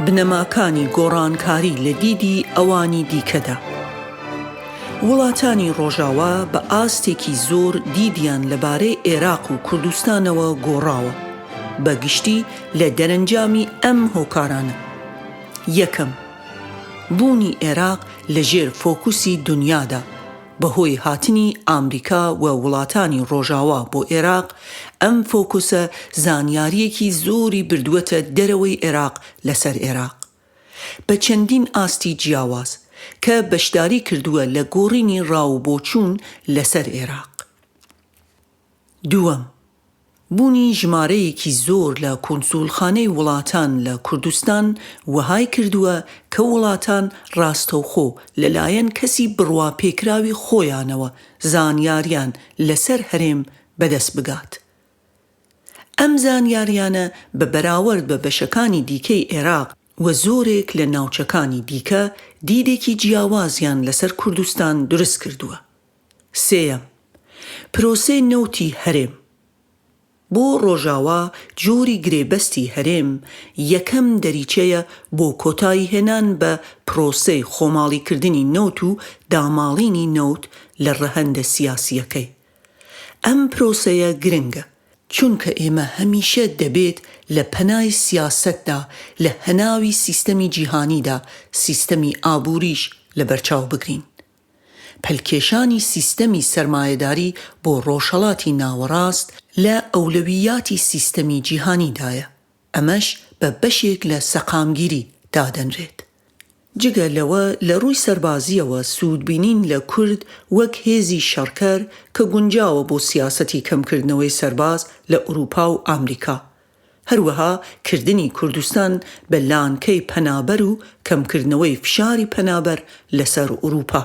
بنەماکانی گۆڕانکاری لە دیدی ئەوانی دیکەدا. وڵاتانی ڕۆژاوا بە ئاستێکی زۆر دیدیان لەبارەی عێراق و کوردستانەوە گۆڕاوە، بە گشتی لە دەرەنجامی ئەم هۆکارانە. یەکەم، بوونی عێراق لەژێر فۆکوسی دنیادا بەهۆی هاتنی ئامریکا و وڵاتانی ڕۆژاوا بۆ عێراق. ئەم فۆکوسە زانیاریەکی زۆری بردووەتە دەرەوەی عێراق لەسەر عێراق بە چەندین ئاستی جیاواز کە بەشداری کردووە لە گۆڕینی ڕاوبۆچوون لەسەر عێراق. دووەم، بوونی ژمارەیەکی زۆر لە کۆنسوڵخانەی وڵاتان لە کوردستان وهای کردووە کە وڵاتان ڕاستەوخۆ لەلایەن کەسی بڕواپێکراوی خۆیانەوە زانیاریان لەسەر هەرێم بەدەست بگات. ئەم زانیاریانە بە بەراورد بە بەشەکانی دیکەی عێراق و زۆرێک لە ناوچەکانی دیکە دیدێکی جیاوازیان لەسەر کوردستان دروست کردووە. سێەم، پرۆسەی نەوتی هەرێم. بۆ ڕۆژاوا جۆری گرێبەستی هەرێم یەکەم دەریچەیە بۆ کۆتایی هێنان بە پرۆسەی خۆماڵیکردنی نەوت و داماڵینی نەوت لە ڕەهەندە سیاسیەکەی. ئەم پرۆسەیە گرنگە چونکە ئێمە هەمیشە دەبێت لە پەنای سیاسەتدا لە هەناوی سیستەمی جیهانیدا سیستەمی ئابووریش لە بەرچاو بگرین. پەلکێشانی سیستەمی سەرمایەداری بۆ ڕۆژهەڵاتی ناوەڕاست لە ئەولەویاتی سیستەمی جیهانیدایە. ئەمەش بە بەشێک لە سەقامگیری دادەنرێت. جگە لەوە لە ڕووی سەربازیەوە سوودبینین لە کورد وەک هێزی شەڕکەر کە گونجاوە بۆ سیاسەتی کەمکردنەوەی سەرباز لە ئوروپا و ئامریکا. هەروەها کردنی کوردستان بە لانکەی پەنابەر و کەمکردنەوەی فشاری پەنابەر لەسەر ئوروپا.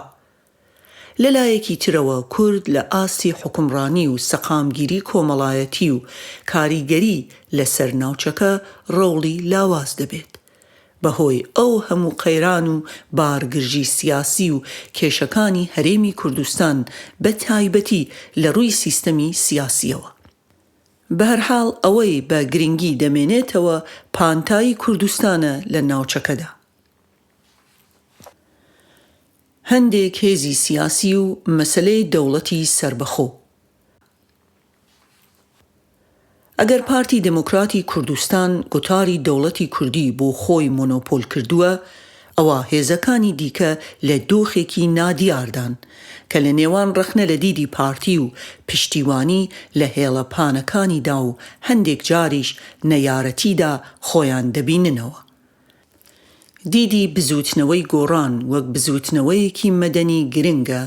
لەلایەکی ترەوە کورد لە ئاستی حکومڕانی و سەقامگیری کۆمەڵایەتی و کاریگەری لەسەر ناوچەکە ڕۆڵی لاواز دەبێت. بەهۆی ئەو هەموو قەیران و بارگرژی سیاسی و کێشەکانی هەرێمی کوردستان بە تایبەتی لە ڕووی سیستەمی سیاسیەوە. بە هەرحاڵ ئەوەی بە گرنگی دەمێنێتەوە پانتایی کوردستانە لە ناوچەکەدا. هەندێک هێزی سیاسی و مەسەلەی دەوڵەتی سربەخۆ. ئەگەر پارتی دموکراتی کوردستان گوتاری دەوڵەتی کوردی بۆ خۆی مۆنۆپۆل کردووە، ئەوە هێزەکانی دیکە لە دۆخێکی نادیاردان کە لە نێوان ڕەخنە لە دیدی پارتی و پشتیوانی لە هێڵەپانەکانیدا و هەندێک جاریش نەیارەتیدا خۆیان دەبیننەوە. دیدی بزوتنەوەی گۆڕان وەک بزوتنەوەیەکی مەدەنی گرنگە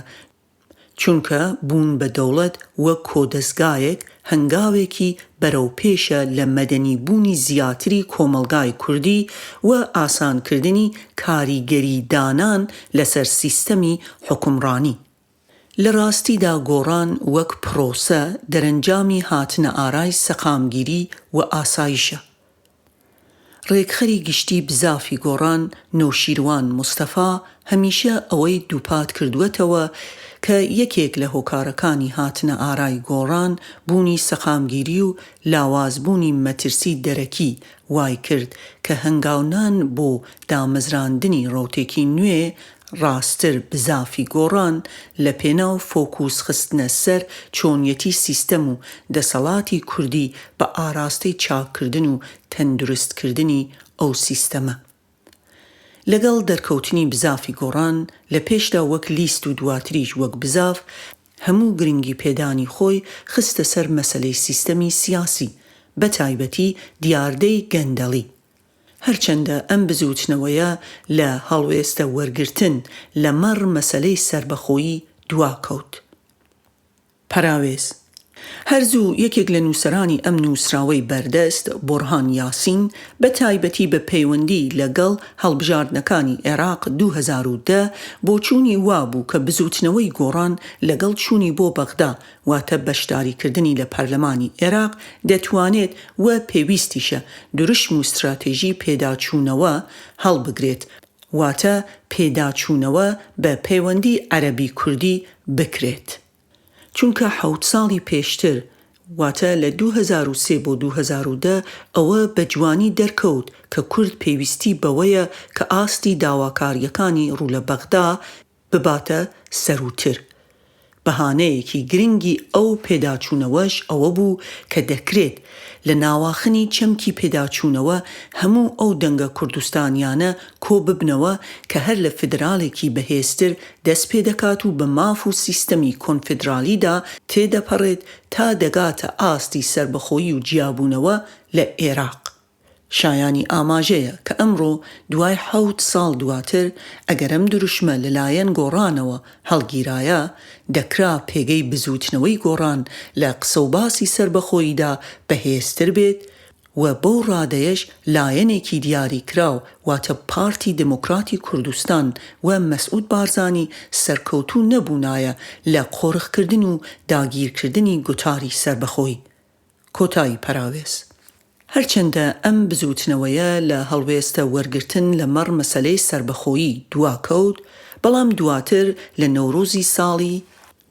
چونکە بوون بە دەوڵەت وەک کۆدەستگایەک هەنگاوێکی بەرەوپێشە لە مەدەنی بوونی زیاتری کۆمەلگای کوردی و ئاسانکردنی کاریگەری دانان لەسەر سیستەمی حکومڕانی. لە ڕاستیدا گۆڕان وەک پرۆسە دەرەنجامی هاتنە ئارای سەقامگیری و ئاسایشە. ڕێکخەری گشتی بزافی گۆڕان نەوشیروان مستەفا هەمیشە ئەوەی دووپات کردووەتەوە کە یەکێک لە هۆکارەکانی هاتنە ئارای گۆڕان بوونی سەقامگیری و لاوازبوونی مەترسی دەرەکی وای کرد کە هەنگاونان بۆ دامەزراندنی ڕۆتێکی نوێ ڕاستتر بزافی گۆڕان لە پێناو فۆکوس خستنە سەر چۆنیەتی سیستەم و دەسەڵاتی کوردی بە ئاراستەی چاککردن و تەندروستکردنی ئەو سیستەمە. لەگەڵ دەرکەوتنی بزافی گۆڕان لە پێشدا وەک لیست و دواتریش وەک بزاف هەموو گرنگی پێدانی خۆی خستە سەر مەسەلەی سیستەمی سیاسی بە تایبەتی دیاردەی گەندەڵی. هەرچەندە ئەم بزوتنەوەیە لە هەڵوێستە وەرگرتن لە مەڕ مەسەلەی سربەخۆیی دواکەوت. پەراوێز هەرزوو یەکێک لە نووسەرانی ئەم نووسراوەی بەردەست بۆرهان یاسین بە تایبەتی بە پەیوەندی لەگەڵ هەڵبژاردنەکانی عێراق 2010 بۆ چوونی وابوو کە بزوتنەوەی گۆڕان لەگەڵ چوونی بۆ بەغدا واتە بەشداریکردنی لە پەرلەمانی عێراق دەتوانێت و پێویستیشە دروشم و استراتێژی پێداچوونەوە هەڵبگرێت واتە پێداچوونەوە بە پەیوەندی عەرەبی کوردی بکرێت. چونکە 7 ساڵی پێشتر واتە لە 2003 بۆ 2010 ئەوە بە جوانی دەرکەوت کە کورد پێویستی بەوەیە کە ئاستی داواکاریەکانی ڕوو لە بەغدا بباتە سەروتر. بەهانەیەکی گرنگی ئەو پێداچوونەوەش ئەوە بوو کە دەکرێت لە ناواخنی چەمکی پێداچوونەوە هەموو ئەو دەنگە کوردستانیانە کۆ ببنەوە کە هەر لە فدراڵێکی بەهێزتر دەست پێ دەکات و بە ماف و سیستەمی کۆنفدرالیدا تێدەپەڕێت تا دەگاتە ئاستی سربەخۆیی و جیابوونەوە لە عێراق. شایانی ئاماژەیە کە ئەمڕۆ دوای 7 ساڵ دواتر ئەگەر ئەم دروشمە لەلایەن گۆڕانەوە هەڵگیرایە دەکرا پێگەی بزوتنەوەی گۆڕان لە قسە و باسی سربەخۆییدا بەهێزتر بێت و بەو ڕادەیەش لایەنێکی دیاری کراو واتە پارتی دموکراتی کوردستان و مەسعود بارزانی سەرکەوتوو نەبوونایە لە قۆڕخکردن و داگیرکردنی گوتاری سربەخۆیی. کۆتایی پەراوێز هەرچەندە ئەم بزوتنەوەیە لە هەڵوێستە وەرگرتن لە مەڕ مەسەلەی سربەخۆیی دواکەوت، بەڵام دواتر لە نەورۆزی ساڵی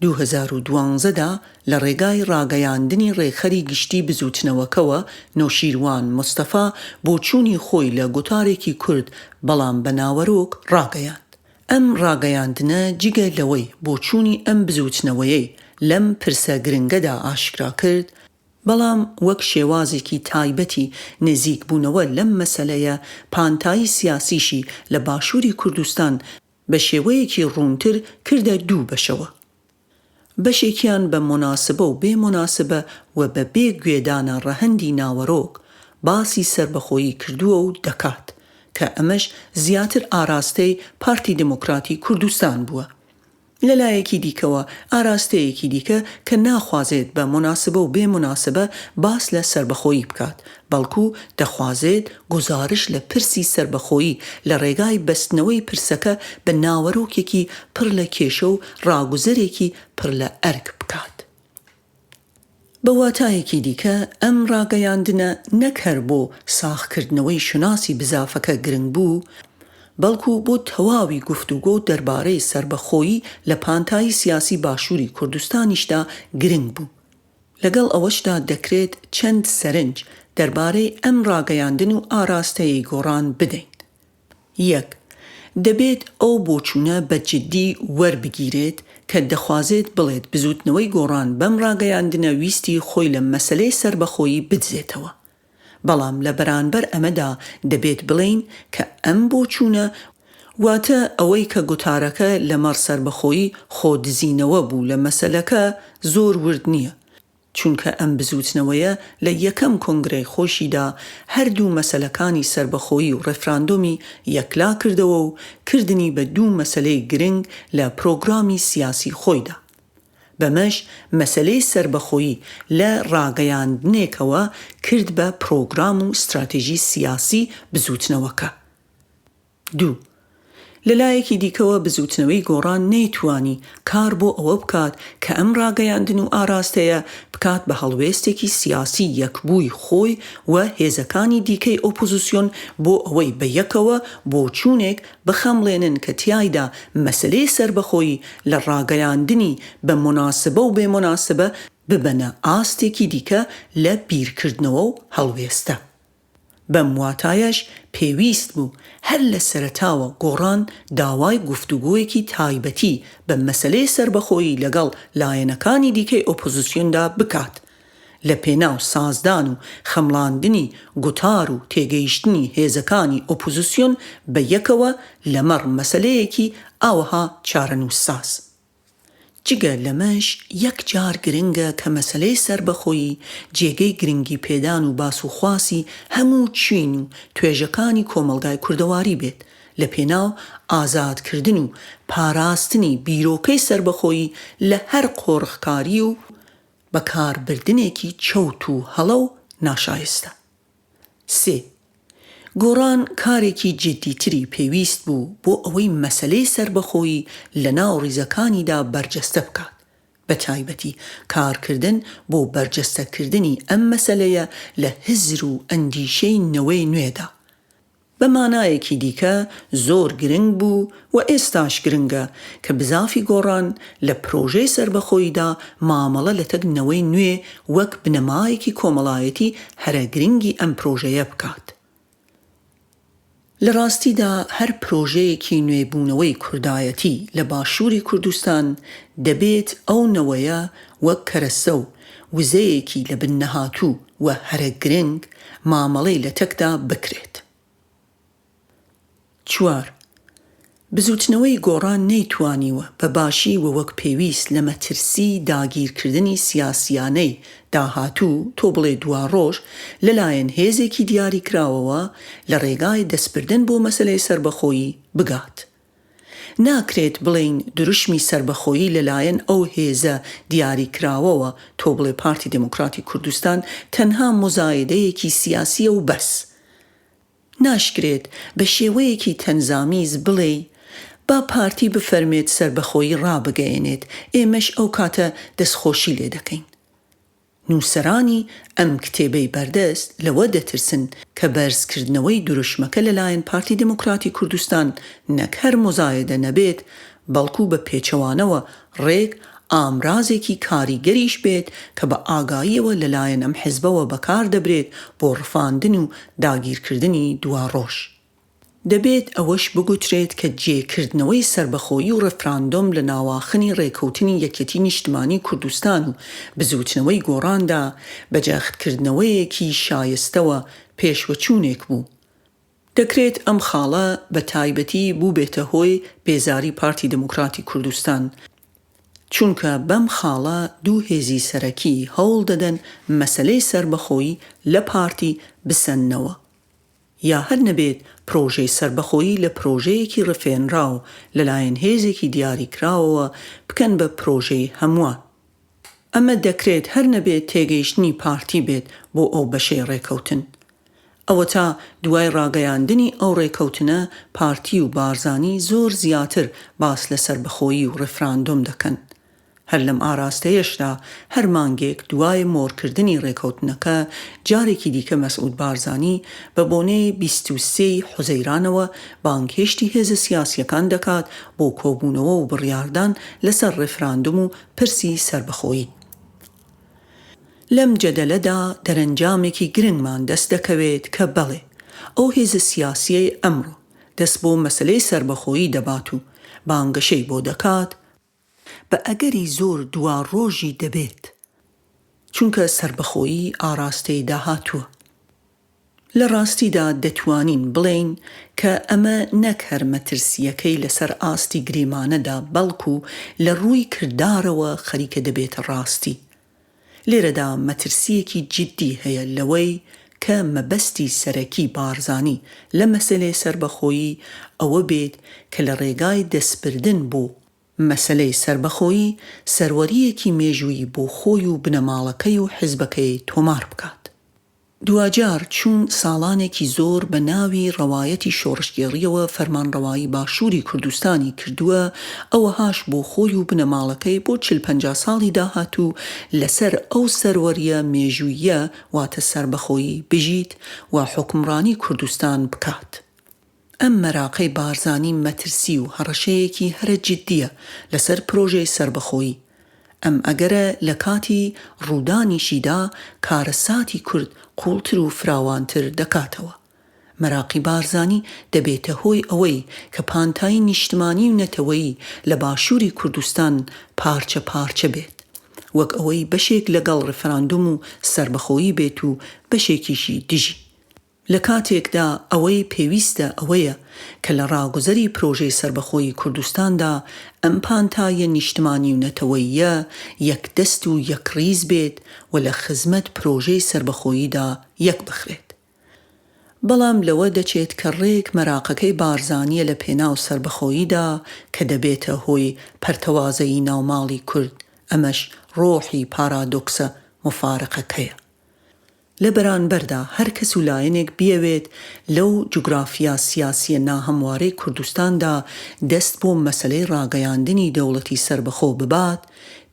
2012دا لە ڕێگای ڕاگەیاندنی ڕێخەری گشتی بزوتنەوەکەوە نەوشیروان مستەفا بۆ چوونی خۆی لە گوتارێکی کورد بەڵام بە ناوەرۆک ڕاگەیاند. ئەم ڕاگەیاندنە جگە لەوەی بۆ چوونی ئەم بزوتنەوەیەی لەم پرسە گرنگەدا ئاشکرا کرد، بەڵام وەک شێوازێکی تایبەتی نزیک بوونەوە لەم مەسەلەیە پانتایی سیاسیشی لە باشووری کوردستان بە شێوەیەکی ڕوونتر کردە دوو بەشەوە. بەشێکیان بە موناسبە و بێ موناسبە و بە بێ گوێدانە ڕەهەندی ناوەڕۆک باسی سربەخۆیی کردووە و دەکات کە ئەمەش زیاتر ئاراستەی پارتی دموکراتی کوردستان بووە. لەلایەکی دیکەوە ئاراستەیەکی دیکە کە ناخوازێت بە موناسبە و بێ موناسبە باس لە سربەخۆیی بکات، بەڵکو دەخوازێت گزارش لە پرسی سربەخۆیی لە ڕێگای بەستنەوەی پرسەکە بە ناوەڕۆکێکی پڕ لە کێشە و ڕاگوزەرێکی پڕ لە ئەرک بکات. بە واتایەکی دیکە ئەم ڕاگەیاندنە نەک هەر بۆ ساخکردنەوەی شناسی بزافەکە گرنگ بوو، بەڵکو بۆ تەواوی گفتوگۆ دەربارەی سربەخۆیی لە پانتایی سیاسی باشووری کوردستانیشدا گرنگ بوو. لەگەڵ ئەوەشدا دەکرێت چەند سەرنج دەربارەی ئەم ڕاگەیاندن و ئاراستەیەی گۆڕان بدەین. 1. دەبێت ئەو بۆچوونە بە جددی وەربگیرێت کە دەخوازێت بڵێت بزوتنەوەی گۆڕان بەم ڕاگەیاندنە ویستی خۆی لە مەسەلەی سربەخۆیی بدزێتەوە. بەڵام لە بەرانبەر ئەمەدا دەبێت بڵین کە ئەم بۆچوونە واتە ئەوەی کە گوتارەکە لە مەڕ سربەخۆیی خۆدزینەوە بوو لە مەسەلەکە زۆر ورد نییە، چونکە ئەم بزوتنەوەیە لە یەکەم کۆنگرەی خۆشیدا هەردوو مەسەلەکانی سربەخۆیی و ڕێفراندۆمی یەکلا کردەوە و کردنی بە دوو مەسەلەی گرنگ لە پرۆگرامی سیاسی خۆیدا. بەمەش مەسەلەی سربەخۆیی لە ڕاگەیاندنێکەوە کرد بە پرۆگرام و استراتیژی سیاسی بزوتنەوەکە. 2. لەلایەکی دیکەوە بزوتنەوەی گۆڕان نەیتوانی کار بۆ ئەوە بکات کە ئەم ڕاگەیاندن و ئاراستەیە بکات بە هەڵوێستێکی سیاسی یەکبووی خۆی و هێزەکانی دیکەی ئۆپۆزیسیۆن بۆ ئەوەی بە یەکەوە بۆ چوونێک بخەمڵێنن کە تیایدا مەسەلەی سربەخۆیی لە ڕاگەیاندنی بە موناسبە و بێ موناسبە ببەنە ئاستێکی دیکە لە بیرکردنەوە و هەڵوێستە. بەم واتایەش پێویست بوو هەر لە سەرەتاوە گۆڕان داوای گفتوگۆیەکی تایبەتی بە مەسەلەی سربەخۆیی لەگەڵ لایەنەکانی دیکەی ئۆپۆزیسیۆندا بکات، لە پێناو سازدان و خەمڵاندنی گوتار و تێگەیشتنی هێزەکانی ئۆپۆزیسیۆن بە یەکەوە لەمەڕ مەسەلەیەکی ئاوەها چارەنووسساز. جگە لەمەش یەک جار گرنگە کە مەسەلەی سربەخۆیی جێگەی گرنگی پێدان و باسوخواسی هەموو چین و توێژەکانی کۆمەلگای کوردەواری بێت، لە پێناو ئازادکردن و پاراستنی بیرۆکەی سربەخۆیی لە هەر قۆڕخکاری و بەکاربردنێکی چەوت و هەڵە و ناشایستە. 3. گۆڕان کارێکی جدیتری پێویست بوو بۆ ئەوەی مەسەلەی سربەخۆیی لە ناو ڕیزەکانیدا بەرجەستە بکات، بە تایبەتی کارکردن بۆ بەرجەستەکردنی ئەم مەسەلەیە لە هزر و ئەندیشەی نەوەی نوێدا. بە مانایەکی دیکە زۆر گرنگ بوو و ئێستاش گرنگە کە بزافی گۆڕان لە پرۆژەی سربەخۆییدا مامەڵە لە تەکنەوەی نوێ وەک بنەمایەکی کۆمەڵایەتی هەرە گرنگی ئەم پرۆژەیە بکات. لە ڕاستیدا هەر پرۆژەیەکی نوێبوونەوەی کوردایەتی لە باشووری کوردستان دەبێت ئەو نەوەیە وەک کەرەسە و وزەیەکی لە بنەهاتوو و هەرە گرنگ مامەڵەی لە تەکدا بکرێت. 4. بزوتنەوەی گۆڕان نەیتوانیوە بە باشی و وەک پێویست لە مەترسی داگیرکردنی سیاسیانەی داهاتوو تۆ بڵێ دوا ڕۆژ لەلایەن هێزێکی دیاری کراوەوە لە ڕێگای دەستبردن بۆ مەسەلەی سربەخۆیی بگات. ناکرێت بڵین دروشمی سربەخۆیی لەلایەن ئەو هێزە دیاری کراوەوە تۆ بڵێ پارتی دموکراتی کوردستان تەنها مزایدەیەکی سیاسیە و بەس. ناشکرێت بە شێوەیەکی تەنزامیز بڵێ با پارتی بفەرمێت سربەخۆیی ڕابگەیەنێت، ئێمەش ئەو کاتە دەستخۆشی لێ دەکەین. نووسەرانی ئەم کتێبەی بەردەست لەوە دەترسن کە بەرزکردنەوەی دروشمەکە لەلایەن پارتی دموکراتی کوردستان نەک هەر مزایدە نەبێت بەڵکو بە پێچەوانەوە ڕێک ئامرازێکی کاریگەریش بێت کە بە ئاگاییەوە لەلایەن ئەم حیزبەوە بەکار دەبرێت بۆ ڕفاندن و داگیرکردنی دوا ڕۆژ. دەبێت ئەوەش بگوترێت کە جێکردنەوەی سربەخۆیی و ڕفراندۆم لە ناواخنی ڕێکەوتنی یەکێتی نیشتمانی کوردستان و بزوتنەوەی گۆڕاندا بەجاختکردنەوەیەکی شایستەوە پێشوەچوونێک بوو. دەکرێت ئەم خاڵە بە تایبەتی بوو بێتە هۆی بێزاری پارتی دموکراتی کوردستان، چونکە بەم خاڵە دوو هێزی سەرەکی هەوڵ دەدەن مەسەلەی سربەخۆیی لە پارتی بسەننەوە، یا هەر نەبێت پرۆژەی سربەخۆیی لە پرۆژەیەکی ڕفێنراو لەلایەن هێزێکی دیاری کراوەوە بکەن بە پرۆژەی هەمووان. ئەمە دەکرێت هەر نەبێت تێگەیشتنی پارتی بێت بۆ ئەو بەشەی ڕێکەوتن. ئەوە تا دوای ڕاگەیاندنی ئەو ڕێکەوتنە پارتی و بارزانی زۆر زیاتر باس لە سربەخۆیی و ڕفراندۆم دەکەن. هەر لەم ئاراستەیەشدا هەر مانگێک دوای مۆرکردنی ڕێکەوتنەکە جارێکی دیکە مەسعود بارزانی بە بۆنەی 23 حوزەیرانەوە بانگهێشتی هێزە سیاسیەکان دەکات بۆ کۆبوونەوە و بڕیاردان لەسەر ڕێفراندۆم و پرسی سربەخۆیی. لەم جەدەلەدا دەرەنجامێکی گرنگمان دەست دەکەوێت کە بەڵێ ئەو هێزە سیاسیەی ئەمڕۆ دەست بۆ مەسەلەی سربەخۆیی دەبات و بانگەشەی بۆ دەکات بە ئەگەری زۆر دوا ڕۆژی دەبێت، چونکە سربەخۆیی ئاراستەی داهاتووە. لە ڕاستیدا دەتوانین بڵێین کە ئەمە نەک هەر مەترسیەکەی لەسەر ئاستی گریمانەدا بەڵکو لە ڕووی کردارەوە خەریکە دەبێت ڕاستی. لێرەدا مەترسیەکی جدی هەیە لەوەی کە مەبەستی سەرەکی بارزانی لە مەسەلەی سربەخۆیی ئەوە بێت کە لە ڕێگای دەستبردن بۆ مەسەلەی سربەخۆیی سەروەریەکی مێژووی بۆ خۆی و بنەماڵەکەی و حیزبەکەی تۆمار بکات. دوجار چون ساڵانێکی زۆر بە ناوی ڕەوایەتی شۆڕشگێڕیەوە فەرمانڕەوایی باشووری کوردستانی کردووە، ئەوەهاش بۆ خۆی و بنەماڵەکەی بۆ 40-50 ساڵی داهاتوو لەسەر ئەو سەروەریە مێژوویە واتە سربەخۆیی بژیت و حکمڕانی کوردستان بکات. ئەم مەراقەی بارزانی مەترسی و هەڕەشەیەکی هەرە جدیە لەسەر پرۆژەی سربەخۆیی. ئەم ئەگەرە لە کاتی ڕوودانیشیدا کارەساتی کورد قوڵتر و فراوانتر دەکاتەوە. مەراقی بارزانی دەبێتە هۆی ئەوەی کە پانتای نیشتمانی و نەتەوەیی لە باشووری کوردستان پارچە پارچە بێت، وەک ئەوەی بەشێک لەگەڵ ڕفراندۆم و سربەخۆیی بێت و بەشێکیشی دژی. لە کاتێکدا ئەوەی پێویستە ئەوەیە کە لە ڕاگوزەری پرۆژەی سربەخۆیی کوردستاندا ئەم پانتایە نیشتمانی و نەتەوەییە یەکدەست و یەکڕیز بێت و لە خزمەت پرۆژەی سربەخۆییدا یەک بخرێت. بەڵام لەوە دەچێت کە ڕێک مەراقەکەی بارزانیە لە پێناو سربەخۆییدا کە دەبێتە هۆی پەرتەوازەی ناوماڵی کورد. ئەمەش ڕۆحی پارادۆکسە مفارقەکەیە. لە بەرانبەردا هەر کەس و لایەنێک بیەوێت لەو جوگرافیا سیاسیە ناهەموارەی کوردستاندا دەست بۆ مەسەلەی ڕاگەیاندنی دەوڵەتی سربەخۆ ببات،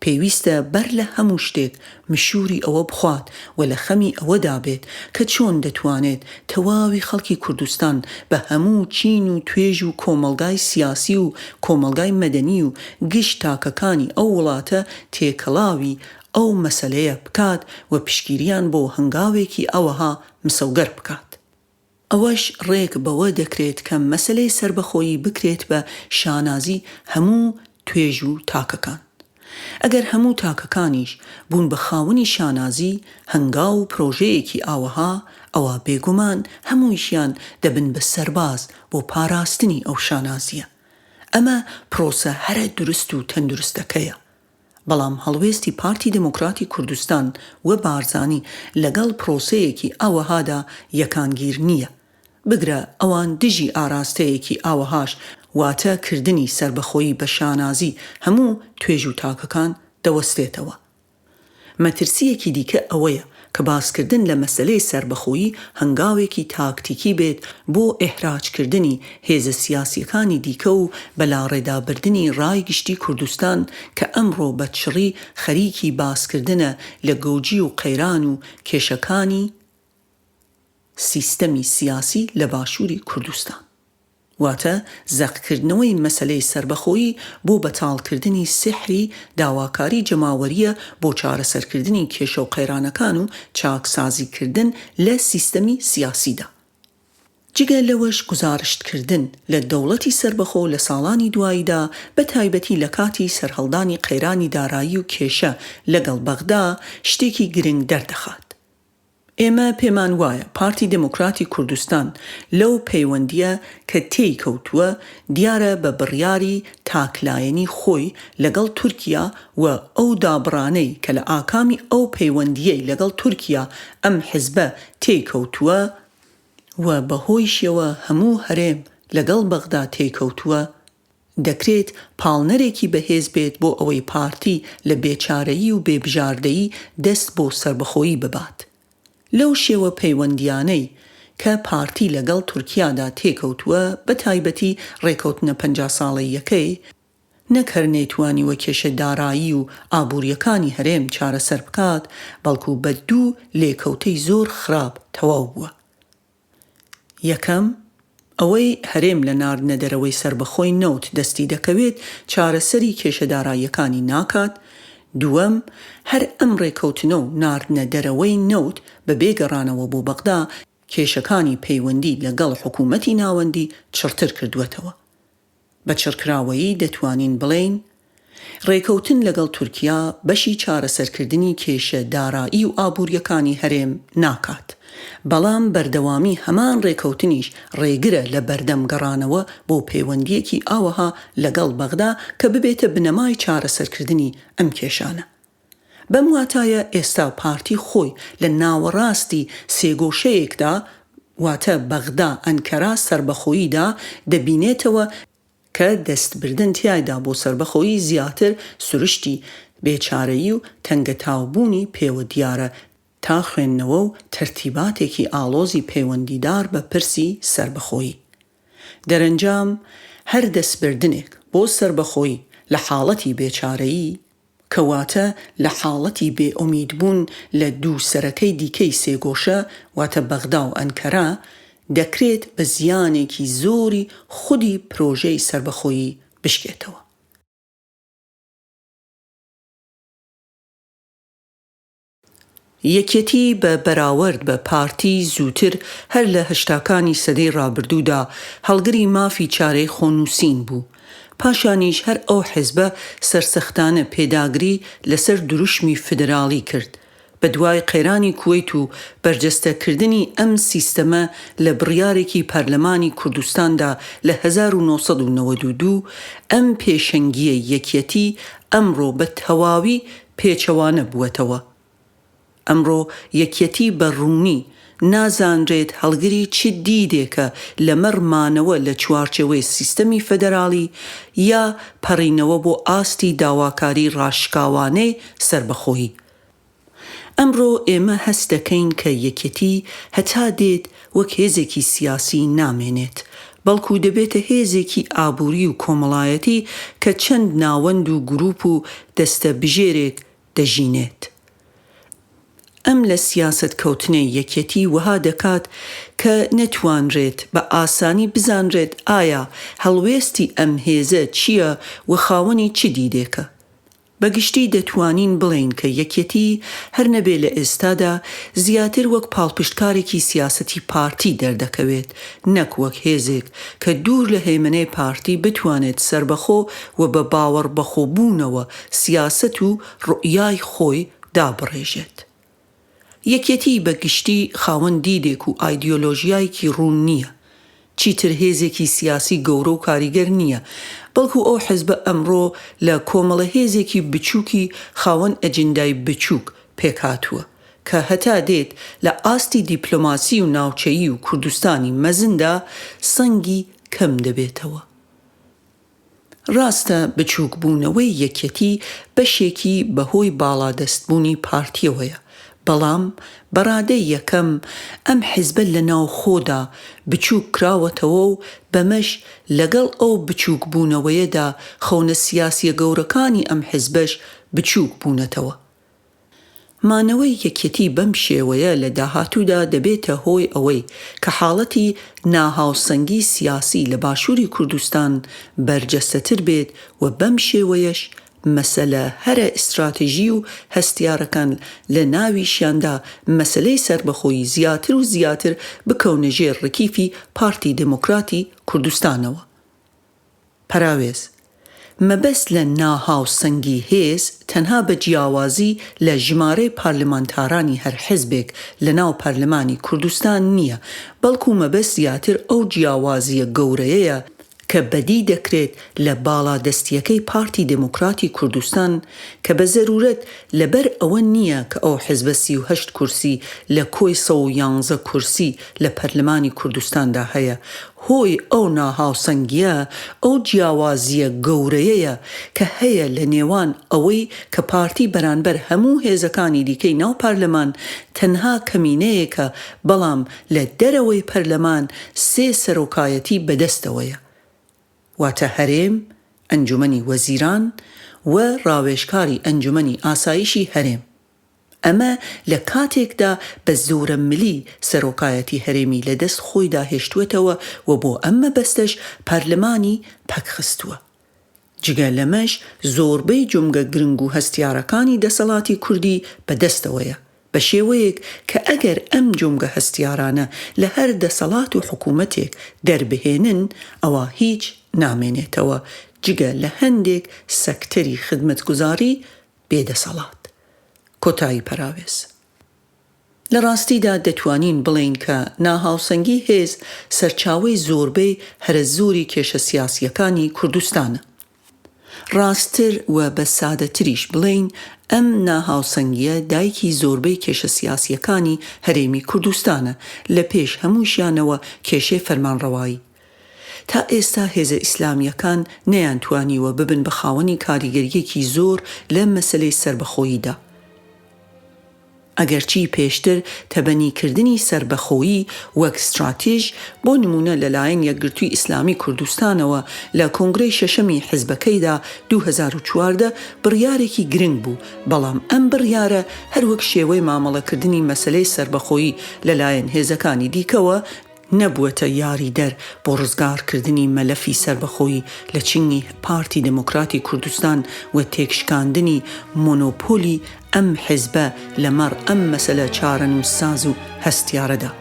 پێویستە بەر لە هەموو شتێک مشوری ئەوە بخوات و لە خەمی ئەوەدا بێت کە چۆن دەتوانێت تەواوی خەڵکی کوردستان بە هەموو چین و توێژ و کۆمەلگای سیاسی و کۆمەلگای مەدەنی و گشت تاکەکانی ئەو وڵاتە تێکەڵاوی ئەو مەسەلەیە بکات و پشگیریان بۆ هەنگاوێکی ئەوەها مسەوگەر بکات. ئەوەش ڕێک بەوە دەکرێت کە مەسەلەی سربەخۆیی بکرێت بە شانازی هەموو توێژ و تاکەکان. ئەگەر هەموو تاکەکانیش بوون بە خاوەنی شانازی هەنگاو و پرۆژەیەکی ئاوەها ئەوە بێگومان هەموویشیان دەبن بە سەرباز بۆ پاراستنی ئەو شانازیە. ئەمە پرۆسە هەرە دروست و تەندروستەکەیە. بەڵام هەڵوێستی پارتی دموکراتی کوردستان و بارزانی لەگەڵ پرۆسەیەکی ئاوەهادا یەکانگیر نییە. بگرە ئەوان دژی ئاراستەیەکی ئاوەهاش واتە کردنی سربەخۆیی بە شانازی هەموو توێژ و تاکەکان دەوەستێتەوە. مەترسیەکی دیکە ئەوەیە کە باسکردن لە مەسەلەی سربەخۆیی هەنگاوێکی تاکتیکی بێت بۆ ئێحراجکردنی هێزە سیاسیەکانی دیکە و بەلاڕێدابردنی ڕای گشتی کوردستان کە ئەمڕۆ بە چڕی خەریکی باسکردنە لە گۆجی و قەیران و کێشەکانی سیستەمی سیاسی لە باشووری کوردستان. واتە زەقکردنەوەی مەسەلەی سربەخۆیی بۆ بەتاڵکردنی سحری داواکاری جەماوەریە بۆ چارەسەرکردنی کێشە و قەیرانەکان و چاکسازیکردن لە سیستەمی سیاسیدا. جگە لەوەش گزارشتکردن لە دەوڵەتی سربەخۆ لە ساڵانی دواییدا بە تایبەتی لە کاتی سەرهەڵدانی قەیرانی دارایی و کێشە لەگەڵ بەغدا شتێکی گرنگ دەردەخات. ئێمە پێمان وایە پارتی دموکراتی کوردستان لەو پەیوەندیە کە تێی کەوتووە دیارە بە بڕیاری تاکلایەنی خۆی لەگەڵ تورکیا و ئەو دابڕانەی کە لە ئاکامی ئەو پەیوەندیەی لەگەڵ تورکیا ئەم حیزبە تێی کەوتووە و بەهۆیشیەوە هەموو هەرێم لەگەڵ بەغدا تێی کەوتووە دەکرێت پاڵنەرێکی بەهێز بێت بۆ ئەوەی پارتی لە بێچارەیی و بێبژاردەیی دەست بۆ سربەخۆیی ببات. لەو شێوە پەیوەندیانەی کە پارتی لەگەڵ تورکیادا تێکەوتووە بە تایبەتی ڕێکەوتنە 50 ساڵەی یەکەی نەک هەر نەیتوانیوە کێشە دارایی و ئابوووریەکانی هەرێم چارەسەر بکات بەڵکو بە دوو لێکەوتەی زۆر خراپ تەواو بووە. یەکەم ئەوەی هەرێم لە ناردنە دەرەوەی سربەخۆی نەوت دەستی دەکەوێت چارەسەری کێشە داراییەکانی ناکات. دووەم هەر ئەم ڕێکەوتنە و ناردنە دەرەوەی نەوت بە بێگەڕانەوە بۆ بەغدا کێشەکانی پەیوەندی لەگەڵ حکوومەتی ناوەندی چڕتر کردووەتەوە. بە چڕکراوەیی دەتوانین بڵێین ڕێکەوتن لەگەڵ تورکیا بەشی چارەسەرکردنی کێشە دارایی و ئابوووریەکانی هەرێم ناکات. بەڵام بەردەوامی هەمان ڕێکەوتنیش ڕێگرە لە بەردەم گەڕانەوە بۆ پەیوەندیەکی ئاوەها لەگەڵ بەغدا کە ببێتە بنەمای چارەسەرکردنی ئەم کێشانە. بەم واتایە ئێستا پارتی خۆی لە ناوەڕاستی سێگۆشەیەکدا واتە بەغدا ئەنکەرا سربەخۆییدا دەبینێتەوە کە دەستبردن تیایدا بۆ سربەخۆیی زیاتر سروشتی بێچارەیی و تەنگەتاوبوونی پێوە دیارە تا خوێندنەوە و تەرتیباتێکی ئاڵۆزی پەیوەندیدار بە پرسی سربەخۆیی. دەرەنجام هەر دەستبردنێک بۆ سربەخۆیی لە حاڵەتی بێچارەیی کەواتە لە حاڵەتی بێئومیدبوون لە دوو سەرەکەی دیکەی سێگۆشە واتە بەغدا و ئەنکەرا دەکرێت بە زیانێکی زۆری خودی پرۆژەی سربەخۆیی بشکێتەوە. یەکێتی بە بەراورد بە پارتی زووتر هەر لە هەشتاکانی سەدەی ڕابردوودا هەڵگری مافی چارەی خۆنووسین بوو. پاشانیش هەر ئەو حیزبە سەرسەختانە پێداگری لەسەر دروشمی فدرالی کرد. بە دوای قەیرانی کوێیت و بەرجەستەکردنی ئەم سیستەمە لە بڕیارێکی پەرلەمانی کوردستاندا لە 1992 ئەم پێشەنگیە یەکێتی ئەمڕۆ بە تەواوی پێچەوانە بووەتەوە. ئەمڕۆ یەکێتی بەڕوونی نازانرێت هەڵگری چ دیدێکە لە مەڕمانەوە لە چوارچەوەی سیستەمی فەدەراڵی یا پەڕینەوە بۆ ئاستی داواکاری ڕاشکاوانەی سربەخۆیی. ئەمڕۆ ئێمە هەست دەکەین کە یەکێتی هەتا دێت وەک هێزێکی سیاسی نامێنێت بەڵکو دەبێتە هێزێکی ئابووری و کۆمەڵایەتی کە چەند ناوەند و گروپ و دەستە بژێرێک دەژینێت. ئەم لە سیاسەت کەوتنەی یەکێتی وەها دەکات کە نەتوانرێت بە ئاسانی بزانرێت ئایا هەڵوێستی ئەم هێزە چییە و خاوەنی چ دیدێکە. بەگشتی دەتوانین بڵێین کە یەکێتی هەر نەبێ لە ئێستادا زیاتر وەک پاڵپشتکارێکی سیاسەتی پارتی دەردەکەوێت، نەک وەک هێزێک کە دوور لە هەیمنەی پارتی بتوانێت سربەخۆ و بە باوەڕ بەخۆبوونەوە سیاسەت و ڕوئیای خۆی دابڕێژێت. یەکێتی بەگشتی خاوەن دیدێک و ئایدیۆلۆژیایەکی ڕوون نییە، چیتر هێزێکی سیاسی گەورە و کاریگەر نییە، بەڵکو ئەو حیزبە ئەمڕۆ لە کۆمەڵە هێزێکی بچووکی خاوەن ئەجندای بچووک پێکهاتووە کە هەتا دێت لە ئاستی دیپلۆماسی و ناوچەیی و کوردستانی مەزندا سەنگی کەم دەبێتەوە. ڕاستە بچووکبوونەوەی یەکێتی بەشێکی بەهۆی باڵادەستبوونی پارتیەوەیە، بەڵام بەڕادەی یەکەم ئەم حیزبە لە ناو خۆدا بچووک کراوەتەوە و بەمەش لەگەڵ ئەو بچووکبوونەوەیەدا خەونە سیاسیە گەورەکانی ئەم حیزبەش بچووک بوونەتەوە. مانەوەی یەکێتی بەم شێوەیە لە داهاتوودا دەبێتە هۆی ئەوەی کە حاڵەتی ناهاوسەنگی سیاسی لە باشووری کوردستان بەرجەستەتر بێت و بەم شێوەیەش مەسەلە هەرە ئستراتیژی و هەستیارەکان لە ناویشیاندا مەسەلەی سربەخۆیی زیاتر و زیاتر بکەونە ژێر ڕکیفی پارتی دموکراتی کوردستانەوە. پەراوێز، مەبەست لە ناهاوسەنگی هێز تەنها بە جیاوازی لە ژمارەی پارلمانتارانی هەر حیزبێک لە ناو پەرلەمانی کوردستان نییە، بەڵکو مەبەست زیاتر ئەو جیاوازیە گەورەیەیە کە بەدی دەکرێت لە باڵادەستیەکەی پارتی دموکراتی کوردستان کە بە زەرورەت لەبەر ئەوە نییە کە ئەو حیزبە 38 کورسی لە کۆی 111 کورسی لە پەرلەمانی کوردستاندا هەیە. هۆی ئەو ناهاوسەنگیە ئەو جیاوازیە گەورەیەیە کە هەیە لە نێوان ئەوەی کە پارتی بەرانبەر هەموو هێزەکانی دیکەی ناو پەرلەمان تەنها کەمینەیەکە، بەڵام لە دەرەوەی پەرلەمان سێ سەرۆکایەتی بەدەستەوەیە، واتە هەرێم، ئەنجومەنی وەزیران و ڕاوێژکاری ئەنجومەنی ئاسایشی هەرێم. ئەمە لە کاتێکدا بە زۆرە ملی سەرۆکایەتی هەرێمی لەدەست خۆیدا هێشتوێتەوە و بۆ ئەمە بەستەش پەرلەمانی پەکخستووە. جگە لەمەش زۆربەی جومگە گرنگ و هەستیارەکانی دەسەڵاتی کوردی بەدەستەوەیە، بە شێوەیەک کە ئەگەر ئەم جومگە هەستیارانە لە هەر دەسەڵات و حکوومەتێک دەربهێنن ئەوە هیچ نامێنێتەوە جگە لە هەندێک سەکتەری خدمەتگوزاری بێدەسەڵات. کۆتایی پەراوێز، لە ڕاستیدا دەتوانین بڵین کە ناهاوسەنگی هێز سەرچاوەی زۆربەی هەرە زۆری کێشە سیاسیەکانی کوردستانە. ڕاستتر و بە سادەتریش بڵین ئەم ناهاوسەنگیە دایکی زۆربەی کێشە سیاسیەکانی هەرێمی کوردستانە، لە پێش هەمووشیانەوە کێشەی فەرمانڕەوایی. تا ئێستا هێزە ئیسلامیەکان نەیانتوانیوە ببن بە خاوەنی کاریگەریەکی زۆر لە مەسەلەی سربەخۆییدا. ئەگەرچی پێشتر تەبەنیکردنی سربەخۆیی وەک استراتیژ بۆ نمونە لەلایەن یەکگرتووی ئیسلامی کوردستانەوە لە کۆنگرەی شەشەمی حیزبەکەیدا 2014 بڕیارێکی گرنگ بوو، بەڵام ئەم بڕیارە هەروەک شێوەی مامەڵەکردنی مەسەلەی سربەخۆیی لەلایەن هێزەکانی دیکەوە نەبووەتە یاریدەر بۆ ڕزگارکردنی مەلەفی سربەخۆیی لە چنگی پارتی دموکراتی کوردستان و تێکشکاندنی مۆنۆپۆلی ئەم حیزبە لەمەڕ ئەم مەسەلە چارەنووسساز و هەستیارەدا.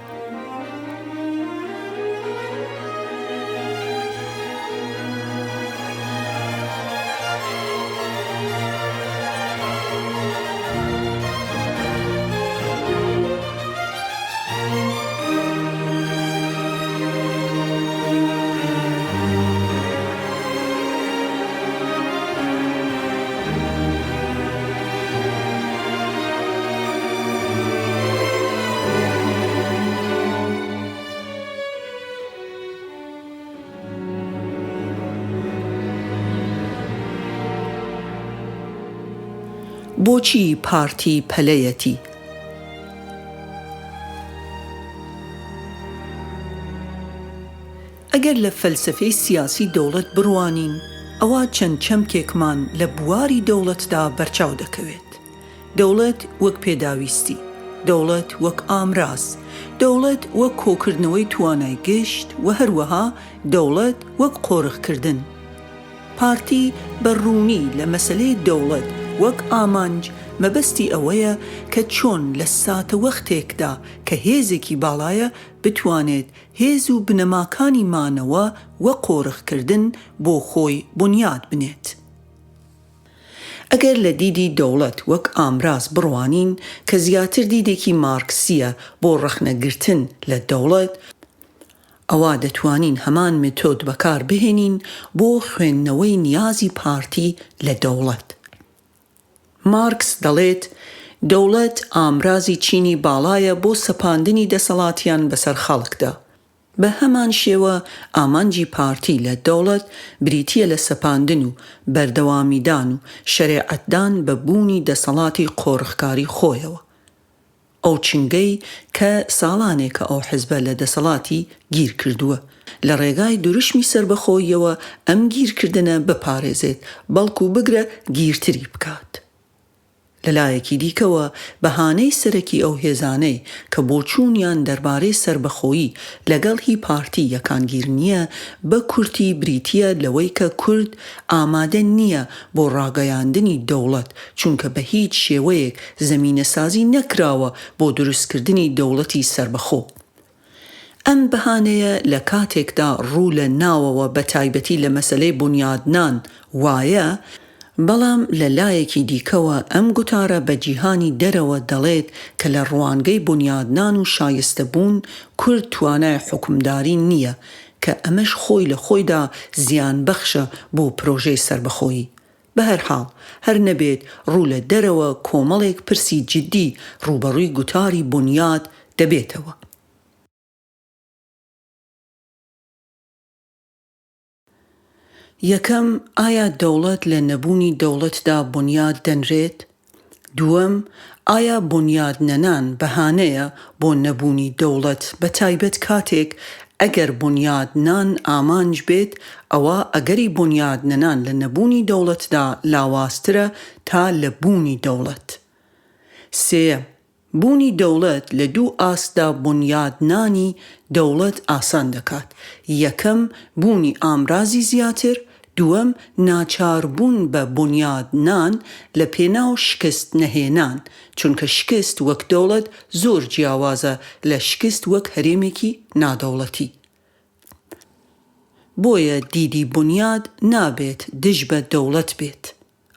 بۆچی پارتی پەلەیەتی؟ ئەگەر لە فەلسفەی سیاسی دەوڵەت بڕوانین ئەوە چەند چەمکێکمان لە بواری دەوڵەتدا بەرچاو دەکەوێت. دەوڵەت وەک پێداویستی، دەوڵەت وەک ئامراز، دەوڵەت وەک کۆکردنەوەی توانای گشت و هەروەها دەوڵەت وەک قۆرغکردن. پارتی بەڕوونی لە مەسەلەی دەوڵەت وەک ئامانج مەبەستی ئەوەیە کە چۆن لە ساتە وەختێکدا کە هێزێکی باڵایە بتوانێت هێز و بنەماکانی مانەوە وە قۆرغکردن بۆ خۆی بنیاد بنێت. ئەگەر لە دیدی دەوڵەت وەک ئامراز بڕوانین کە زیاتر دیدێکی مارکسیە بۆ ڕەخنەگرتن لە دەوڵەت، ئەوا دەتوانین هەمان مێتۆد بەکار بهێنین بۆ خوێندنەوەی نیازی پارتی لە دەوڵەت. مارکس دەڵێت دەوڵەت ئامرازی چینی باڵایە بۆ سەپاندنی دەسەڵاتیان بەسەر خەڵکدا. بە هەمان شێوە ئامانجی پارتی لە دەوڵەت بریتیە لە سەپاندن و بەردەوامیدان و شەریعەتدان بە بوونی دەسەڵاتی قۆرغکاری خۆیەوە. ئەو چنگەی کە ساڵانێکە ئەو حزبە لە دەسەڵاتی گیر کردووە لە ڕێگای دروشمی سربەخۆیەوە ئەم گیرکردنە بپارێزێت بەڵکو بگرە گیرتری بکات. لەلایەکی دیکەوە بەهانەی سەرەکی ئەو هێزانەی کە بۆچوونیان دەربارەی سربەخۆیی لەگەڵ هی پارتی یەکانگیر نییە بە کورتی بریتیە لەوەی کە کورد ئامادە نییە بۆ ڕاگەیاندنی دەوڵەت چونکە بە هیچ شێوەیەک زەمینەسازی نەکراوە بۆ دروستکردنی دەوڵەتی سربەخۆ. ئەم بەهانەیە لە کاتێکدا ڕوو لە ناوەوە بە تایبەتی لە مەسەلەی بنیادنان وایە، بەڵام لە لایەکی دیکەوە ئەم گوتارە بە جیهانی دەرەوە دەڵێت کە لە ڕوانگەی بنیادنان و شایستەبوون کورد توانای حکومداری نییە کە ئەمەش خۆی لە خۆیدا زیان بەخشە بۆ پرۆژەی سربەخۆیی. بە هەر حاڵ هەر نەبێت ڕوو لە دەرەوە کۆمەڵێک پرسی جددی ڕوبەڕووی گوتاری بنیاد دەبێتەوە. یەکەم، ئایا دەوڵەت لە نەبوونی دەوڵەتدا بنیاد دەنرێت؟ دووەم، ئایا بنیاد نەنان بەهانەیە بۆ نەبوونی دەوڵەت بە تایبەت کاتێک ئەگەر بنیاد نان ئامانج بێت ئەوە ئەگەری بنیاد نەنان لە نەبوونی دەوڵەتدا لاوازترە تا لە بوونی دەوڵەت. سێەم، بوونی دەوڵەت لە دوو ئاستا بنیادنانی دەوڵەت ئاسان دەکات. یەکەم، بوونی ئامرازی زیاتر، دووەم، ناچاربوون بە بنیادنان لە پێناو شکست نەهێنان، چونکە شکست وەک دەوڵەت زۆر جیاوازە لە شکست وەک هەرێمێکی نادەوڵەتی. بۆیە دیدی بنیاد نابێت دژ بە دەوڵەت بێت.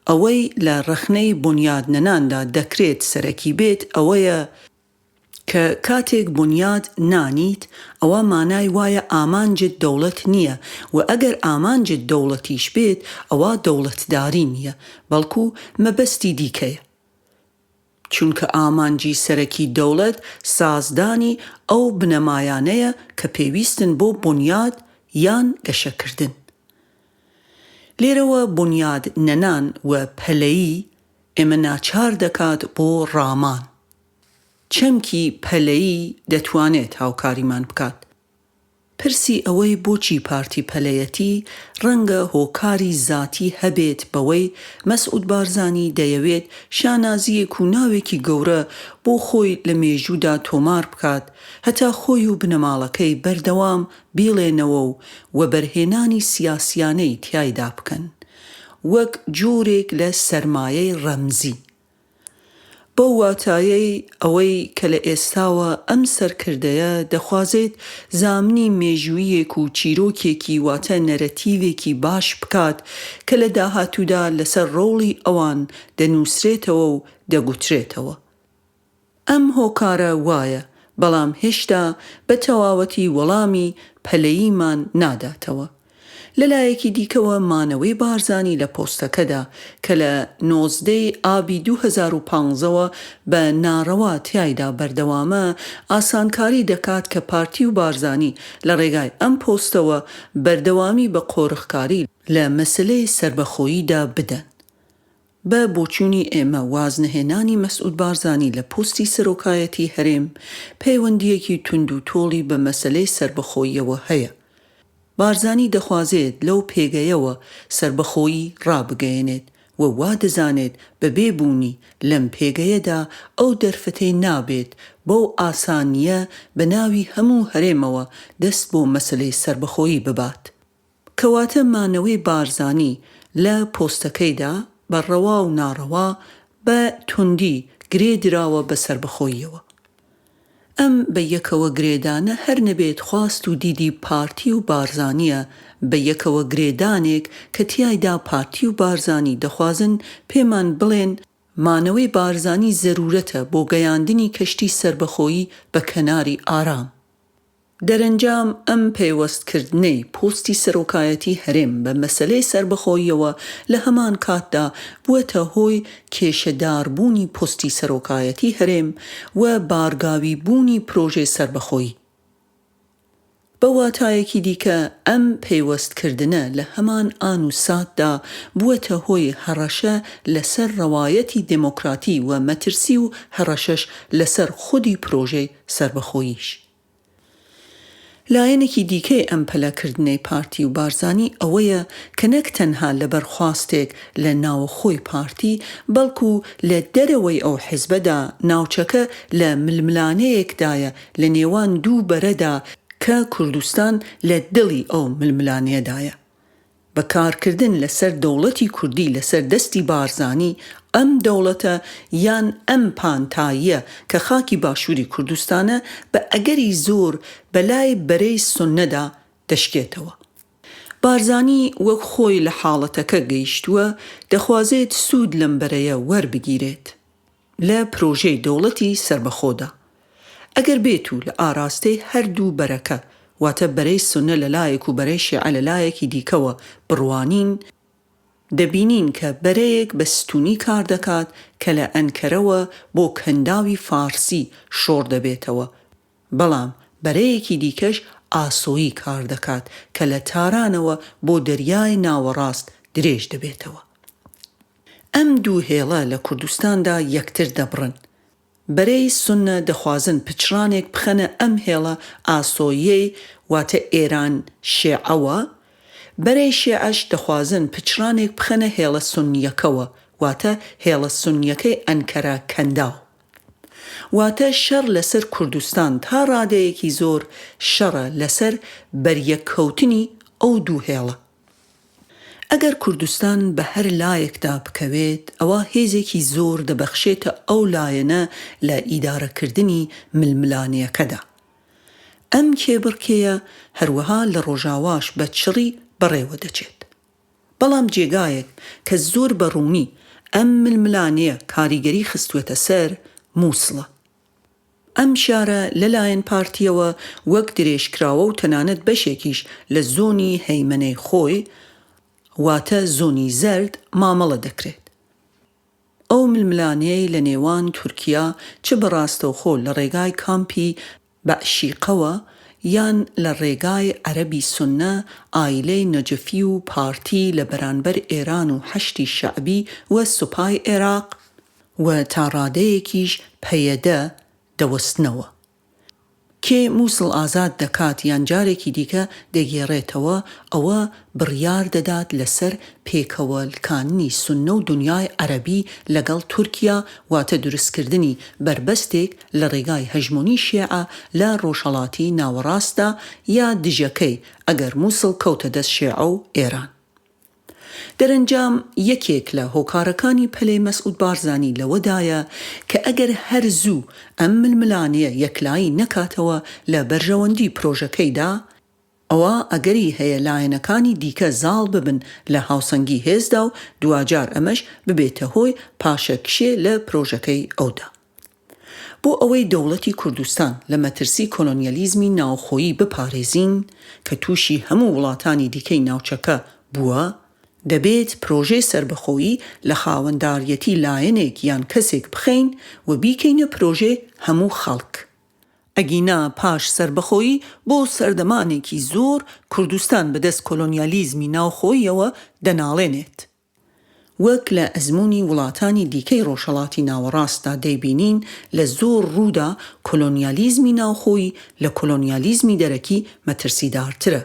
ئەوەی لە ڕەخنەی بنیاد نەناندا دەکرێت سەرەکی بێت ئەوەیە کە کاتێک بنیاد نانیت ئەوە مانای وایە ئامانجت دەوڵەت نییە و ئەگەر ئامانجت دەوڵەتیش بێت ئەوە دەوڵەتداری نییە بەڵکو مەبەستی دیکەیە. چونکە ئامانجی سەرەکی دەوڵەت سازدانی ئەو بنەمایانەیە کە پێویستن بۆ بنیاد یان گەشەکردن. لێرەوە بنیاد نەنان و پەلەیی ئێمە ناچار دەکات بۆ ڕامان. چەمکی پەلەیی دەتوانێت هاوکاریمان بکات. پرسی ئەوەی بۆچی پارتی پەلەیەتی ڕەنگە هۆکاری زاتی هەبێت بەوەی مەسعود بارزانی دەیەوێت شانازیەک و ناوێکی گەورە بۆ خۆی لە مێژوودا تۆمار بکات هەتا خۆی و بنەماڵەکەی بەردەوام بیڵێنەوە و وەبەرهێنانی سیاسیانەی تیایدا بکەن وەک جۆرێک لە سەرمایەی ڕەمزی. بەو واتایەی ئەوەی کە لە ئێستاوە ئەم سەرکردەیە دەخوازێت زامنی مێژوویەک و چیرۆکێکی واتە نەرەتیڤێکی باش بکات کە لە داهاتوودا لەسەر ڕۆڵی ئەوان دەنووسرێتەوە و دەگوترێتەوە. ئەم هۆکارە وایە بەڵام هێشتا بە تەواوەتی وەڵامی پەلەییمان ناداتەوە. لەلایەکی دیکەوە مانەوەی بارزانی لە پۆستەکەدا کە لە 19 ئابی 2015ەوە بە ناڕەوا تیایدا بەردەوامە ئاسانکاری دەکات کە پارتی و بارزانی لە ڕێگای ئەم پۆستەوە بەردەوامی بە قۆرغکاری لە مەسلەی سربەخۆییدا بدەن. بە بۆچوونی ئێمە وازنهێنانی مەسعود بارزانی لە پۆستی سەرۆکایەتی هەرێم پەیوەندیەکی تونند و تۆڵی بە مەسلەی سربەخۆییەوە هەیە. بارزانی دەخوازێت لەو پێگەیەوە سربەخۆیی ڕابگەیەنێت و وا دەزانێت بە بێبوونی لەم پێگەیەدا ئەو دەرفەتەی نابێت بەو ئاسانیە بە ناوی هەموو هەرێمەوە دەست بۆ مەسلەی سربەخۆیی ببات. کەواتە مانەوەی بارزانی لە پۆستەکەیدا بەڕەوا و ناڕەوا بە توندی گرێ دراوە بە سربەخۆییەوە. ئەم بە یەکەوە گرێدانە هەر نەبێت خواست و دیدی پارتی و بارزانیە، بە یەکەوە گرێدانێک کە تیایدا پارتی و بارزانی دەخوازن پێمان بڵێن مانەوەی بارزانی زەرورەتە بۆ گەیاندنی کەشتی سربەخۆیی بە کەناری ئارام. دەرەنجام ئەم پەیوەستکردنەی پۆستی سەرۆکایەتی هەرێم بە مەسەلەی سربەخۆییەوە لە هەمان کاتدا بووەتە هۆی کێشەداربوونی پۆستی سەرۆکایەتی هەرێم و بارگاوی بوونی پرۆژەی سربەخۆیی. بە واتایەکی دیکە ئەم پەیوەستکردنە لە هەمان ئان و ساتدا بووەتە هۆی هەڕەشە لەسەر ڕەوایەتی دموکراتی و مەترسی و هەڕەشەش لەسەر خودی پرۆژەی سربەخۆییش. لایەنێکی دیکەی ئەم پەلەکردنەی پارتی و بارزانی ئەوەیە کە نەک تەنها لە بەرخواستێک لە ناوخۆی پارتی بەڵکو لە دەرەوەی ئەو حیزبەدا ناوچەکە لە ململانەیەکدایە لە نێوان دوو بەرەدا کە کوردستان لە دڵی ئەو ململانەیەدایە. بەکارکردن لەسەر دەوڵەتی کوردی لەسەر دەستی بارزانی ئەم دەوڵەتە یان ئەم پانتاییە کە خاکی باشووری کوردستانە بە ئەگەری زۆر بەلای بەرەی سوننەدا دەشکێتەوە. بارزانی وەک خۆی لە حاڵەتەکە گەیشتووە دەخوازێت سوود لەم بەرەیە وەربگیرێت لە پرۆژەی دەوڵەتی سربەخۆدا. ئەگەر بێت و لە ئاراستەی هەردوو بەرەکە واتە بەرەی سوننە لەلایەک و بەرەی شیعە لەلایەکی دیکەوە بڕوانین، دەبینین کە بەرەیەک بە ستونی کار دەکات کە لە ئەنکەرەوە بۆ کەنداوی فارسی شۆڕ دەبێتەوە، بەڵام بەرەیەکی دیکەش ئاسۆیی کار دەکات کە لە تارانەوە بۆ دەریای ناوەڕاست درێژ دەبێتەوە. ئەم دوو هێڵە لە کوردستاندا یەکتر دەبڕن. بەرەی سوننە دەخوازن پچرانێک بخەنە ئەم هێڵە ئاسۆیەی واتە ئێران شیعەوە، بەرەی شیعەش دەخوازن پچرانێک بخەنە هێڵە سوننیەکەوە واتە هێڵە سوننیەکەی ئەنکەرە کەنداو. واتە شەڕ لەسەر کوردستان تا ڕادەیەکی زۆر شەڕە لەسەر بەریەککەوتنی ئەو دوو هێڵە. ئەگەر کوردستان بە هەر لایەکدا بکەوێت ئەوە هێزێکی زۆر دەبەخشێتە ئەو لایەنە لە ئیدارەکردنی ململانیەکەدا. ئەم کێبڕکێیە هەروەها لە ڕۆژاواش بە چڕی بەڕێوە دەچێت. بەڵام جێگایەک کە زۆر بەڕوونی ئەم ململانیە کاریگەری خستوێتە سەر مووسڵە. ئەم شارە لەلایەن پارتیەوە وەک درێژکراوە و تەنانەت بەشێکیش لە زۆنی هەیمەنەی خۆی واتە زۆنی زەرد مامەڵە دەکرێت. ئەو ململانەیە لە نێوان تورکیا چ بەڕاستەوخۆ لە ڕێگای کامپی بەعشیقەوە یان لە ڕێگای عەرەبی سوننە ئایلەی نەجەفی و پارتی لە بەرانبەر ئێران و حەشتی شەعبی و سوپای عێراق و تا ڕادەیەکیش پەیەدە دەوەستنەوە. کێ مووسڵ ئازاد دەکات یان جارێکی دیکە دەگێڕێتەوە ئەوە بڕیار دەدات لەسەر پێکەوەلکانی سوننە و دنیای عەرەبی لەگەڵ تورکیا واتە دروستکردنی بربەستێک لە ڕێگای هەژمۆنی شیعە لە ڕۆژهەڵاتی ناوەڕاستدا یا دژەکەی ئەگەر مووسڵ کەوتە دەست شیعە و ئێران. دەرەنجام یەکێک لە هۆکارەکانی پەلەی مەسعود بارزانی لەوەدایە کە ئەگەر هەر زوو ئەم ململانەیە یەکلایی نەکاتەوە لە بەرژەوەندی پرۆژەکەیدا، ئەوە ئەگەری هەیە لایەنەکانی دیکە زاڵ ببن لە هاوسەنگی هێزدا و دوجار ئەمەش ببێتە هۆی پاشەکشێ لە پرۆژەکەی ئەودا. بۆ ئەوەی دەوڵەتی کوردستان لە مەترسی کۆلۆنیالیزمی ناوخۆیی بپارێزین کە تووشی هەموو وڵاتانی دیکەی ناوچەکە بووە، دەبێت پرۆژەی سربەخۆیی لە خاوەنداریەتی لایەنێک یان کەسێک بخەین و بیکەینە پرۆژەی هەموو خەڵک. ئەگینا پاش سربەخۆیی بۆ سەردەمانێکی زۆر کوردستان بەدەست کۆلۆنیالیزمی ناوخۆییەوە دەناڵێنێت. وەک لە ئەزموونی وڵاتانی دیکەی ڕۆژهەڵاتی ناوەڕاستدا دەیبینین لە زۆر ڕوودا کۆلۆنیالیزمی ناوخۆیی لە کۆلۆنیالیزمی دەرەکی مەترسیدارترە.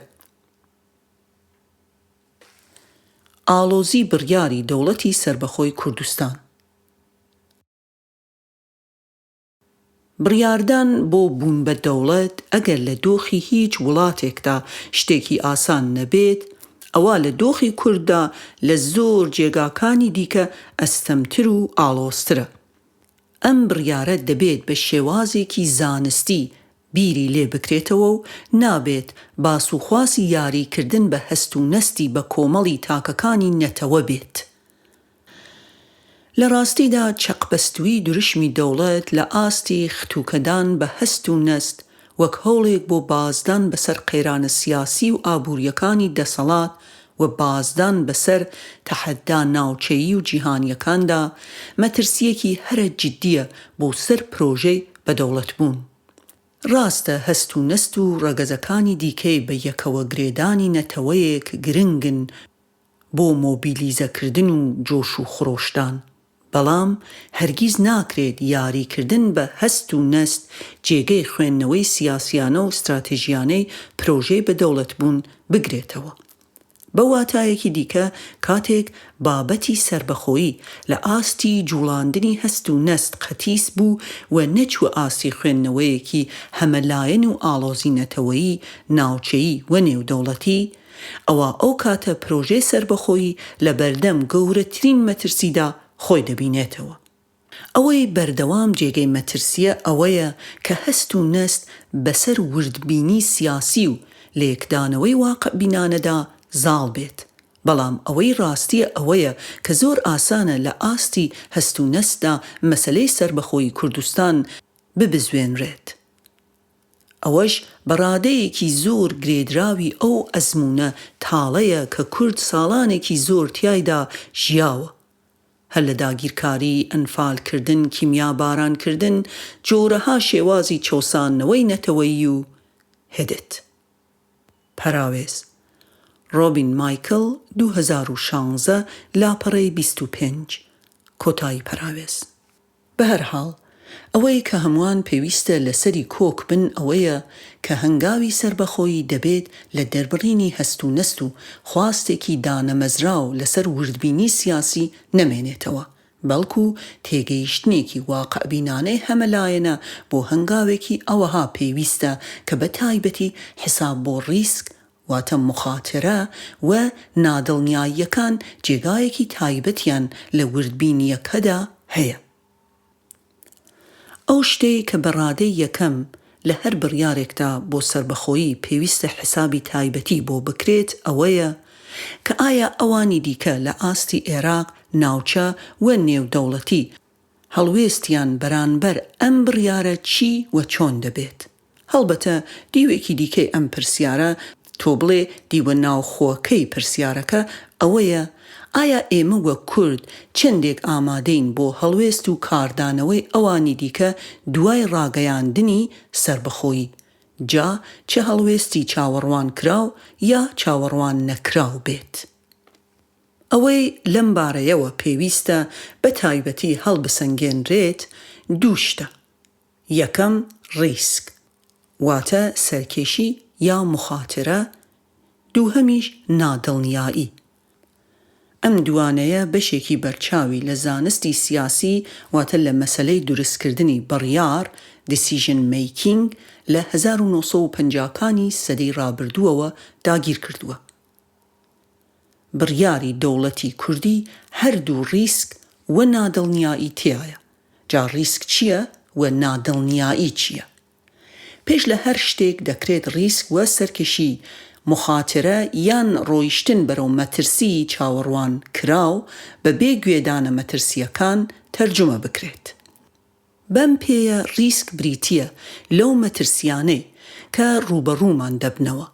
ئاڵۆزی بڕیاری دەوڵەتی سربەخۆی کوردستان. بڕیاردان بۆ بوون بە دەوڵەت ئەگەر لە دۆخی هیچ وڵاتێکدا شتێکی ئاسان نەبێت، ئەوە لە دۆخی کورددا لە زۆر جێگاکانی دیکە ئەستەمتر و ئاڵۆزترە. ئەم بڕیارە دەبێت بە شێوازێکی زانستی بیری لێ بکرێتەوە و نابێت باسوخواسی یاریکردن بە هەست و نەستی بە کۆمەڵی تاکەکانی نەتەوە بێت. لە ڕاستیدا چەقبەستووی دروشمی دەوڵەت لە ئاستی ختووکەدان بە هەست و نەست وەک هەوڵێک بۆ بازدان بەسەر قەیرانە سیاسی و ئابوووریەکانی دەسەڵات و بازدان بەسەر تەحەدا ناوچەیی و جیهانیەکاندا مەترسیەکی هەرە جددیە بۆ سەر پرۆژەی بەدەوڵەت بوون. ڕاستە هەست و نەست و ڕەگەزەکانی دیکەی بە یەکەوە گرێدانی نەتەوەیەک گرنگن بۆ مۆبیلیزەکردن و جۆش و خڕۆشتان، بەڵام هەرگیز ناکرێت یاریکردن بە هەست و نەست جێگەی خوێندنەوەی سیاسیانە و استراتیژیانەی پرۆژەی بەدەوڵەت بوون بگرێتەوە. بە واتایەکی دیکە کاتێک بابەتی سربەخۆیی لە ئاستی جوڵاندنی هەست و نەست قەتیس بوو و نەچوە ئاستی خوێندنەوەیەکی هەمەلایەن و ئاڵۆزی نەتەوەیی ناوچەیی و نێودەوڵەتی، ئەوە ئەو کاتە پرۆژەی سربەخۆیی لە بەردەم گەورەترین مەترسیدا خۆی دەبینێتەوە. ئەوەی بەردەوام جێگەی مەترسیە ئەوەیە کە هەست و نەست بەسەر وردبینی سیاسی و لێکدانەوەی واقع بینانەدا زاڵ بێت، بەڵام ئەوەی ڕاستیە ئەوەیە کە زۆر ئاسانە لە ئاستی هەست و نەستدا مەسەلەی سربەخۆی کوردستان ببزوێنرێت. ئەوەش بەڕادەیەکی زۆر گرێدراوی ئەو ئەزمونە تاڵەیە کە کورد ساڵانێکی زۆر تیایدا ژیاوە، هەر لە داگیرکاری، ئەنفالکردن، کیمیا بارانکردن، جۆرەها شێوازی چۆسانەوەی نەتەوەیی و هێدت. پەراوێز ڕۆبین مایکل 2016 لاپەڕەی 25 کۆتایی پەراوێز. بە هەر حاڵ ئەوەی کە هەمووان پێویستە لەسەری کۆک بن ئەوەیە کە هەنگاوی سربەخۆیی دەبێت لە دەربڕینی هەست و نەست و خواستێکی دانەمەزراو لەسەر وردبینی سیاسی نەمێنێتەوە، بەڵکو تێگەیشتنێکی واقعبینانەی هەمەلایەنە بۆ هەنگاوێکی ئەوەها پێویستە کە بە تایبەتی حساب بۆ ڕیسک واتە مخاترە و نادڵنیاییەکان جێگایەکی تایبەتیان لە وردبینیەکەدا هەیە. ئەو شتەی کە بەڕادەی یەکەم لە هەر بڕیارێکدا بۆ سربەخۆیی پێویستە حسابی تایبەتی بۆ بکرێت ئەوەیە کە ئایا ئەوانی دیکە لە ئاستی عێراق ناوچە و نێودەوڵەتی هەڵوێستیان بەرانبەر ئەم بڕیارە چی و چۆن دەبێت. هەڵبەتە دیوێکی دیکەی ئەم پرسیارە تۆ بڵێ دیوە ناوخۆکەی پرسیارەکە ئەوەیە ئایا ئێمە وەک کورد چەندێک ئامادەین بۆ هەڵوێست و کاردانەوەی ئەوانی دیکە دوای ڕاگەیاندنی سربەخۆیی، جا چه هەڵوێستی چاوەڕوان کراو یا چاوەڕوان نەکراو بێت. ئەوەی لەم بارەیەوە پێویستە بە تایبەتی هەڵبسەنگێنرێت دوو شتە. یەکەم ڕیسک واتە سەرکێشی یا مخاترە، دووهەمیش نادڵنیایی. ئەم دوانەیە بەشێکی بەرچاوی لە زانستی سیاسی واتە لە مەسەلەی دروستکردنی بڕیار decision making لە 1950کانی سەدەی ڕابردووەوە داگیر کردووە. بڕیاری دەوڵەتی کوردی هەردوو ریسک و نادڵنیایی تایە. جا ریسک چییە و نادڵنیایی چییە؟ پێش لە هەر شتێک دەکرێت ریسک و سەرکەشی مخاترە یان ڕۆیشتن بەرەو مەترسی چاوەڕوان کراو بە بێ گوێدانە مەترسیەکان تەرجمە بکرێت. بەم پێیە ریسک بریتیە لەو مەترسیانەی کە ڕوبەڕوومان دەبنەوە،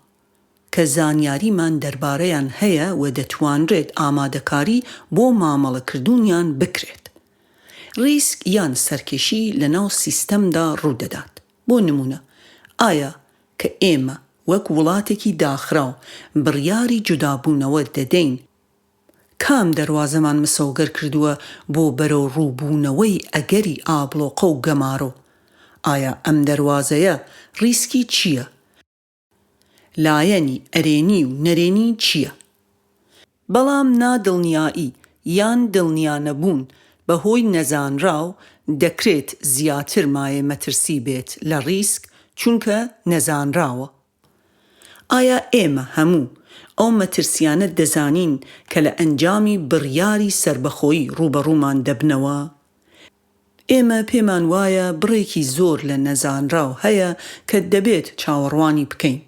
کە زانیاریمان دەربارەیان هەیە و دەتوانرێت ئامادەکاری بۆ مامەڵەکردوونیان بکرێت. ریسک یان سەرکەشی لە ناو سیستەمدا ڕوودەدات. بۆ نمونە، ئایا کە ئێمە وەک وڵاتێکی داخراو بڕیاری جودابوونەوە دەدەین، کام دەواازەمان مسەوگەر کردووە بۆ بەرەو ڕووبوونەوەی ئەگەری ئابلۆقە و گەمارۆ؟ ئایا ئەم دەواازەیە ریسکی چییە؟ لایەنی ئەرێنی و نەرێنی چییە؟ بەڵام نادڵنیایی یان دڵنیا نەبوون بەهۆی نەزانراو دەکرێت زیاتر مایە مەترسی بێت لە ڕیسک چونکە نەزانراوە. ئایا ئێمە هەموو ئەو مەترسیانە دەزانین کە لە ئەنجامی بڕیاری سربەخۆیی ڕوبەڕوومان دەبنەوە؟ ئێمە پێمان وایە بڕێکی زۆر لە نەزانراو هەیە کە دەبێت چاوەڕوانی بکەین.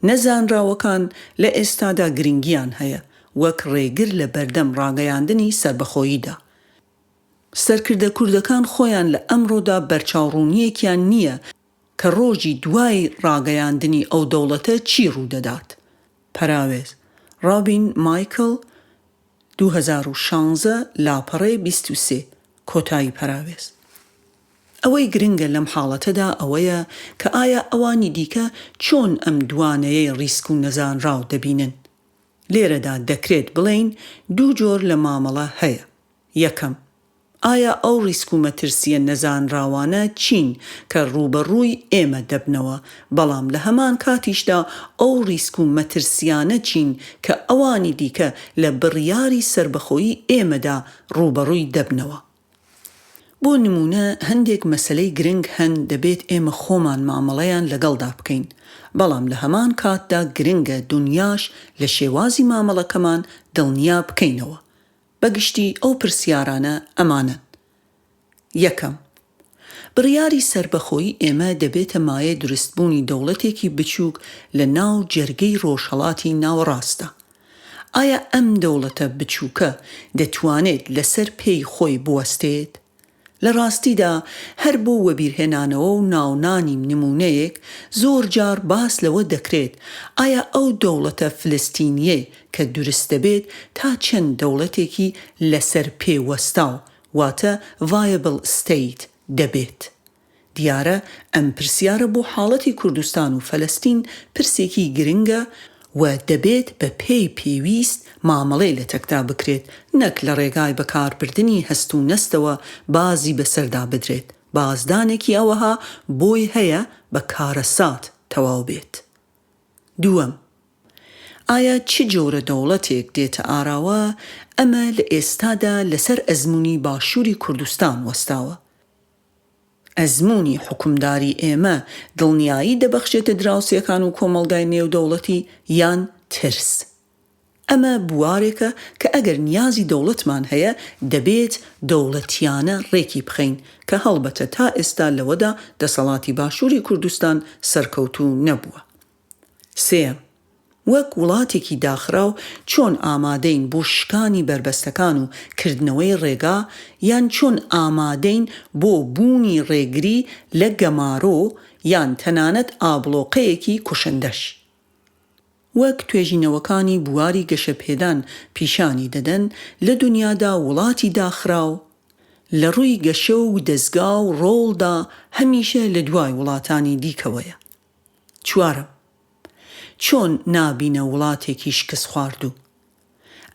نەزانراوەکان لە ئێستادا گرنگیان هەیە وەک ڕێگر لە بەردەم ڕاگەیاندنی سربەخۆییدا. سەرکردە کوردەکان خۆیان لە ئەمڕۆدا بەرچاوڕوونیەکیان نییە کە ڕۆژی دوای ڕاگەیاندنی ئەو دەوڵەتە چی ڕوودەدات. پەراوێز ڕابین مایکل 2016 لاپەڕەی 23 کۆتایی پەراوێز. ئەوەی گرنگە لەم حاڵەتەدا ئەوەیە کە ئایا ئەوانی دیکە چۆن ئەم دوانەیەی ڕیسک و نەزانراو دەبینن. لێرەدا دەکرێت بڵێین دوو جۆر لە مامەڵە هەیە. یەکەم، ئایا ئەو ڕیسک و مەترسیە نەزانراوانە چین کە ڕوبەڕووی ئێمە دەبنەوە، بەڵام لە هەمان کاتیشدا ئەو ڕیسک و مەترسیانە چین کە ئەوانی دیکە لە بڕیاری سربەخۆیی ئێمەدا ڕوبەڕووی دەبنەوە. بۆ نمونە هەندێک مەسەلەی گرنگ هەن دەبێت ئێمە خۆمان مامەڵەیان لەگەڵدا بکەین، بەڵام لە هەمان کاتدا گرنگە دنیاش لە شێوازی مامەڵەکەمان دڵنیا بکەینەوە. بەگشتی ئەو پرسیارانە ئەمانن. یەکەم، بڕیاری سربەخۆیی ئێمە دەبێتە مایە دروستبوونی دەوڵەتێکی بچووک لە ناو جەرگەی ڕۆژهەڵاتی ناوەڕاستە. ئایا ئەم دەوڵەتە بچووکە دەتوانێت لەسەر پێی خۆی بوەستێت؟ لە ڕاستیدا هەر بۆ وەبیرهێنانەوە و ناونانی نمونەیەک زۆر جار باس لەوە دەکرێت ئایا ئەو دەوڵەتە فلستینیە کە دروست دەبێت تا چەند دەوڵەتێکی لەسەر پێوەستاو واتە viable state دەبێت. دیارە ئەم پرسیارە بۆ حاڵەتی کوردستان و فەلەستین پرسێکی گرنگە و دەبێت بە پێی پێویست مامەڵەی لە تەکتا بکرێت، نەک لە ڕێگای بەکاربردنی هەست و نەستەوە بازی بەسەردا بدرێت. بازدانێکی ئەوەها بۆی هەیە بە کارەسات تەواو بێت. دووەم، ئایا چ جۆرە دەوڵەتێک دێتە ئاراوە ئەمە لە ئێستادا لەسەر ئەزموونی باشووری کوردستان وەستاوە؟ ئەزموونی حکومداری ئێمە دڵنیایی دەبەخشێتە دراوسێکان و کۆمەڵگای نێودەوڵەتی یان ترس؟ ئەمە بوارێکە کە ئەگەر نیازی دەوڵەتمان هەیە دەبێت دەوڵەتیانە ڕێکی بخەین کە هەڵبەتە تا ئێستا لەوەدا دەسەڵاتی باشووری کوردستان سەرکەوتوو نەبووە. سێم، وەک وڵاتێکی داخراو چۆن ئامادەین بۆ شکانی بربەستەکان و کردنەوەی ڕێگا یان چۆن ئامادەین بۆ بوونی ڕێگری لە گەمارۆ یان تەنانەت ئابڵۆقەیەکی کوشندەش؟ وەک توێژینەوەکانی بواری گەشەپێدان پیشانی دەدەن، لە دنیادا وڵاتی داخراو لە ڕووی گەشە و دەستگا و ڕۆڵدا هەمیشە لە دوای وڵاتانی دیکەوەیە. چوارم، چۆن نابینە وڵاتێکی شکست خواردوو؟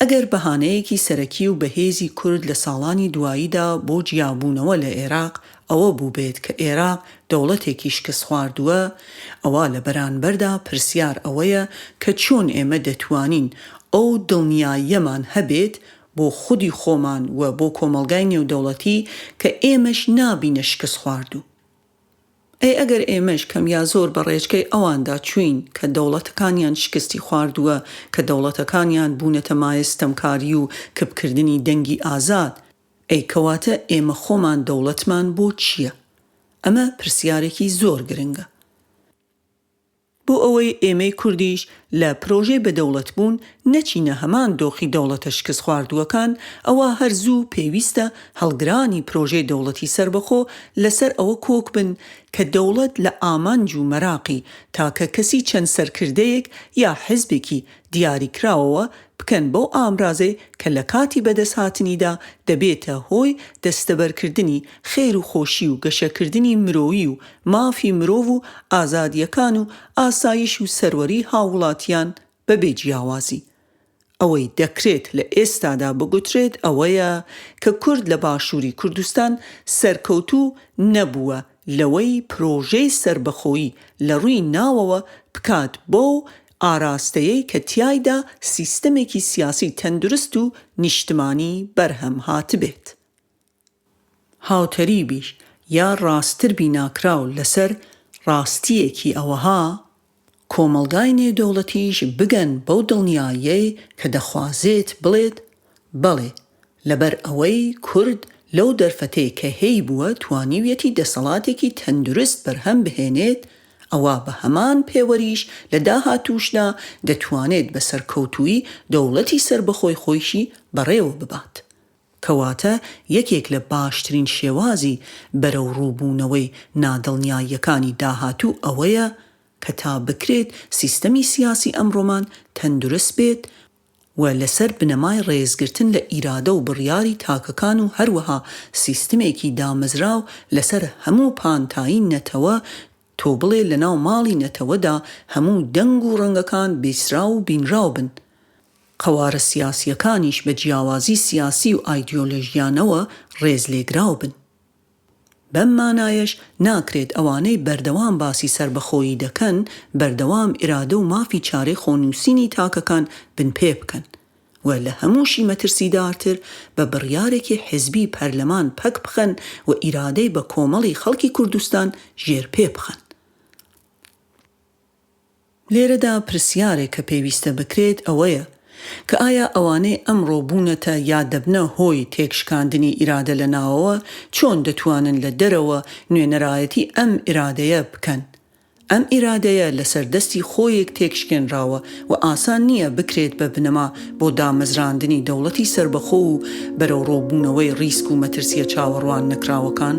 ئەگەر بەهانەیەکی سەرەکی و بەهێزی کورد لە ساڵانی دواییدا بۆ جیابوونەوە لە عێراق ئەوە بوو بێت کە عێراق دەوڵەتێکی شکست خواردووە، ئەوە لە بەرانبەردا پرسیار ئەوەیە کە چۆن ئێمە دەتوانین ئەو دڵنیاییەمان هەبێت بۆ خودی خۆمان و بۆ کۆمەڵگای نێودەوڵەتی کە ئێمەش نابینە شکست خواردوو. ئەگەر ئێمەش کەم یا زۆر بە ڕێچکەی ئەواندا چوین کە دەوڵەتەکانیان شکستی خواردووە، کە دەوڵەتەکانیان بوونەتە مایە ستەمکاری و کەپکردنی دەنگی ئازاد، کەواتە ئێمە خۆمان دەوڵەتمان بۆ چییە؟ ئەمە پرسیارێکی زۆر گرنگە. بۆ ئەوەی ئێمەی کوردیش لە پرۆژەی بەدەوڵەت بوون نەچینە هەمان دۆخی دەوڵەتە شکست خواردووەکان، ئەوە هەرزوو پێویستە هەڵگرانی پرۆژەی دەوڵەتی سربەخۆ لەسەر ئەوە کۆک بن کە دەوڵەت لە ئامانج و مەراقی تاکە کەسی چەند سەرکردەیەک یا حزبێکی دیاریکراوەوە بکەن بەو ئامرازەی کە لە کاتی بەدەستهاتنیدا دەبێتە هۆی دەستەبەرکردنی خێر و خۆشی و گەشەکردنی مرۆیی و مافی مرۆڤ و ئازادیەکان و ئاسایش و سەروەری هاوڵاتیان بەبێ جیاوازی. ئەوەی دەکرێت لە ئێستادا بگوترێت ئەوەیە کە کورد لە باشووری کوردستان سەرکەوتوو نەبووە لەوەی پرۆژەی سربەخۆیی لە ڕووی ناوەوە بکات بۆ ئاراستەیەی کە تیایدا سیستەمێکی سیاسی تەندروست و نیشتمانی بەرهەم هاتبێت. هاوتەریبیش یا ڕاستتر بیناکراو لەسەر ڕاستیەکی ئەوەها کۆمەڵگای نێودەوڵەتیش بگەن بەو دڵنیاییەی کە دەخوازێت بڵێت بەڵێ لەبەر ئەوەی کورد لەو دەرفەتەی کە هەی بووە توانیویەتی دەسەڵاتێکی تەندروست بەرهەم بهێنێت، ئەوە بە هەمان پێوەریش لە داهاتووشدا دەتوانێت بە سەرکەوتووی دەوڵەتی سربەخۆی خۆیشی بەڕێوە ببات. کەواتە یەکێک لە باشترین شێوازی بەرەو ڕووبوونەوەی نادڵنیاییەکانی داهاتوو ئەوەیە کە تا بکرێت سیستەمی سیاسی ئەمڕۆمان تەندروست بێت و لەسەر بنەمای ڕێزگرتن لە ئیرادە و بڕیاری تاکەکان و هەروەها سیستمێکی دامەزراو لەسەر هەموو پانتایی نەتەوە تۆ بڵێ لە ناو ماڵی نەتەوەدا هەموو دەنگ و ڕەنگەکان بیسرا و بینراو بن. قەوارە سیاسیەکانیش بە جیاوازی سیاسی و ئایدیۆلۆژیانەوە ڕێز لێگراو بن. بەم مانایەش ناکرێت ئەوانەی بەردەوام باسی سربەخۆیی دەکەن بەردەوام ئیرادە و مافی چارەی خۆنووسینی تاکەکان بنپێ بکەن و لە هەمووشی مەترسیدارتر بە بڕیارێکی حزبی پەرلەمان پەک بخەن و ئیرادەی بە کۆمەڵی خەڵکی کوردستان ژێر پێ بخەن. لێرەدا پرسیارێک کە پێویستە بکرێت ئەوەیە کە ئایا ئەوانەی ئەمڕۆ بوونەتە یا دەبنە هۆی تێکشکاندنی ئیرادە لە ناوەوە چۆن دەتوانن لە دەرەوە نوێنەرایەتی ئەم ئیرادەیە بکەن؟ ئەم ئیرادەیە لەسەر دەستی خۆیەک تێکشکێنراوە و ئاسان نییە بکرێت بە بنەما بۆ دامەزراندنی دەوڵەتی سربەخۆ و بەرەو ڕۆبوونەوەی ڕیسک و مەترسیە چاوەڕوان نەکراوەکان.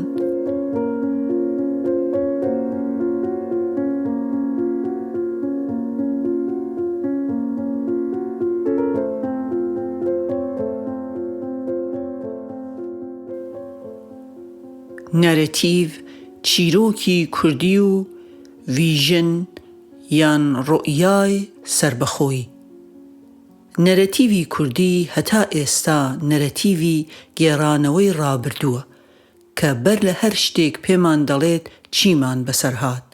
نەرەتیڤ، چیرۆکی کوردی و ڤیژن یان ڕۆیای سربەخۆیی. نەرەتیڤی کوردی هەتا ئێستا نەرەتیڤی گێڕانەوەی ڕابردووە کە بەر لە هەر شتێک پێمان دەڵێت چیمان بەسەرهات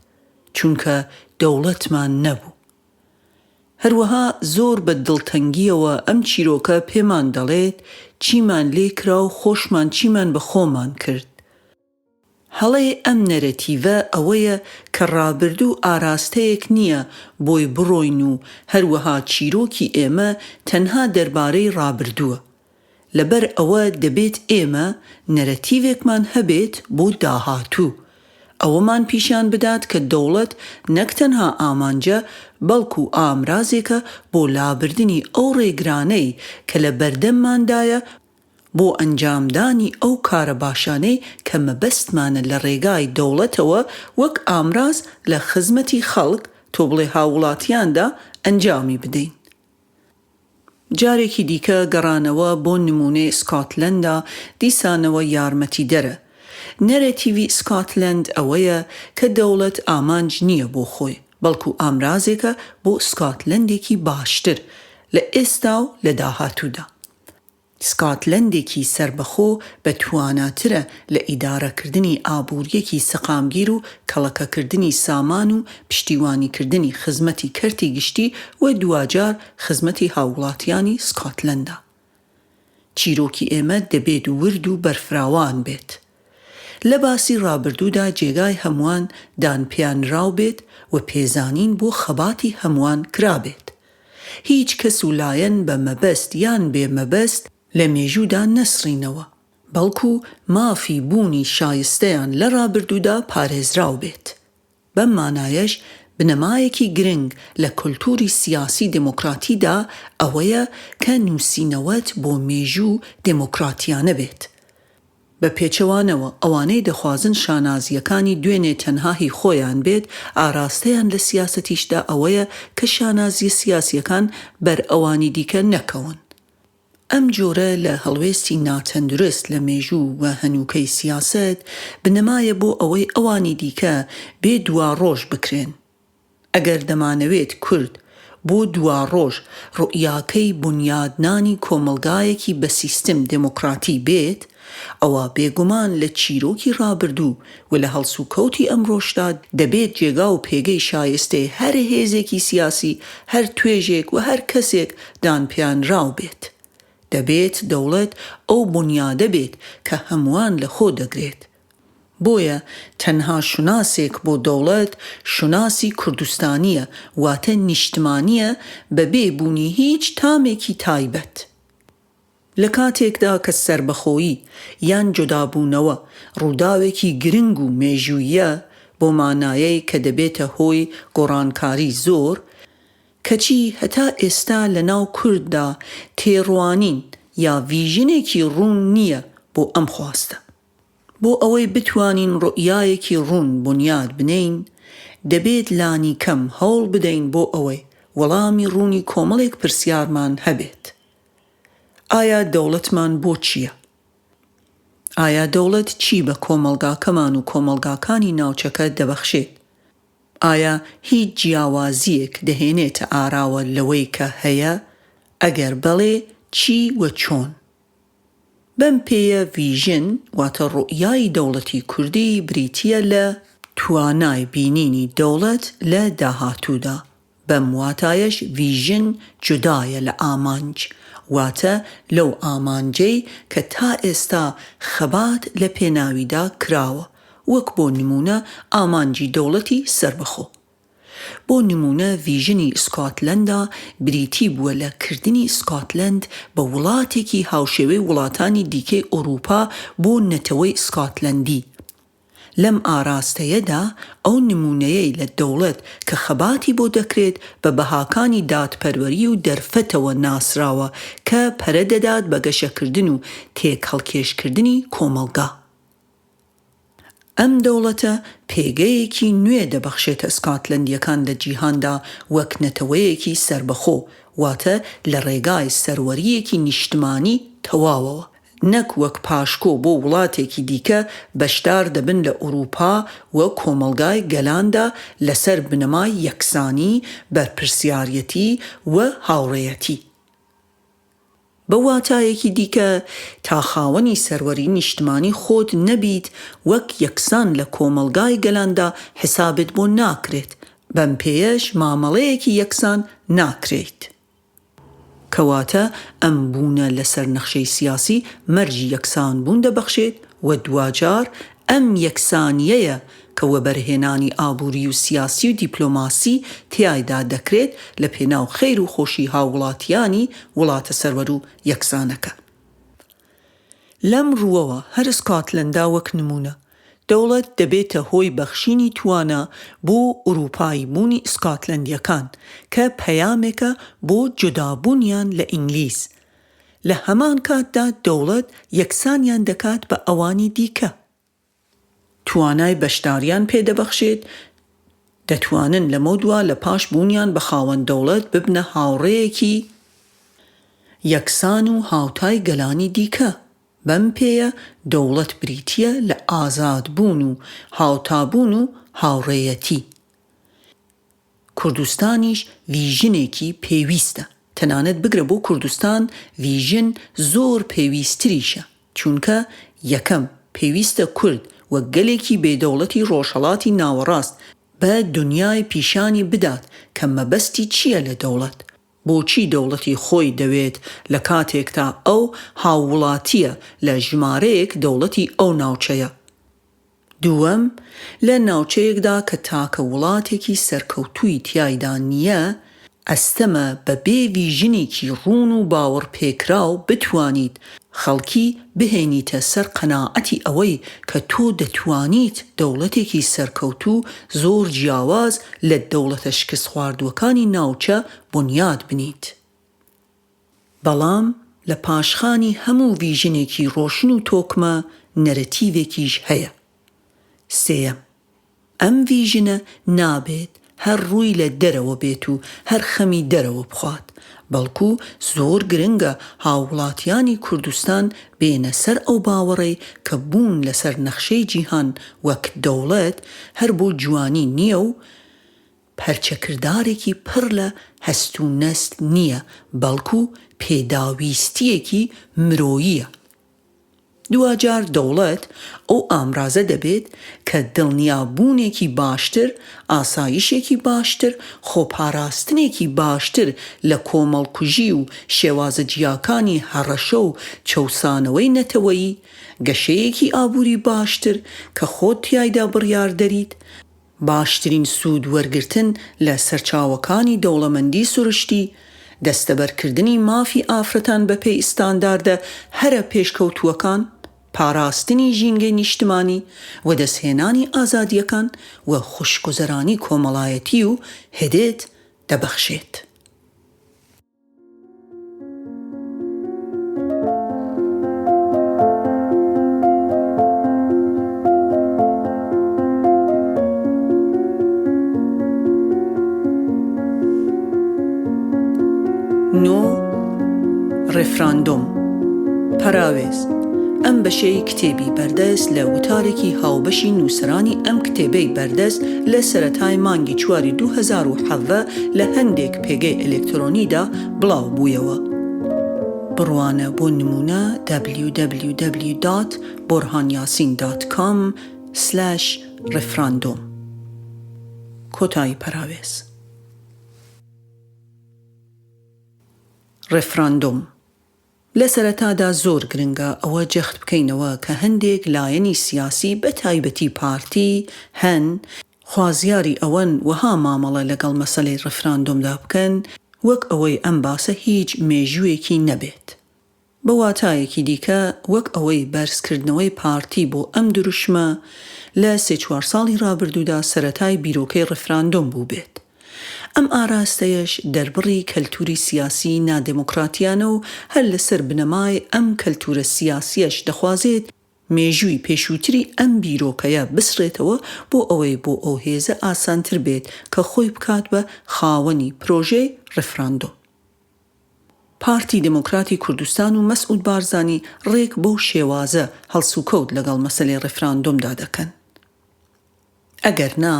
چونکە دەوڵەتمان نەبوو. هەروەها زۆر بە دڵتەنگیەوە ئەم چیرۆکە پێمان دەڵێت چیمان لێکرا و خۆشمان چیمان بە خۆمان کرد. هەڵەی ئەم نەرەتیڤە ئەوەیە کە ڕابردوو ئاراستەیەک نییە بۆی بڕۆین و هەروەها چیرۆکی ئێمە تەنها دەربارەی ڕابردووە. لەبەر ئەوە دەبێت ئێمە نەرەتیڤێکمان هەبێت بۆ داهاتوو. ئەوەمان پیشان بدات کە دەوڵەت نەک تەنها ئامانجە بەڵکو ئامرازێکە بۆ لابردنی ئەو ڕێگرانەی کە لە بەردەمماندایە بۆ ئەنجامدانی ئەو کارە باشانەی کە مەبەستمانە لە ڕێگای دەوڵەتەوە وەک ئامراز لە خزمەتی خەڵک تۆ بڵێ هاوڵاتیاندا ئەنجامی بدەین. جارێکی دیکە گەڕانەوە بۆ نمونەی سکۆتلەندا دیسانەوە یارمەتی دەرە. نەرەتیڤی سکۆتلەند ئەوەیە کە دەوڵەت ئامانج نییە بۆ خۆی بەڵکو ئامرازێکە بۆ سکۆتلەندێکی باشتر لە ئێستا و لە داهاتوودا. سکۆتلەندێکی سربەخۆ بە تواناترە لە ئیدارەکردنی ئابوووریەکی سەقامگیر و کەڵەکەکردنی سامان و پشتیوانیکردنی خزمەتی کەرتی گشتی و دوواجار خزمەتی هاوڵاتیانی سکۆتلەندا. چیرۆکی ئێمە دەبێت ورد و بەرفراوان بێت. لە باسی ڕابردوودا جێگای هەمووان دانپێانراو بێت و پێزانین بۆ خەباتی هەمووان کرابێت. هیچ کەس و لایەن بە مەبەست یان بێ مەبەست لە مێژوودا نەسڕینەوە بەڵکو مافی بوونی شایستەیان لە ڕابردوودا پارێزراو بێت. بەم مانایەش بنەمایەکی گرنگ لە کولتوری سیاسی دموکراتیدا ئەوەیە کە نووسینەوەت بۆ مێژوو دموکراتیانە بێت. بە پێچەوانەوە ئەوانەی دەخوازن شانازیەکانی دوێنێ تەنهاهی خۆیان بێت ئاراستەیان لە سیاسەتیشدا ئەوەیە کە شانازیە سیاسیەکان بەر ئەوانی دیکە نەکەون. ئەم جۆرە لە هەڵوێستی ناتەندروست لە مێژوو و هەنووکەی سیاست بنەمایە بۆ ئەوەی ئەوانی دیکە بێ دوا ڕۆژ بکرێن. ئەگەر دەمانەوێت کورد بۆ دوا ڕۆژ ڕوئیاکەی بنیادنانی کۆمەلگایەکی بە سیستم دموکراتی بێت، ئەوە بێگومان لە چیرۆکی ڕابردوو و لە هەڵسوکەوتی ئەمڕۆشدا دەبێت جێگا و پێگەی شایستەی هەر هێزێکی سیاسی، هەر توێژێک و هەر کەسێک دانپێیانراو بێت. دەبێت دەوڵەت ئەو بنیادە بێت کە هەمووان لە خۆ دەگرێت. بۆیە تەنها شوناسێک بۆ دەوڵەت شوناسی کوردستانیە، واتە نیشتمانیە بەبێ بوونی هیچ تامێکی تایبەت. لە کاتێکدا کە سربەخۆیی یان جودابوونەوە ڕووداوێکی گرنگ و مێژوویە بۆ مانایەی کە دەبێتە هۆی گۆڕانکاری زۆر، کەچی هەتا ئێستا لە ناو کورددا تێڕوانین یا ڤیژنێکی ڕوون نییە بۆ ئەم خواستە. بۆ ئەوەی بتوانین ڕوئیایەکی ڕوون بنیاد بنین، دەبێت لانی کەم هەوڵ بدەین بۆ ئەوەی وەڵامی ڕوونی کۆمەڵێک پرسیارمان هەبێت. ئایا دەوڵەتمان بۆ چییە؟ ئایا دەوڵەت چی بە کۆمەڵگاکەمان و کۆمەڵگاکانی ناوچەکە دەبەخشێت؟ ئایا هیچ جیاوازیەک دەهێنێتە ئاراوە لەوەی کە هەیە؟ ئەگەر بەڵێ چی و چۆن؟ بەم پێیە ڤیژن واتە ڕوئیای دەوڵەتی کوردی بریتیە لە توانای بینینی دەوڵەت لە داهاتوودا. بەم واتایەش ڤیژن جودایە لە ئامانج، واتە لەو ئامانجەی کە تا ئێستا خەبات لە پێناویدا کراوە، وەک بۆ نمونە ئامانجی دەوڵەتی سربەخۆ. بۆ نمونە ڤیژنی ئسکۆتلەندا بریتی بووە لە کردنی ئسکۆتلەند بە وڵاتێکی هاوشێوەی وڵاتانی دیکەی ئەوروپا بۆ نەتەوەی ئسکۆتلەندی. لەم ئاراستەیەدا ئەو نمونەیەی لە دەوڵەت کە خەباتی بۆ دەکرێت بە بەهاکانی دادپەروەری و دەرفەتەوە ناسراوە کە پەرە دەدات بە گەشەکردن و تێک هەڵکێشکردنی کۆمەڵگا. ئەم دەوڵەتە پێگەیەکی نوێ دەبەخشێتە ئسکۆتلەندیەکان لە جیهاندا وەک نەتەوەیەکی سربەخۆ، واتە لە ڕێگای سەروەریەکی نیشتمانی تەواوەوە، نەک وەک پاشکۆ بۆ وڵاتێکی دیکە بەشدار دەبن لە ئوروپا و کۆمەڵگای گەلاندا لەسەر بنەمای یەکسانی، بەرپرسیارەتی و هاوڕێیەتی. بە واتایەکی دیکە تا خاوەنی سەروەری نیشتمانی خۆت نەبیت وەک یەکسان لە کۆمەڵگای گەلاندا حسابت بۆ ناکرێت، بەم پێیەش مامەڵەیەکی یەکسان ناکرێت. کەواتە ئەم بوونە لەسەر نەخشەی سیاسی مەرجی یەکسان بوون دەبەخشێت و دوجار ئەم یەکسانیەیە کە وەبەرهێنانی ئابووری و سیاسی و دیپلۆماسی تیایدا دەکرێت لە پێناو خەیر و خۆشی هاوڵاتیانی وڵاتە سەروەر و یەکسانەکە. لەم ڕووەوە هەر ئسکۆتلەندا وەک نمونە دەوڵەت دەبێتە هۆی بەخشینی توانە بۆ ئوروپایی بوونی ئسکۆتلەندیەکان کە پەیامێکە بۆ جودابوونیان لە ئینگلیز. لە هەمان کاتدا دەوڵەت یەکسانیان دەکات بە ئەوانی دیکە. توانای بەشداریان پێدەبەخشێت، دەتوانن لەمە دووە لە پاش بوونیان بە خاوەن دەوڵەت ببنە هاوڕێیەکی یەکسان و هاوتای گەلانی دیکە. بەم پێیە دەوڵەت بریتیە لە ئازادبوون و هاوتابوون و هاوڕێیەتی. کوردستانیش ڤیژنێکی پێویستە. تەنانەت بگرە بۆ کوردستان ڤیژن زۆر پێویستریشە، چونکە یەکەم پێویستە کورد وەک گەلێکی بێدەوڵەتی ڕۆژهەڵاتی ناوەڕاست بە دنیای پیشانی بدات کە مەبەستی چییە لە دەوڵەت، بۆچی دەوڵەتی خۆی دەوێت لە کاتێکدا ئەو هاووڵاتیە لە ژمارەیەک دەوڵەتی ئەو ناوچەیە. دووەم، لە ناوچەیەکدا کە تاکە وڵاتێکی سەرکەوتووی تیایدا نییە، ئەستەمە بە بێ ڤیژنێکی ڕوون و باوەڕ پێکراو بتوانیت خەڵکی بهێنیتە سەر قەناعەتی ئەوەی کە تۆ دەتوانیت دەوڵەتێکی سەرکەوتوو زۆر جیاواز لە دەوڵەتە شکست خواردووەکانی ناوچە بنیاد بنیت. بەڵام لە پاشخانی هەموو ڤیژنێکی ڕۆشن و تۆکمە نەرەتیڤێکیش هەیە. سێەم، ئەم ڤیژنە نابێت هەر ڕووی لە دەرەوە بێت و هەر خەمی دەرەوە بخوات، بەڵکو زۆر گرنگە هاوڵاتیانی کوردستان بێنە سەر ئەو باوەڕەی کە بوون لەسەر نەخشەی جیهان وەک دەوڵەت هەر بۆ جوانی نییە و پەرچەکردارێکی پڕ لە هەست و نەست نییە، بەڵکو پێداویستیەکی مرۆییە. دوجار دەوڵەت ئەو ئامرازە دەبێت کە دڵنیابوونێکی باشتر، ئاسایشێکی باشتر، خۆپاراستنێکی باشتر لە کۆمەڵکوژی و شێوازە جیاکانی هەڕەشە و چەوسانەوەی نەتەوەیی، گەشەیەکی ئابووری باشتر کە خۆت تیایدا بڕیار دەریت، باشترین سوود وەرگرتن لە سەرچاوەکانی دەوڵەمەندی سروشتی، دەستەبەرکردنی مافی ئافرەتان بەپێی ئستانداردە هەرە پێشکەوتووەکان، پاراستنی ژینگەی نیشتمانی و دەستهێنانی ئازادیەکان و خوشگوزەرانی کۆمەڵایەتی و هێدێت دەبەخشێت. نۆ ڕێفراندۆم پەراوێز ئەم بەشەی کتێبی بەردەست لە وتارێکی هاوبەشی نووسرانی ئەم کتێبەی بەردەست لە سەرەتای مانگی چواری 2017 لە هەندێک پێگەی ئەلێکترۆنیدا بڵاو بوویەوە. بڕوانە بۆ نمونە www.borhanyasin.com/referendum. کۆتایی پەراوێز. ڕێفراندۆم لە سەرەتادا زۆر گرنگە ئەوە جەخت بکەینەوە کە هەندێک لایەنی سیاسی بە تایبەتی پارتی هەن خوازیاری ئەوەن وەها مامەڵە لەگەڵ مەسەلەی ڕێفراندۆمدا بکەن وەک ئەوەی ئەم باسە هیچ مێژوویەکی نەبێت. بە واتایەکی دیکە وەک ئەوەی بەرزکردنەوەی پارتی بۆ ئەم دروشمە لە 3-4 ساڵی ڕابردوودا سەرەتای بیرۆکەی ڕێفراندۆم بوو بێت. ئەم ئاراستەیەش دەربڕی کەلتوری سیاسی نادیموکراتیانە و هەر لەسەر بنەمای ئەم کەلتورە سیاسیەش دەخوازێت مێژووی پێشووتری ئەم بیرۆکەیە بسرێتەوە بۆ ئەوەی بۆ ئەو هێزە ئاسانتر بێت کە خۆی بکات بە خاوەنی پرۆژەی ڕێفراندۆم. پارتی دموکراتی کوردستان و مەسعود بارزانی ڕێک بۆ شێوازە هەڵسوکەوت لەگەڵ مەسەلەی ڕێفراندۆمدا دەکەن. ئەگەر نا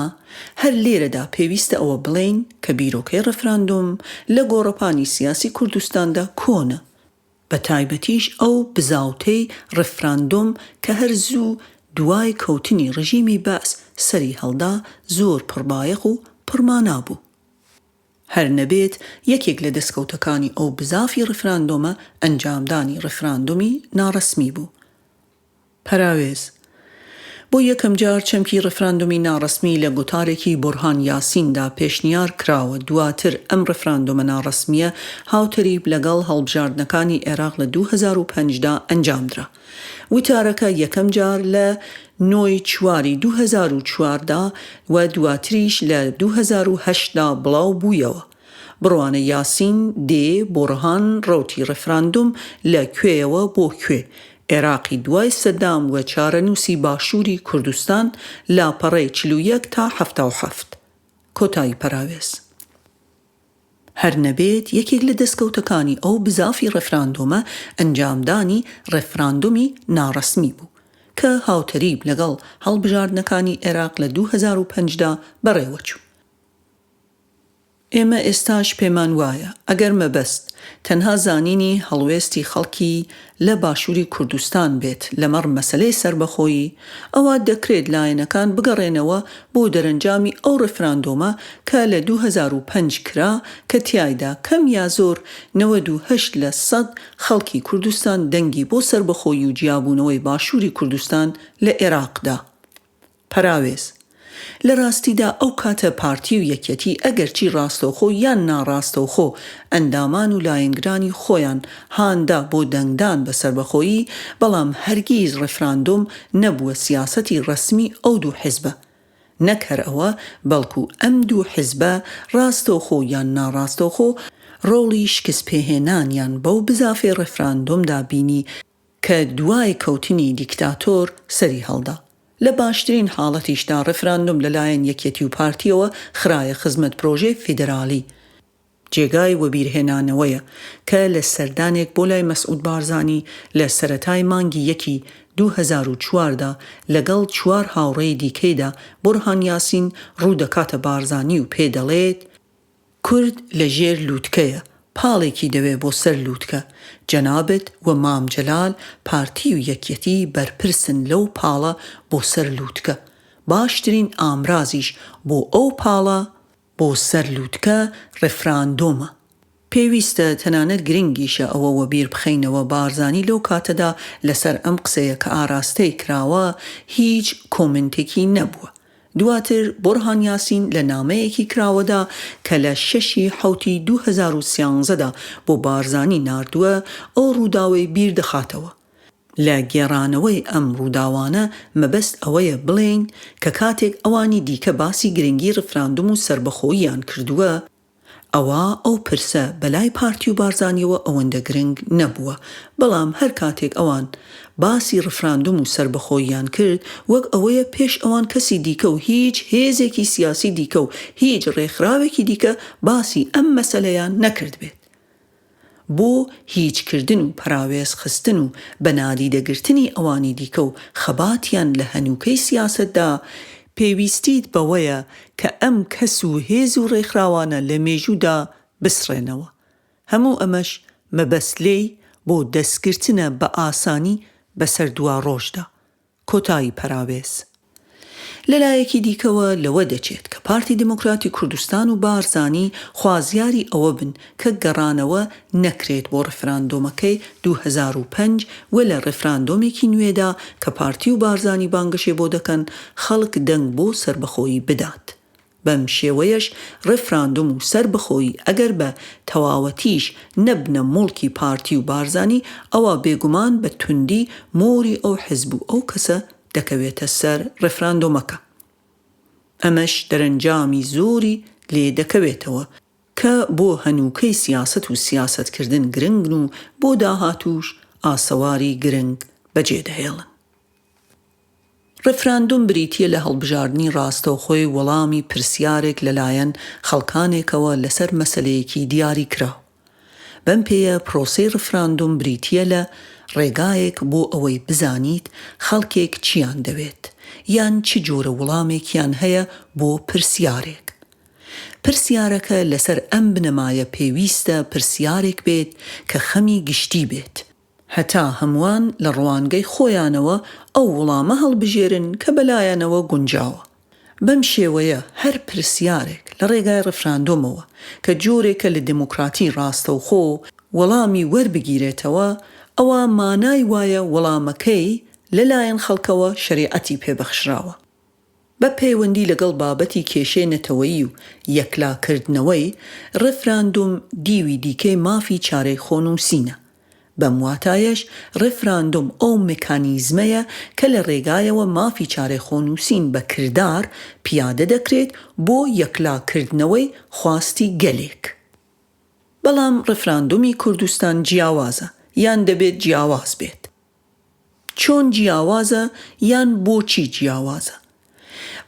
هەر لێرەدا پێویستە ئەوە بڵێین کە بیرۆکەی ڕێفراندۆم لە گۆڕەپانی سیاسی کوردستاندا کۆنە، بە تایبەتیش ئەو بزاوتەی ڕێفراندۆم کە هەر زوو دوای کەوتنی ڕژیمی بەعس سەری هەڵدا زۆر پڕبایەق و پڕمانا بوو. هەر نەبێت یەکێک لە دەستکەوتەکانی ئەو بزافی ڕێفراندۆمە ئەنجامدانی ڕێفراندۆمی ناڕەسمی بوو. پەراوێز بۆ یەکەم جار چەمکی ڕێفراندۆمی ناڕەسمی لە گوتارێکی بورهان یاسیندا پێشنیار کراوە. دواتر ئەم ڕێفراندۆمە ناڕەسمیە هاوتەریب لەگەڵ هەڵبژاردنەکانی عێراق لە 2005دا ئەنجامدرا. وتارەکە یەکەم جار لە 9 چواری 2004دا و دواتریش لە 2008دا بڵاو بوویەوە. بڕوانە یاسین دێ بورهان ڕوتی ڕێفراندۆم لە کوێیەوە بۆ کوێ، عێراقی دوای سەدام و چارەنووسی باشووری کوردستان لاپەڕەی 41 تا 77. کۆتایی پەراوێز. هەر نەبێت یەکێک لە دەستکەوتەکانی ئەو بزافی ڕێفراندۆمە ئەنجامدانی ڕێفراندۆمی ناڕەسمی بوو کە هاوتەریب لەگەڵ هەڵبژاردنەکانی عێراق لە 2005دا بەڕێوەچوو. ئێمە ئێستاش پێمان وایە ئەگەر مەبەست تەنها زانینی هەڵوێستی خەڵکی لە باشووری کوردستان بێت لەمەڕ مەسەلەی سربەخۆیی، ئەوە دەکرێت لایەنەکان بگەڕێنەوە بۆ دەرەنجامی ئەو ڕێفراندۆمە کە لە 2005 کرا کە تیایدا کەم یا زۆر 98% خەڵکی کوردستان دەنگی بۆ سربەخۆیی و جیابوونەوەی باشووری کوردستان لە عێراقدا. پەراوێز لە ڕاستیدا ئەو کاتە پارتی و یەکەتی ئەگەرچی ڕاستەوخۆ یان ناڕاستەوخۆ ئەندامان و لایەنگرانی خۆیان هاندا بۆ دەنگدان بە سربەخۆیی، بەڵام هەرگیز ڕێفراندۆم نەبووە سیاسەتی ڕەسمی ئەو دوو حیزبە. نەک هەر ئەوە بەڵکو ئەم دوو حیزبە ڕاستەوخۆ یان ناڕاستەوخۆ ڕۆڵی شکست پێهێنانیان بەو بزافی ڕێفراندۆمدا بینی کە دوای کەوتنی دیکتاتۆر سەری هەڵدا. لە باشترین حاڵەتیشدا ڕێفراندۆم لەلایەن یەکێتی و پارتیەوە خرایە خزمەت پرۆژەی فیدرالی. جێگای وەبیرهێنانەوەیە کە لە سەردانێک بۆ لای مەسعود بارزانی لە سەرەتای مانگی 2004دا لەگەڵ 4 هاوڕێی دیکەیدا بورهان یاسین ڕوو دەکاتە بارزانی و پێدەڵێت کورد لە ژێر لووتکەیە، پاڵێکی دەوێ بۆ سەر لووتکە جەنابەت و مام جەلال پارتی و یەکیەتی بەرپرسن لەو پاڵە بۆ سەر لووتکە باشترین ئامرازیش بۆ ئەو پاڵە بۆ سەر لووتکە ڕێفراندۆمە پێویستە تەنانەت گرنگیشە ئەوە وەبیر بخەینەوە بارزانی لەو کاتەدا لەسەر ئەم قسەیە کە ئاراستەی کراوە هیچ کۆمنتێکی نەبووە دواتر بۆرهان یاسین لە نامەیەکی کراوەدا کە لە 6/7 2013دا بۆ بارزانی ناردووە ئەو ڕووداوەی بیر دەخاتەوە لە گێڕانەوەی ئەم ڕووداوانە مەبەست ئەوەیە بڵێن کە کاتێک ئەوانی دیکە باسی گرنگی ڕفراندوم و سربەخۆییان کردووە ئەوە ئەو پرسە بەلای پارتی و بارزانیەوە ئەوەندە گرنگ نەبووە بەڵام هەر کاتێک ئەوان باسی ڕفراندوم و سربەخۆییان کرد وەک ئەوەیە پێش ئەوان کەسی دیکە و هیچ هێزێکی سیاسی دیکە و هیچ ڕێکخراوێکی دیکە باسی ئەم مەسەلەیان نەکرد بێت بۆ هیچکردن و پراوێز خستن و بەنادیدەگرتنی ئەوانی دیکە و خەباتیان لە هەنووکەی سیاسەتدا پێویستیت بەوەیە کە ئەم کەس و هێز و ڕێکخراوانە لە مێژوودا بسڕێنەوە هەموو ئەمەش مەبەست لێی بۆ دەستگرتنە بە ئاسانی بەسەر دوا ڕۆژدا کۆتایی پراوێز لەلایەکی دیکەوە لەوە دەچێت کە پارتی دموکراتی کوردستان و بارزانی خوازیاری ئەوە بن کە گەڕانەوە نەکرێت بۆ ڕفراندۆمەکەی 2005 و لە ڕفراندۆمێکی نوێدا کە پارتی و بارزانی بانگەشێ بۆ دەکەن خەڵک دەنگ بۆ سربەخۆیی بدات بەم شێوەیەش ڕفراندۆم و سربەخۆیی ئەگەر بە تەواوەتیش نەبنە موڵکی پارتی و بارزانی ئەوە بێگومان بە توندی مۆری ئەو حزب و ئەو کەسە دەکەوێتە سەر ڕفراندۆمەکە ئەمەش دەرەنجامی زۆری لێ دەکەوێتەوە کە بۆ هەنووکەی سیاست و سیاستکردن گرنگن و بۆ داهاتوش ئاسەواری گرنگ بەجێ دەهێڵن ڕفراندۆم بریتیە لە هەڵبژاردننی ڕاستەوخۆی وەڵامی پرسیارێک لەلایەن خەڵکانێکەوە لەسەر مەسەلەیەکی دیاری کراو بەم پێیە پرۆسەی ڕفراندۆم بریتیە لە ڕێگایەک بۆ ئەوەی بزانیت خەڵکێک چیان دەوێت یان چ جۆرە وەڵامێکیان هەیە بۆ پرسیارێک پرسیارەکە لەسەر ئەم بنەمایە پێویستە پرسیارێک بێت کە خەمی گشتی بێت هەتا هەمووان لە ڕوانگەی خۆیانەوە ئەو وەڵامە هەڵبژێرن کە بەلایەنەوە گونجاوە بەم شێوەیە هەر پرسیارێک لە ڕێگای ڕفراندۆمەوە کە جۆرێکە لە دموکراتی ڕاستەوخۆ وەڵامی وەربگیرێتەوە ئەوە مانای وایە وەڵامەکەی لەلایەن خەڵکەوە شەریعەتی پێبەخشراوە بە پەیوەندی لەگەڵ بابەتی کێشەی نەتەوەیی و یەکلاکردنەوەی ڕفراندۆم دیوی دیکەی مافی چارەی خۆنووسینە بەم واتایەش ڕفراندۆم ئەو مکانیزمەیە کە لە ڕێگایەوە مافی چارەی خۆنووسین بە کردار پیادە دەکرێت بۆ یەکلاکردنەوەی خواستی گەلێک بەڵام ڕفراندۆمی کوردستان جیاوازە یان دەبێت جیاواز بێت چۆن جیاوازە یان بۆچی جیاوازە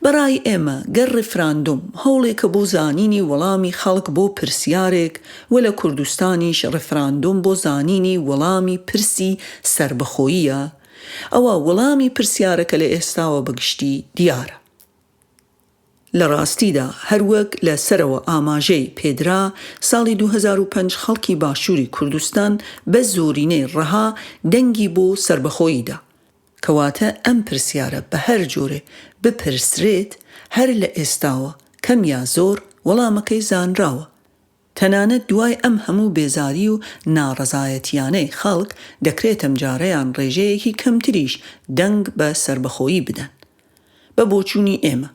بەڕای ئێمە گەر ڕفراندۆم هەوڵێکە بۆ زانینی وەڵامی خەڵک بۆ پرسیارێک و لە کوردستانیش ڕفراندۆم بۆ زانینی وەڵامی پرسی سربەخۆییە ئەوە وەڵامی پرسیارەکە لە ئێستاوە بەگشتی دیارە لە ڕاستیدا هەروەک لە سەرەوە ئاماژەی پێدرا ساڵی 2005 خەڵکی باشووری کوردستان بە زۆرینەی ڕەها دەنگی بۆ سربەخۆییدا کەواتە ئەم پرسیارە بە هەر جۆرێ بپرسرێت هەر لە ئێستاوە کەم یا زۆر وەڵامەکەی زانراوە تەنانەت دوای ئەم هەموو بێزاری و ناڕەزایەتیانەی خەڵک دەکرێت ئەم جارەیان ڕێژەیەکی کەمتریش دەنگ بە سربەخۆیی بدەن بە بۆچوونی ئێمە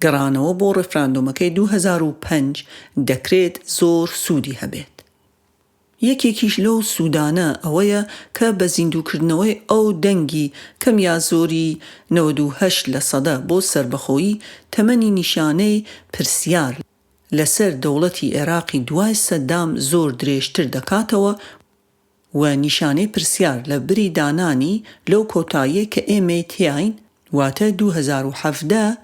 گەڕانەوە بۆ ڕفراندۆمەکەی 2005 دەکرێت زۆر سوودی هەبێت یەکێکیش لەو سوودانە ئەوەیە کە بە زیندووکردنەوەی ئەو دەنگی کەم یا زۆری 98% بۆ سربەخۆیی تەمەنی نیشانەی پرسیار لەسەر دەوڵەتی عێراقی دوای سەدام زۆر درێژتر دەکاتەوە و نیشانەی پرسیار لە بری دانانی لەو کۆتاییە کە ئێمە تیاین واتە 2017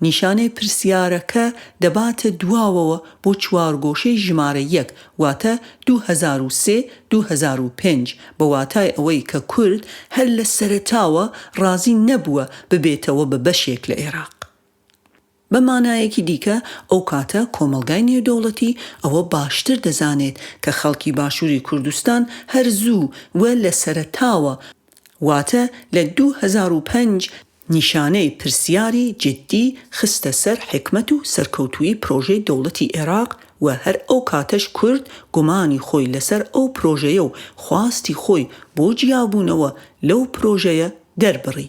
نیشانەی پرسیارەکە دەباتە دواوەوە بۆ چوارگۆشەی ژمارە 1 واتە 2003-2005 بە واتای ئەوەی کە کورد هەر لە سەرەتاوە ڕازی نەبووە ببێتەوە بە بەشێک لە عێراق بە مانایەکی دیکە ئەو کاتە کۆمەڵگای نێودەوڵەتی ئەوە باشتر دەزانێت کە خەڵکی باشووری کوردستان هەرزوو وە لە سەرەتاوە واتە لە 2005 نیشانەی پرسیاری جدی خستە سەر حکمت و سەرکەوتووی پرۆژەی دەوڵەتی عێراق و هەر ئەو کاتەش کورد گومانی خۆی لەسەر ئەو پرۆژەیە و خواستی خۆی بۆ جیابوونەوە لەو پرۆژەیە دەربڕی،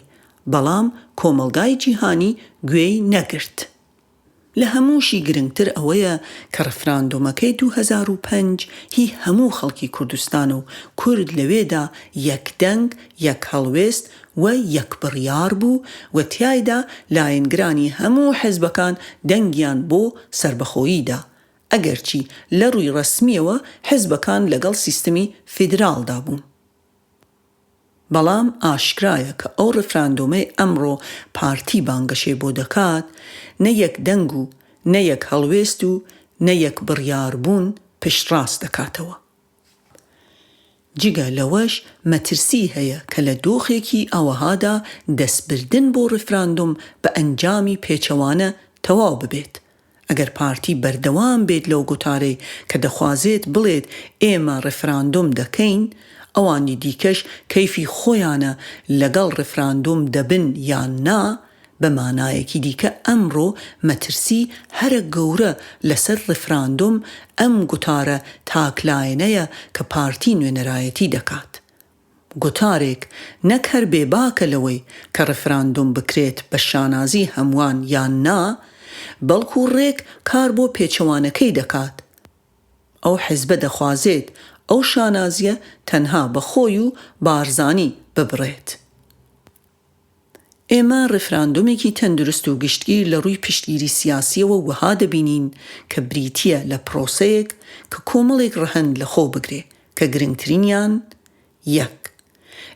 بەڵام کۆمەڵگای جیهانی گوێی نەگرت. لە هەمووشی گرنگتر ئەوەیە کە ڕفراندۆمەکەی 2005 هی هەموو خەڵکی کوردستان و کورد لەوێدا یەکدەنگ، یەک هەڵوێست و یەک بڕیار بوو و تیایدا لایەنگرانی هەموو حیزبەکان دەنگیان بۆ سربەخۆییدا، ئەگەرچی لە ڕووی ڕەسمیەوە حیزبەکان لەگەڵ سیستەمی فیدرالدا بوون. بەڵام ئاشکرایە کە ئەو ڕفراندۆمەی ئەمڕۆ پارتی بانگەشێ بۆ دەکات نە یەک دەنگ و نە یەک هەڵوێست و نە یەک بڕیار بوون پشتڕاست دەکاتەوە. جگە لەوەش مەترسی هەیە کە لە دۆخێکی ئەوەهادا دەستبردن بۆ ڕفراندۆم بە ئەنجامی پێچەوانە تەواو ببێت. ئەگەر پارتی بەردەوام بێت لەو گوتارەی کە دەخوازێت بڵێت ئێمە ڕفراندۆم دەکەین، ئەوانی دیکەش کەیفی خۆیانە لەگەڵ ڕفراندۆم دەبن یان نا، بە مانایەکی دیکە ئەمڕۆ مەترسی هەرە گەورە لەسەر ڕفراندۆم ئەم گوتارە تاکلاینەیە کە پارتی نوێنەرایەتی دەکات. گوتارێک نەک هەر بێباکە لەوەی کە ڕفراندۆم بکرێت بە شانازی هەمووان یان نا، بەڵکو ڕێک کار بۆ پێچەوانەکەی دەکات. ئەو حیزبە دەخوازێت ئەو شانازیە تەنها بە خۆی و بارزانی ببڕێت. ئێمە ڕفراندۆمێکی تەندروست و گشتگیر لە ڕووی پشتگیری سیاسیەوە وەها دەبینین کە بریتیە لە پرۆسەیەک کە کۆمەڵێک ڕەهەند لە خۆ بگرێ کە گرنگترینیان یەک،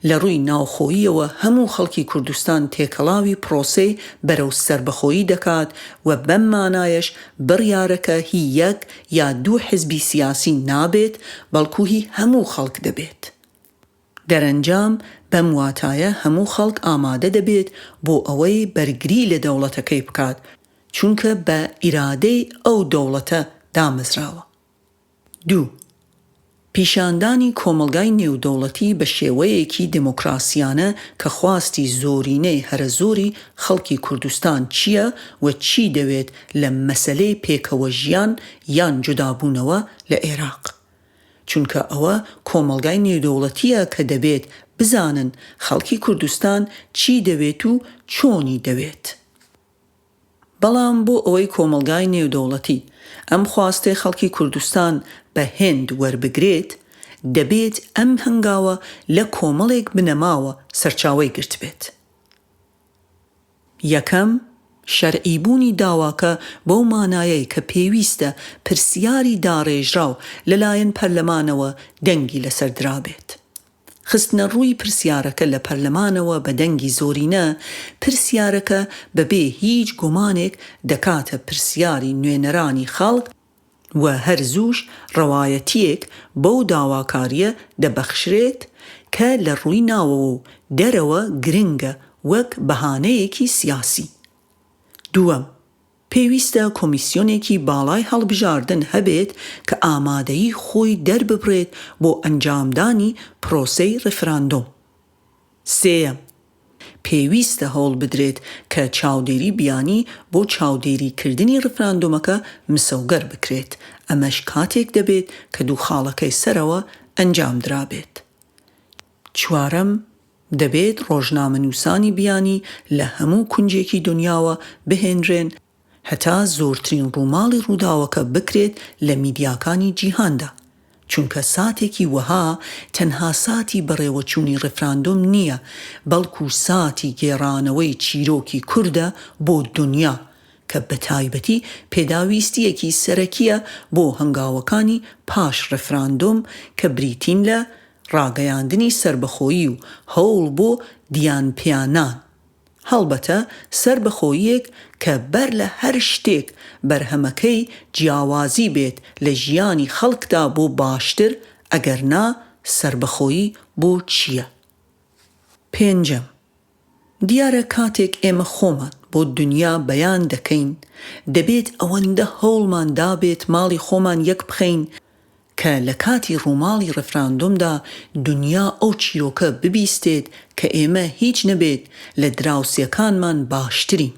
لە ڕووی ناوخۆییەوە هەموو خەڵکی کوردستان تێکەڵاوی پرۆسەی بەرەو سەربەخۆیی دەکات و بەم مانایەش بڕیارەکە هی یەک یا دوو حزبی سیاسی نابێت، بەڵکو هی هەموو خەڵک دەبێت. دەرەنجام بەم واتایە هەموو خەڵک ئامادە دەبێت بۆ ئەوەی بەرگری لە دەوڵەتەکەی بکات، چونکە بە ئیرادەی ئەو دەوڵەتە دامەزراوە. دوو، پیشاندانی کۆمەڵگای نێودەوڵەتی بە شێوەیەکی دموکراسیانە کە خواستی زۆرینەی هەرە زۆری خەڵکی کوردستان چییە و چی دەوێت لە مەسەلەی پێکەوە ژیان یان جودابوونەوە لە عێراق، چونکە ئەوە کۆمەڵگای نێودەوڵەتیە کە دەبێت بزانن خەڵکی کوردستان چی دەوێت و چۆنی دەوێت. بەڵام بۆ ئەوەی کۆمەڵگای نێودەوڵەتی ئەم خواستەی خەڵکی کوردستان بە هێند وەربگرێت، دەبێت ئەم هەنگاوە لە کۆمەڵێک بنەماوە سەرچاوەی گرت بێت. یەکەم، شەرعیبوونی داواکە بەو مانایەی کە پێویستە پرسیاری داڕێژراو لەلایەن پەرلەمانەوە دەنگی لەسەر درابێت. خستنە ڕووی پرسیارەکە لە پەرلەمانەوە بە دەنگی زۆرینە، پرسیارەکە بەبێ هیچ گومانێک دەکاتە پرسیاری نوێنەرانی خەڵک و هەرزووش ڕەوایەتیەک بەو داواکاریە دەبەخشرێت کە لە ڕووی ناوەوە و دەرەوە گرنگە وەک بەهانەیەکی سیاسی. دووەم، پێویستە کۆمیسیۆنێکی باڵای هەڵبژاردن هەبێت کە ئامادەیی خۆی دەرببڕێت بۆ ئەنجامدانی پرۆسەی ڕفراندۆم. سێەم، پێویستە هەوڵ بدرێت کە چاودێری بیانی بۆ چاودێریکردنی ڕفراندۆمەکە مسەوگەر بکرێت، ئەمەش کاتێک دەبێت کە دوو خاڵەکەی سەرەوە ئەنجام درابێت. چوارەم، دەبێت ڕۆژنامەنووسانی بیانی لە هەموو کونجێکی دنیاوە بهێنرێن هەتا زۆرترین ڕووماڵی ڕووداوەکە بکرێت لە میدیاکانی جیهاندا، چونکە ساتێکی وەها تەنها ساتی بەڕێوەچوونی ڕفراندۆم نییە، بەڵکو ساتی گێڕانەوەی چیرۆکی کووردە بۆ دنیا کە بە تایبەتی پێداویستیەکی سەرەکیە بۆ هەنگاوەکانی پاش ڕفراندۆم کە بریتین لە ڕاگەیاندنی سربەخۆیی و هەوڵ بۆ دیانپیانان، هەڵبەتە سربەخۆییەک کە بەر لە هەر شتێک بەرهەمەکەی جیاوازی بێت لە ژیانی خەڵکدا بۆ باشتر، ئەگەرنا سربەخۆیی بۆ چییە؟ پێنجەم، دیارە کاتێک ئێمە خۆمان بۆ دنیا بەیان دەکەین دەبێت ئەوەندە هەوڵمان دابێت ماڵی خۆمان یەک بخەین کە لە کاتی ڕووماڵی ڕفراندۆمدا دنیا ئەو چیرۆکە ببیستێت کە ئێمە هیچ نەبێت لە دراوسێکانمان باشترین.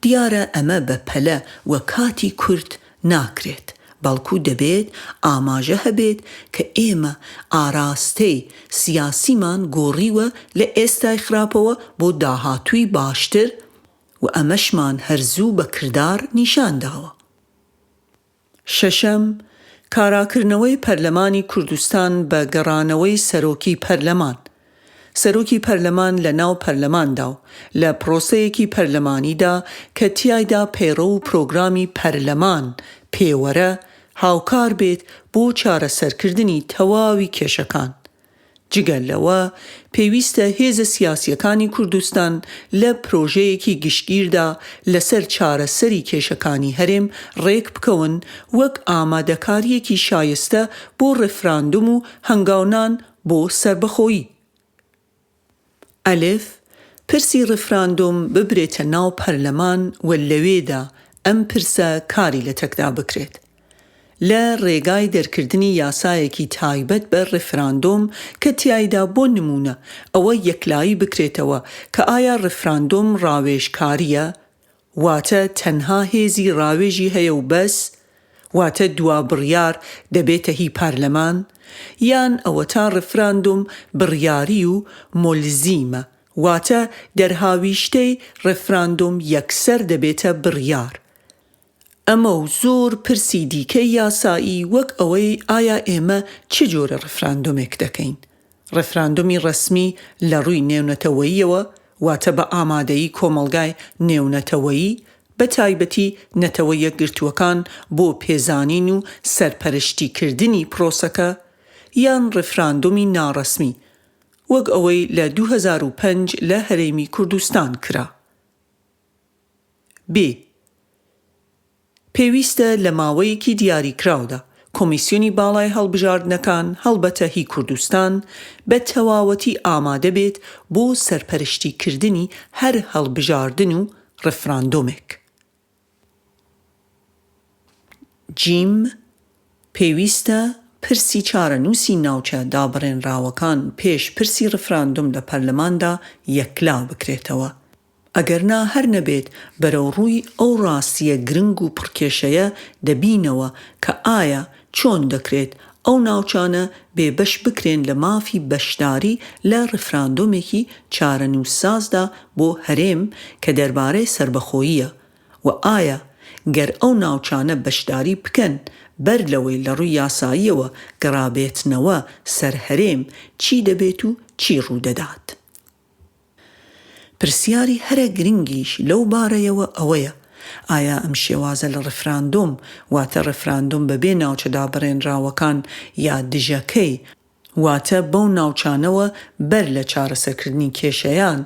دیارە ئەمە بە پەلە و کاتی کورت ناکرێت، بەڵکو دەبێت ئاماژە هەبێت کە ئێمە ئاراستەی سیاسیمان گۆڕیوە لە ئێستای خراپەوە بۆ داهاتووی باشتر و ئەمەشمان هەرزوو بە کردار نیشان داوە. شەشەم، کاراکردنەوەی پەرلەمانی کوردستان بە گەڕانەوەی سەرۆکی پەرلەمان. سەرۆکی پەرلەمان لە ناو پەرلەماندا و لە پرۆسەیەکی پەرلەمانیدا کە تیایدا پەیڕەو و پرۆگرامی پەرلەمان پێوەرە هاوکار بێت بۆ چارەسەرکردنی تەواوی کێشەکان. جگەل لەوە پێویستە هێزە سیاسیەکانی کوردستان لە پرۆژەیەکی گشتگیردا لەسەر چارەسەری کێشەکانی هەرێم ڕێک بکەون وەک ئامادەکاریەکی شایستە بۆ ڕێفراندوم و هەنگاونان بۆ سەربەخۆیی. ئەلف، پرسی ڕێفراندۆم ببرێتە ناو پەرلەمان و لەوێدا ئەم پرسە کاری لە تەکدا بکرێت. لە ڕێگای دەرکردنی یاسایەکی تایبەت بە ڕێفراندۆم کە تیایدا بۆ نمونە ئەوە یەکلایی بکرێتەوە کە ئایا ڕێفراندۆم ڕاوێژکاریە، واتە تەنها هێزی ڕاوێژی هەیە و بەس، واتە دوا بڕیار دەبێتە هی پارلەمان، یان ئەوە تا ڕێفراندۆم بڕیاری و مۆلزیمە، واتە دەرهاویشتەی ڕێفراندۆم یەکسەر دەبێتە بڕیار. ئەمە و زۆر پرسی دیکەی یاسایی وەک ئەوەی ئایا ئێمە چه جۆرە ڕێفراندۆمێک دەکەین. ڕێفراندۆمی ڕەسمی لە ڕووی نێونەتەوەییەوە، واتە بە ئامادەیی کۆمەڵگای نێونەتەوەیی، بە تایبەتی نەتەوە یەکگرتووەکان بۆ پێزانین و سەرپەرشتیکردنی پرۆسەکە، یان ڕێفراندۆمی ناڕەسمی وەک ئەوەی لە 2005 لە هەرێمی کوردستان کرا. ب. پێویستە لە ماوەیەکی دیاریکراودا کۆمیسیۆنی باڵای هەڵبژاردنەکان هەڵبەتە هی کوردستان بە تەواوەتی ئامادە بێت بۆ سەرپەرشتیکردنی هەر هەڵبژاردن و ڕێفراندۆمێک. جیم، پێویستە پرسی چارەنووسی ناوچە دابڕێنراوەکان پێش پرسی ڕێفراندۆم لە پەرلەماندا یەکلا بکرێتەوە، ئەگەرنا هەر نەبێت بەرەو ڕووی ئەو ڕاستیە گرنگ و پڕکێشەیە دەبینەوە کە ئایا چۆن دەکرێت ئەو ناوچانە بێبەش بکرێن لە مافی بەشداری لە ڕێفراندۆمێکی چارەنووسسازدا بۆ هەرێم کە دەربارەی سەربەخۆییە، و ئایا گەر ئەو ناوچانە بەشداری بکەن بەر لەوەی لە ڕووی یاساییەوە گەڕابێتنەوە سەر هەرێم چی دەبێت و چی ڕوودەدات. پرسیاری هەرە گرنگیش لەو بارەیەوە ئەوەیە ئایا ئەم شێوازە لە ڕێفراندۆم، واتە ڕێفراندۆم بەبێ ناوچە دابڕێنراوەکان یا دژەکەی، واتە بەو ناوچانەوە بەر لە چارەسەرکردنی کێشەیان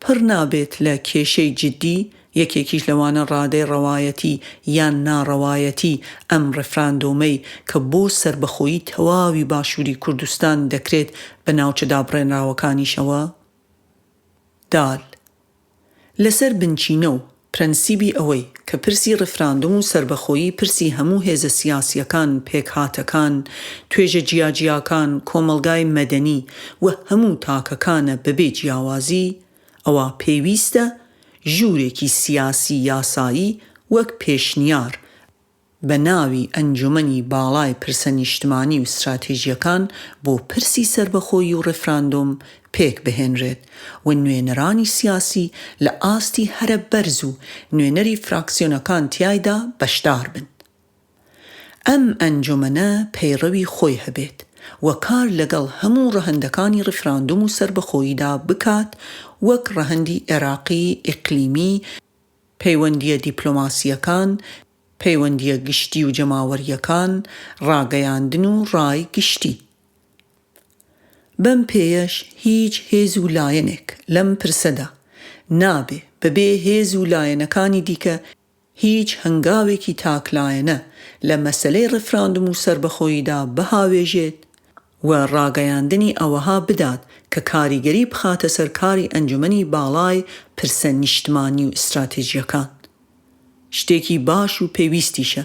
پڕ نابێت لە کێشەی جدی، یەکێکیش لەوانە ڕادەی ڕەوایەتی یان ناڕەوایەتی ئەم ڕێفراندۆمەی کە بۆ سەربەخۆیی تەواوی باشووری کوردستان دەکرێت بە ناوچە دابڕێنراوەکانیشەوە. دال، لەسەر بنچینە و پرەنسیبی ئەوەی کە پرسی ڕێفراندۆم و سەربەخۆیی پرسی هەموو هێزە سیاسیەکان، پێکهاتەکان، توێژە جیاجیاکان، کۆمەڵگای مەدەنی و هەموو تاکەکانە بەبێ جیاوازی، ئەوە پێویستە ژوورێکی سیاسی یاسایی وەک پێشنیار بە ناوی ئەنجومەنی باڵای پرسە نیشتمانی و استراتیژیەکان بۆ پرسی سەربەخۆیی و ڕێفراندۆم پێک بهێنرێت و نوێنەرانی سیاسی لە ئاستی هەرە بەرز و نوێنەری فراکسیۆنەکان تیایدا بەشدار بن. ئەم ئەنجومەنە پەیڕەوی خۆی هەبێت و کار لەگەڵ هەموو ڕەهەندەکانی ڕێفراندۆم و سەربەخۆییدا بکات، وەک ڕەهەندی عێراقی، ئیقلیمی، پەیوەندیە دیپلۆماسیەکان، پەیوەندیە گشتی و جەماوەریەکان، ڕاگەیاندن و ڕای گشتی. بەم پێیەش هیچ هێز و لایەنێک لەم پرسەدا نابێ بەبێ هێز و لایەنەکانی دیکە هیچ هەنگاوێکی تاکلایەنە لە مەسەلەی ڕێفراندۆم و سەربەخۆییدا بهاوێژێت و ڕاگەیاندنی ئەوەها بدات کە کاریگەری بخاتە سەر کاری ئەنجومەنی باڵای پرسە نیشتمانی و ئستراتیژیەکان. شتێکی باش و پێویستیشە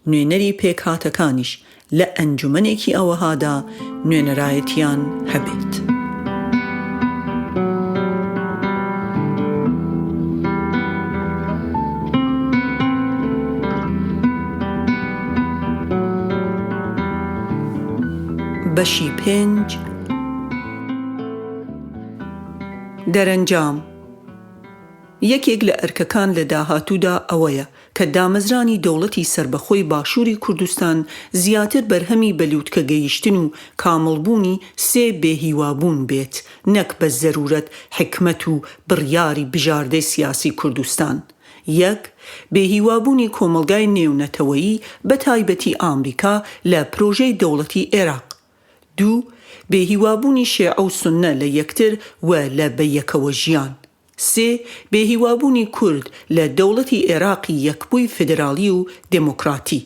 نوێنەری پێکهاتەکانیش لە ئەنجومەنێکی ئەوەهادا نوێنەرایەتیان هەبێت. بەشی 5 دەرەنجام. یەکێک لە ئەرکەکان لە داهاتوودا ئەوەیە کە دامەزرانی دەوڵەتی سربەخۆی باشووری کوردستان زیاتر بەرهەمی بەلووتکە گەیشتن و کامڵبوونی سێ بێهیوابوون بێت، نەک بە زەرورەت حکمت و بڕیاری بژاردەی سیاسی کوردستان. 1. بێهیوابوونی کۆمەلگای نێونەتەوەیی بە تایبەتی ئامریکا لە پرۆژەی دەوڵەتی عێراق. 2. بێهیوابوونی شیعە و سوننە لە یەکتر و لە بەیەکەوە ژیان. 3. بێهیوابوونی کورد لە دەوڵەتی عێراقی یەکبووی فدرالی و دموکراتی.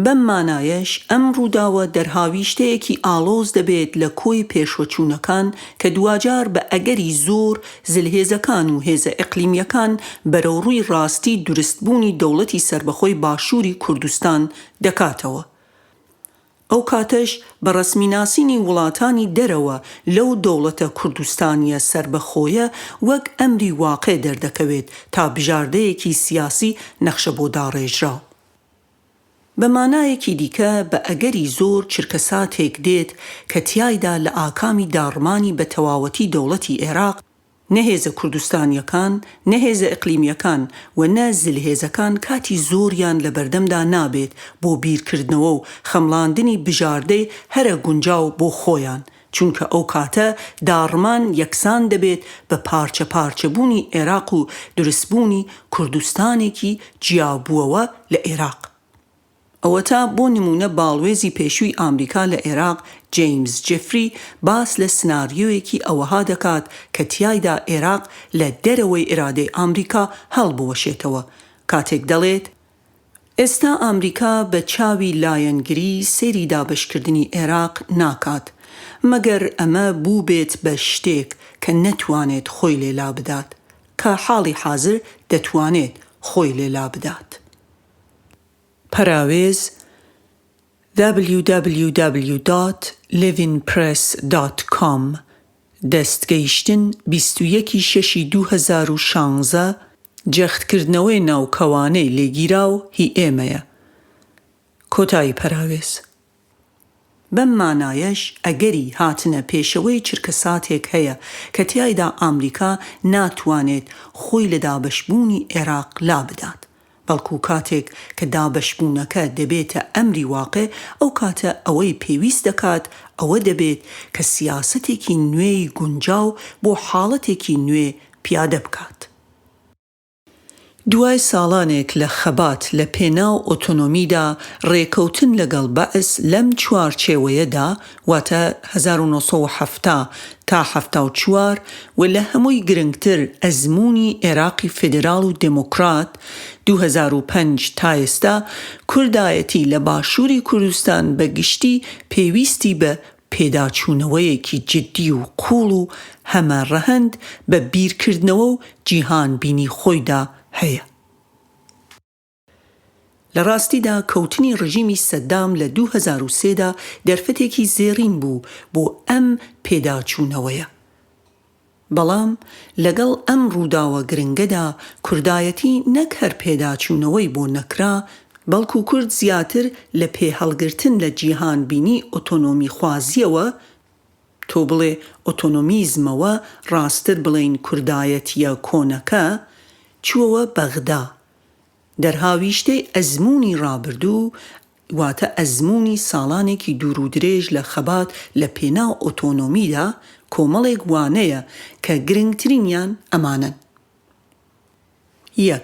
بەم مانایەش ئەم ڕووداوە دەرهاویشتەیەکی ئاڵۆز دەبێت لە کۆی پێشوەچوونەکان کە دوجار بە ئەگەری زۆر زلهێزەکان و هێزە ئیقلیمیەکان بەرەو ڕووی ڕاستی دروستبوونی دەوڵەتی سربەخۆی باشووری کوردستان دەکاتەوە. ئەو کاتەش بە ڕەسمیناسینی وڵاتانی دەرەوە لەو دەوڵەتە کوردستانیە سربەخۆیە وەک ئەمری واقع دەردەکەوێت تا بژاردەیەکی سیاسی نەخشە بۆ داڕێژراو. بە مانایەکی دیکە بە ئەگەری زۆر چرکەساتێک دێت کە تیایدا لە ئاکامی داڕمانی بە تەواوەتی دەوڵەتی عێراق نەهێزە کوردستانیەکان، نەهێزە ئیقلیمیەکان و نە زلهێزەکان کاتی زۆریان لە بەردەمدا نابێت بۆ بیرکردنەوە و خەمڵاندنی بژاردەی هەرە گونجاو بۆ خۆیان، چونکە ئەو کاتە داڕمان یەکسان دەبێت بە پارچە پارچەبوونی عێراق و دروستبوونی کوردستانێکی جیابووەوە لە عێراق. ئەوە تا بۆ نمونە باڵوێزی پێشووی ئامریکا لە عێراق جیمز جفری باس لە سناریۆیەکی ئەوەها دەکات کە تیایدا عێراق لە دەرەوەی ئێرادەی ئامریکا هەڵبوەشێتەوە، کاتێک دەڵێت ئێستا ئامریکا بە چاوی لایەنگری سێری دابشکردنی عێراق ناکات مەگەر ئەمە بوو بێت بە شتێک کە نەتوانێت خۆی لێلا بدات، کە حاڵی حازر دەتوانێت خۆی لێلا بدات. پەراوێز www.livingpress.com دەستگەیشتن 21/6/2016 جەختکردنەوەی ناوکەوانەی لێگیراو هی ئێمەیە. کۆتایی پەراوێز. بەم مانایەش ئەگەری هاتنە پێشەوەی چرکەساتێک هەیە کە تیایدا ئامریکا ناتوانێت خۆی لە دابەشبوونی عێراق لا بدات، بەڵکو کاتێک کە دابەشبوونەکە دەبێتە ئەمری واقع، ئەو کاتە ئەوەی پێویست دەکات ئەوە دەبێت کە سیاسەتێکی نوێی گونجاو بۆ حاڵەتێکی نوێ پیادە بکات. دوای ساڵانێک لە خەبات لە پێناو ئۆتۆنۆمیدا ڕێکەوتن لەگەڵ بەعس لەم چوارچێوەیەدا واتە 1970 تا 74 و لە هەمووی گرنگتر ئەزموونی عێراقی فێدراڵ و دموکرات 2005 تا ئێستا کوردایەتی لە باشووری کوردستان بە گشتی پێویستی بە پێداچوونەوەیەکی جددی و قوڵ و هەمە ڕەهەند بە بیرکردنەوە و جیهان بینی خۆیدا هەیە. لە ڕاستیدا کەوتنی ڕژیمی سەدام لە 2003دا دەرفەتێکی زێڕین بوو بۆ ئەم پێداچوونەوەیە. بەڵام لەگەڵ ئەم ڕووداوە گرنگەدا کوردایەتی نەک هەر پێداچوونەوەی بۆ نەکرا، بەڵکو کورد زیاتر لە پێهەڵگرتن لە جیهان بینی ئۆتۆنۆمی خوازیەوە، تۆ بڵێ ئۆتۆنۆمیزمەوە ڕاستتر بڵێین کوردایەتیە کۆنەکە، چووەوە بەغدا. دەرهاویشتەی ئەزموونی ڕابردوو واتە ئەزموونی ساڵانێکی دوور و درێژ لە خەبات لە پێناو ئۆتۆنۆمیدا کۆمەڵێک وانەیە کە گرنگترینیان ئەمانن. 1.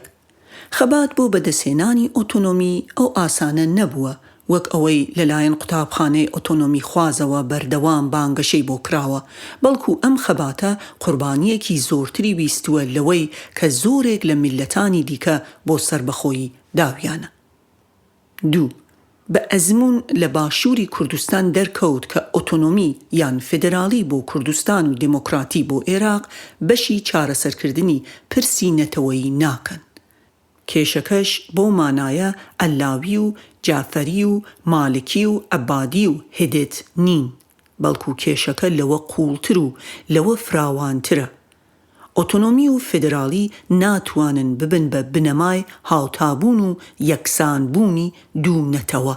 خەبات بۆ بەدەسێنانی ئۆتۆنۆمی ئەو ئاسانە نەبووە وەک ئەوەی لەلایەن قوتابخانەی ئۆتۆنۆمی خوازەوە بەردەوام بانگەشەی بۆ کراوە، بەڵکو ئەم خەباتە قوربانیەکی زۆرتری بیستووە لەوەی کە زۆرێک لە میلەتانی دیکە بۆ سربەخۆیی داویانە. 2. بە ئەزمون لە باشووری کوردستان دەرکەوت کە ئۆتۆنۆمی یان فێدرالی بۆ کوردستان و دموکراتی بۆ عێراق بەشی چارەسەرکردنی پرسی نەتەوەیی ناکەن. کێشەکەش بۆ مانایە ئەلاوی و جافەری و مالکی و عەبادی و هێدێت نین، بەڵکو کێشەکە لەوە قوڵتر و لەوە فراوانترە. ئۆتۆنۆمی و فێدرالی ناتوانن ببن بە بنەمای هاوتابوون و یەکسانبوونی دوو نەتەوە.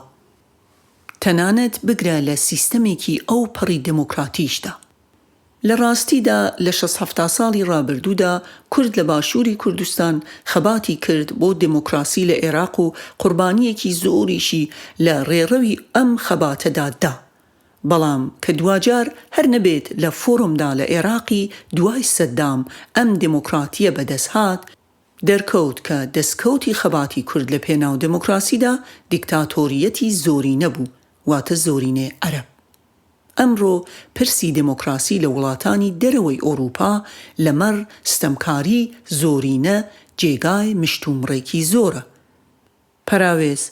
تەنانەت بگرە لە سیستەمێکی ئەو پەڕی دموکراتیشدا. لە ڕاستیدا لە 60 ساڵی ڕابردوودا کورد لە باشووری کوردستان خەباتی کرد بۆ دموکراسی لە عێراق و قوربانیەکی زۆریشی لە ڕێڕەوی ئەم خەباتەدا دا. بەڵام کە دوجار هەر نەبێت لە فۆرمدا لە عێراقی دوای سەدام ئەم دموکراتیە بەدەست هات، دەرکەوت کە دەستکەوتی خەباتی کورد لە پێناو دموکراسیدا دیکتاتۆریەتی زۆرینە بوو، واتە زۆرینێ عەرەب. ئەمڕۆ پرسی دموکراسی لە وڵاتانی دەرەوەی ئەوروپا لەمەڕ ستەمکاری زۆرینە جێگای مشتومڕێکی زۆرە. پەراوێز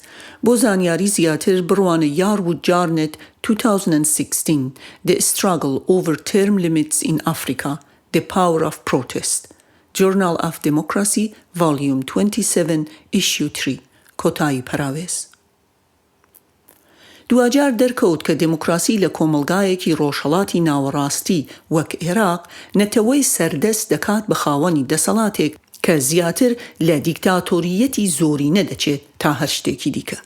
بۆ زانیاری زیاتر بڕوانە یارود جارنت 2016 The Struggle Over Term Limits in Africa, The Power of Protest, Journal of Democracy, Volume 27, Issue 3, کۆتایی پەراوێز. دوجار دەرکەوت کە دموکراسی لە کۆمەلگایەکی ڕۆژهەڵاتی ناوەڕاستی وەک عێراق نەتەوەی سەردەست دەکات بە خاوەنی دەسەڵاتێک کە زیاتر لە دیکتاتۆریەتی زۆرینە دەچێت تا هەر شتێکی دیکە.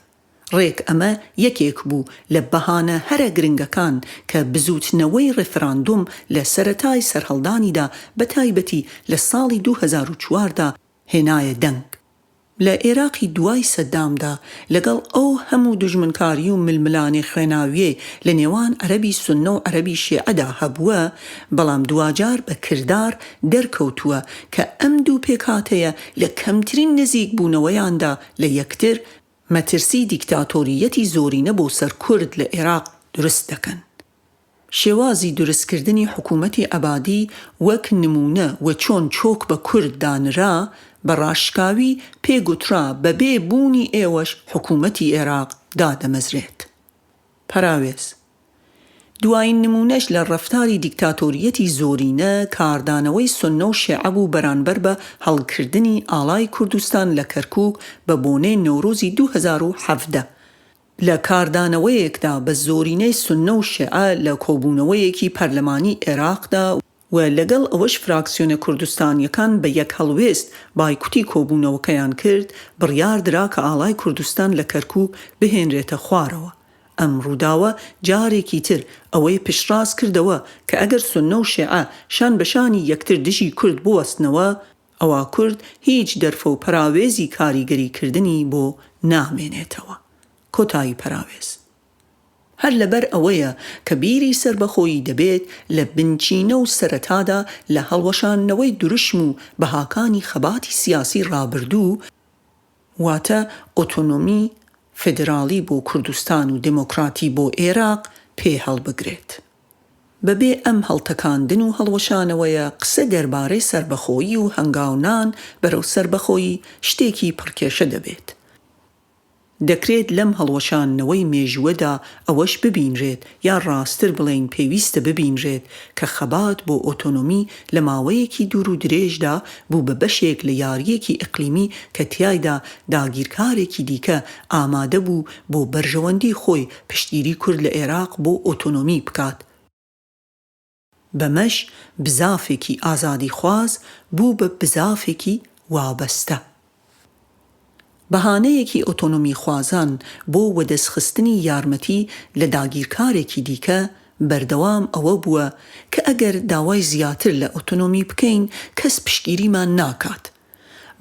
ڕێک ئەمە یەکێک بوو لە بەهانە هەرە گرنگەکان کە بزوتنەوەی ڕێفراندوم لە سەرەتای سەرهەڵدانیدا بە تایبەتی لە ساڵی 2004دا هێنایە دەنگ. لە عێراقی دوای سەدامدا لەگەڵ ئەو هەموو دژمنکاری و ململانی خوێناویە لە نێوان عەرەبی سوننە و عەرەبی شیعەدا هەبووە، بەڵام دوجار بە کردار دەرکەوتووە کە ئەم دوو پێکهاتەیە لە کەمترین نزیک بوونەوەیاندا لە یەکتر مەترسی دیکتاتۆریەتی زۆرینە بۆ سەر کورد لە عێراق دروست دەکەن. شێوازی دروستکردنی حکوومەتی عەبادی وەک نمونە و چۆن چۆک بە کورد دانرا بە ڕاشکاوی پێگوترا بەبێ بوونی ئێوەش حکوومەتی عێراق دادەمەزرێت. پەراوێز دوایین نمونەش لە ڕەفتاری دیکتاتۆریەتی زۆرینە کاردانەوەی سوننە و شیعە بوو بەرامبەر بە هەڵکردنی ئاڵای کوردستان لە کەرکووک بە بۆنەی نەورۆزی 2017. لە کاردانەوەیەکدا بە زۆرینەی سوننە و شیعە لە کۆبوونەوەیەکی پەرلەمانی عێراقدا و لەگەڵ ئەوەش فراکسیۆنە کوردستانیەکان بە یەک هەڵوێست بایکوتی کۆبوونەوەکەیان کرد، بڕیار درا کە ئاڵای کوردستان لە کەرکووک بهێنرێتە خوارەوە. ئەم ڕووداوە جارێکی تر ئەوەی پشتڕاست کردەوە کە ئەگەر سوننە و شیعە شان بەشانی یەکتر دژی کورد بوەستنەوە، ئەوە کورد هیچ دەرفە و پەراوێزی کاریگەریکردنی بۆ نامێنێتەوە. کۆتایی پەراوێز هەر لەبەر ئەوەیە کە بیری سربەخۆیی دەبێت لە بنچینە و سەرەتادا لە هەڵوەشانەوەی دروشم و بەهاکانی خەباتی سیاسی ڕابردوو، واتە ئۆتۆنۆمی فێدرالی بۆ کوردستان و دموکراتی بۆ عێراق پێ هەڵبگرێت. بەبێ ئەم هەڵتەکاندن و هەڵوەشانەوەیە قسە دەربارەی سربەخۆیی و هەنگاونان بەرەو سربەخۆیی شتێکی پڕکێشە دەبێت. دەکرێت لەم هەڵوەشانەوەی مێژووەدا ئەوەش ببینرێت یا ڕاستتر بڵێن پێویستە ببینرێت کە خەبات بۆ ئۆتۆنۆمی لە ماوەیەکی دوور و درێژدا بوو بە بەشێک لە یاریەکی ئیقلیمی کە تیایدا داگیرکارێکی دیکە ئامادە بوو بۆ بەرژەوەندی خۆی پشتگیری کورد لە عێراق بۆ ئۆتۆنۆمی بکات. بەمەش بزافێکی ئازادی خواز بوو بە بزافێکی وابەستە. بەهانەیەکی ئۆتۆنۆمی خوازان بۆ وەدەستخستنی یارمەتی لە داگیرکارێکی دیکە بەردەوام ئەوە بووە کە ئەگەر داوای زیاتر لە ئۆتۆنۆمی بکەین کەس پشتگیریمان ناکات.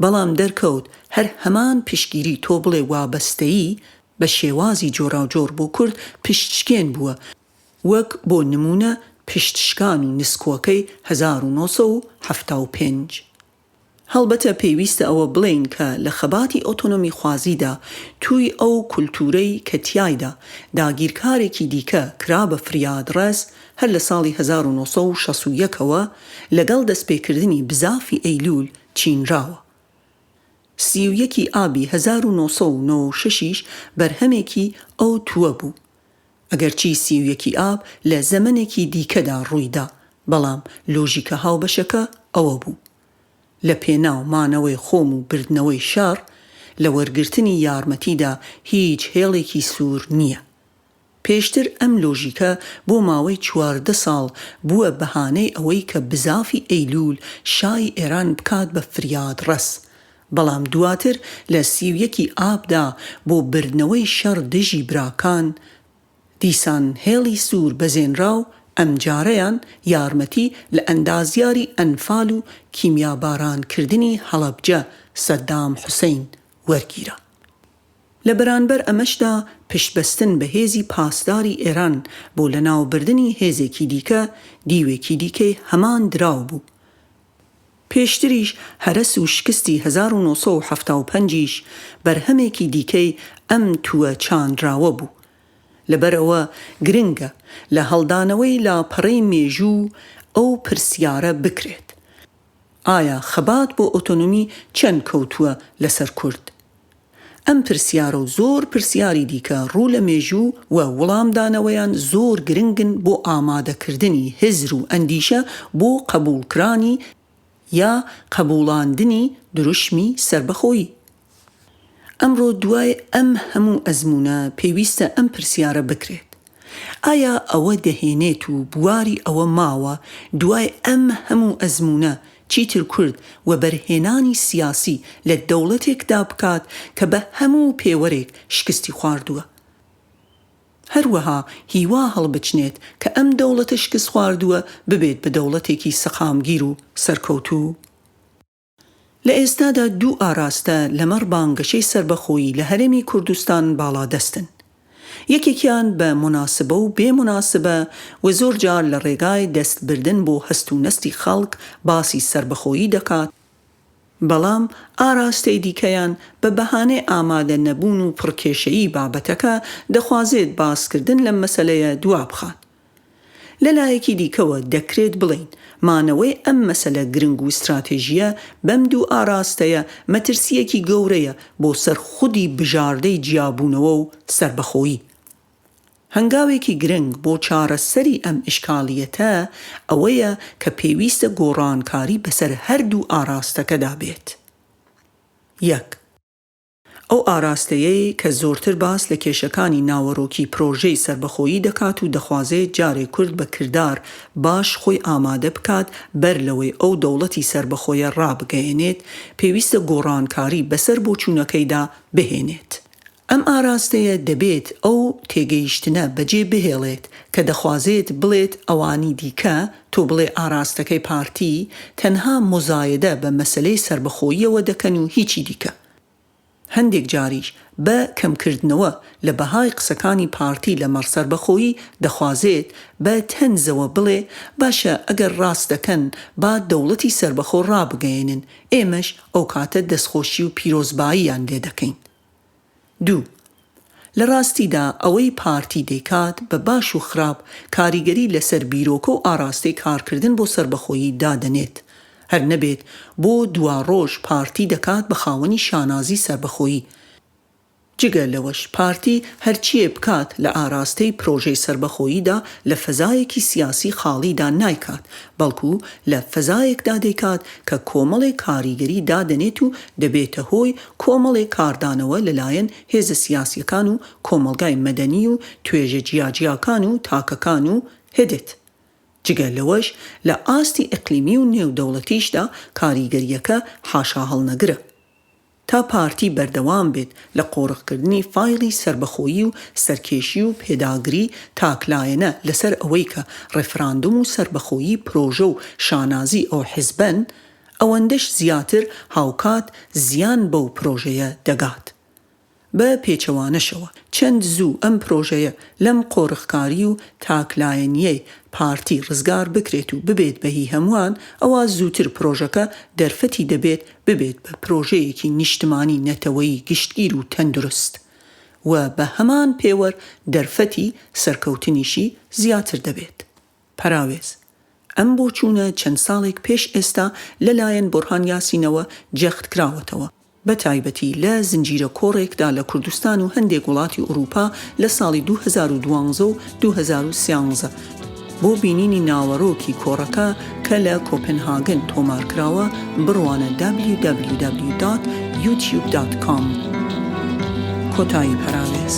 بەڵام دەرکەوت هەر هەمان پشتگیری تۆ بڵێ وابەستەیی بە شێوازی جۆراوجۆر بۆ کورد پشتشکێن بووە، وەک بۆ نمونە پشتشکان و نسکۆکەی 1975. هەڵبەتە پێویستە ئەوە بڵێن کە لە خەباتی ئۆتۆنۆمی خوازیدا توی ئەو کولتورەی کە تیایدا داگیرکارێکی دیکە کرا بە فریادڕەس هەر لە ساڵی 1961ەوە لەگەڵ دەستپێکردنی بزافی ئەیلول چینراوە. 31 ئابی 1996 بەرهەمێکی ئەو تووە بوو. ئەگەرچی 31 ئاب لە زەمنێکی دیکەدا ڕوویدا، بەڵام لۆژیکە هاوبەشەکە ئەوە بوو: لە پێناو مانەوەی خۆم و بردنەوەی شار، لە وەرگرتنی یارمەتیدا هیچ هێڵێکی سوور نییە. پێشتر ئەم لۆژیکە بۆ ماوەی 14 ساڵ بووە بەهانەی ئەوەی کە بزافی ئەیلول شای ئێران بکات بە فریاد ڕەس، بەڵام دواتر لە 31 ئابدا بۆ بردنەوەی شەڕ دژی براکان دیسان هێڵی سوور بەزێنرا و ئەم جارەیان یارمەتی لە ئەندازیاری ئەنفال و کیمیابارانکردنی هەڵەبجە سەدام حوسەین وەرگیرە. لە بەرانبەر ئەمەشدا پشتبەستن بە هێزی پاسداری ئێران بۆ لەناوبردنی هێزێکی دیکە دیوێکی دیکەی هەمان دراو بوو. پێشتریش هەرەس و شکستی 1975ش بەرهەمێکی دیکەی ئەم تووە چاندراوە بوو. لەبەرەوە گرنگە لە هەڵدانەوەی لاپەڕەی مێژوو ئەو پرسیارە بکرێت: ئایا خەبات بۆ ئۆتۆنۆمی چەند کەوتووە لەسەر کورد؟ ئەم پرسیارە و زۆر پرسیاری دیکە ڕوو لە مێژوو و وەڵامدانەوەیان زۆر گرنگن بۆ ئامادەکردنی هزر و ئەندیشە بۆ قبولکرانی یا قبوڵاندنی دروشمی سربەخۆیی. ئەمڕۆ دوای ئەم هەموو ئەزمونە پێویستە ئەم پرسیارە بکرێت: ئایا ئەوە دەهێنێت و بواری ئەوە ماوە دوای ئەم هەموو ئەزمونە چیتر کورد و بەرهێنانی سیاسی لە دەوڵەتێکدا بکات کە بە هەموو پێوەرێک شکستی خواردووە؟ هەروەها هیوا هەڵبچنێت کە ئەم دەوڵەتە شکست خواردووە ببێت بە دەوڵەتێکی سەقامگیر و سەرکەوتوو؟ لە ئێستادا دوو ئاراستە لەمەڕ بانگەشەی سربەخۆیی لە هەرێمی کوردستان باڵادەستن. یەکێکیان بە مناسبە و بێ مناسبە و زۆر جار لە ڕێگای دەستبردن بۆ هەست و نەستی خەڵک باسی سربەخۆیی دەکات، بەڵام ئاراستەی دیکەیان بە بەهانەی ئامادە نەبوون و پڕکێشەیی بابەتەکە دەخوازێت باسکردن لەم مەسەلەیە دوا بخات. لەلایەکی دیکەوە دەکرێت بڵین مانەوەی ئەم مەسەلە گرنگ و استراتێژیە بەم دوو ئاراستەیە مەترسیەکی گەورەیە بۆ سەر خودی بژاردەی جیابوونەوە و سربەخۆیی. هەنگاوێکی گرنگ بۆ چارەسەری ئەم ئیشکالیەتە ئەوەیە کە پێویستە گۆڕانکاری بەسەر هەردوو ئاراستەکەدا بێت. 1. ئەو ئاراستەیەی کە زۆرتر باس لە کێشەکانی ناوەڕۆکی پرۆژەی سربەخۆیی دەکات و دەخوازێت جارێک کورد بە کردار باش خۆی ئامادە بکات بەر لەوەی ئەو دەوڵەتی سربەخۆیە ڕابگەیەنێت، پێویستە گۆڕانکاری بەسەر بۆچوونەکەیدا بهێنێت. ئەم ئاراستەیە دەبێت ئەو تێگەیشتنە بەجێ بهێڵێت کە دەخوازێت بڵێت ئەوانی دیکە تۆ بڵێ ئاراستەکەی پارتی تەنها مۆزایدە بە مەسەلەی سربەخۆییەوە دەکەن و هیچی دیکە. هەندێک جاریش بە کەمکردنەوە لە بەهای قسەکانی پارتی لە مەرسەربەخۆیی دەخوازێت بە تەنزەوە بڵێ باشە ئەگەر ڕاست دەکەن با دەوڵەتی سربەخۆ ڕابگەێنن، ئێمەش ئەو کاتە دەستخۆشی و پیرۆزباییان لێ دەکەین. 2. لە ڕاستیدا ئەوەی پارتی دەیکات بە باش و خراپ کاریگەری لەسەر بیرۆکە و ئاراستەی کارکردن بۆ سربەخۆیی دادەنێت، هەر نەبێت بۆ دوا ڕۆژ پارتی دەکات بە خاوەنی شانازی سربەخۆیی. جگە لەوەش پارتی هەرچیە بکات لە ئاراستەی پرۆژەی سربەخۆییدا لە فەزایەکی سیاسی خاڵیدا نایکات، بەڵکو لە فەزایەکدا دەیکات کە کۆمەڵێک کاریگەری دادەنێت و دەبێتە هۆی کۆمەڵێک کاردانەوە لەلایەن هێزە سیاسیەکان و کۆمەلگای مەدەنی و توێژە جیاجیاکان و تاکەکان و هێدت. جگە لەوەش لە ئاستی ئیقلیمی و نێودەوڵەتیشدا کاریگەریەکە حاشا هەڵنەگرە. تا پارتی بەردەوام بێت لە قۆڕقکردنی فایڵی سربەخۆیی و سەرکێشی و پێداگری تاکلایەنە لەسەر ئەوەی کە ڕێفراندوم و سربەخۆیی پرۆژە و شانازی ئەو حیزبن، ئەوەندەش زیاتر هاوکات زیان بەو پرۆژەیە دەگات. بە پێچەوانەشەوە چەند زوو ئەم پرۆژەیە لەم قۆڕقکاری و تاکلایەنیەی پارتی ڕزگار بکرێت و ببێت بەهی هەمووان، ئەوە زووتر پرۆژەکە دەرفەتی دەبێت ببێت بە پرۆژەیەکی نیشتمانی نەتەوەیی گشتگیر و تەندروست و بە هەمان پێوەر دەرفەتی سەرکەوتنیشی زیاتر دەبێت. پەراوێز ئەم بۆچوونە چەند ساڵێک پێش ئێستا لەلایەن بورهان یاسینەوە جەخت کراوەتەوە، بە تایبەتی لە زنجیرە کۆڕێکدا لە کوردستان و هەندێک وڵاتی ئوروپا لە ساڵی 2012 و 2013 بۆ بینینی ناوەڕۆکی کۆڕەکە کە لە کۆپنهاگن تۆمارکراوە بڕوانە www.youtube.com. کۆتایی پەراوێز.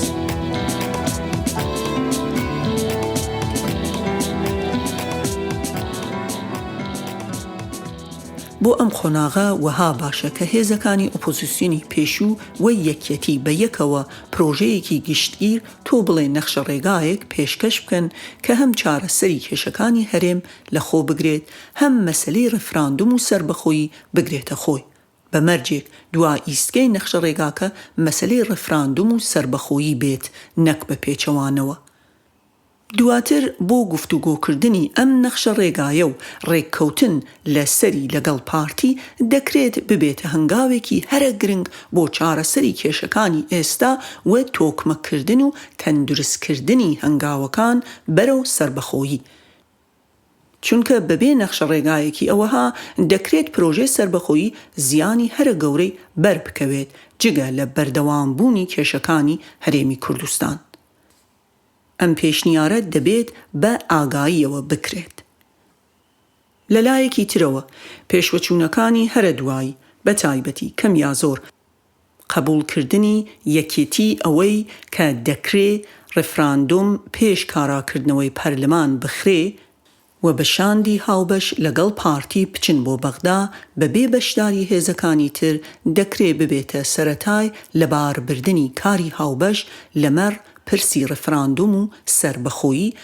بۆ ئەم خۆناغە وەها باشە کە هێزەکانی ئۆپۆزیسیۆنی پێشوو و یەکێتی بە یەکەوە پرۆژەیەکی گشتگیر تۆ بڵێ نەخشە ڕێگایەک پێشکەش بکەن کە هەم چارەسەری کێشەکانی هەرێم لە خۆ بگرێت، هەم مەسەلەی ڕێفراندوم و سربەخۆیی بگرێتە خۆی. بەمەرجێک دوا ئیسکەی نەخشە ڕێگاکە مەسەلەی ڕێفراندوم و سربەخۆیی بێت، نەک بە پێچەوانەوە. دواتر بۆ گفتوگۆکردنی ئەم نەخشە ڕێگایە و ڕێککەوتن لە سەری لەگەڵ پارتی دەکرێت ببێتە هەنگاوێکی هەرە گرنگ بۆ چارەسەری کێشەکانی ئێستا و تۆکمەکردن و تەندروستکردنی هەنگاوەکان بەرەو سربەخۆیی. چونکە بەبێ نەخشە ڕێگایەکی ئەوەها دەکرێت پرۆژەی سربەخۆیی زیانی هەرە گەورەی بەربکەوێت جگە لە بەردەوامبوونی کێشەکانی هەرێمی کوردستان. ئەم پێشنیارە دەبێت بە ئاگاییەوە بکرێت. لەلایەکی ترەوە پێشوەچوونەکانی هەرە دوایی بە تایبەتی کەم یا زۆر قبولکردنی یەکێتی ئەوەی کە دەکرێ ڕێفراندۆم پێش کاراکردنەوەی پەرلەمان بخرێ و بە شاندی هاوبەش لەگەڵ پارتی بچن بۆ بەغدا بەبێ بەشداری هێزەکانی تر دەکرێ ببێتە سەرەتای لەباربردنی کاری هاوبەش لەمەڕ پرسی ڕێفراندۆم و سربەخۆیی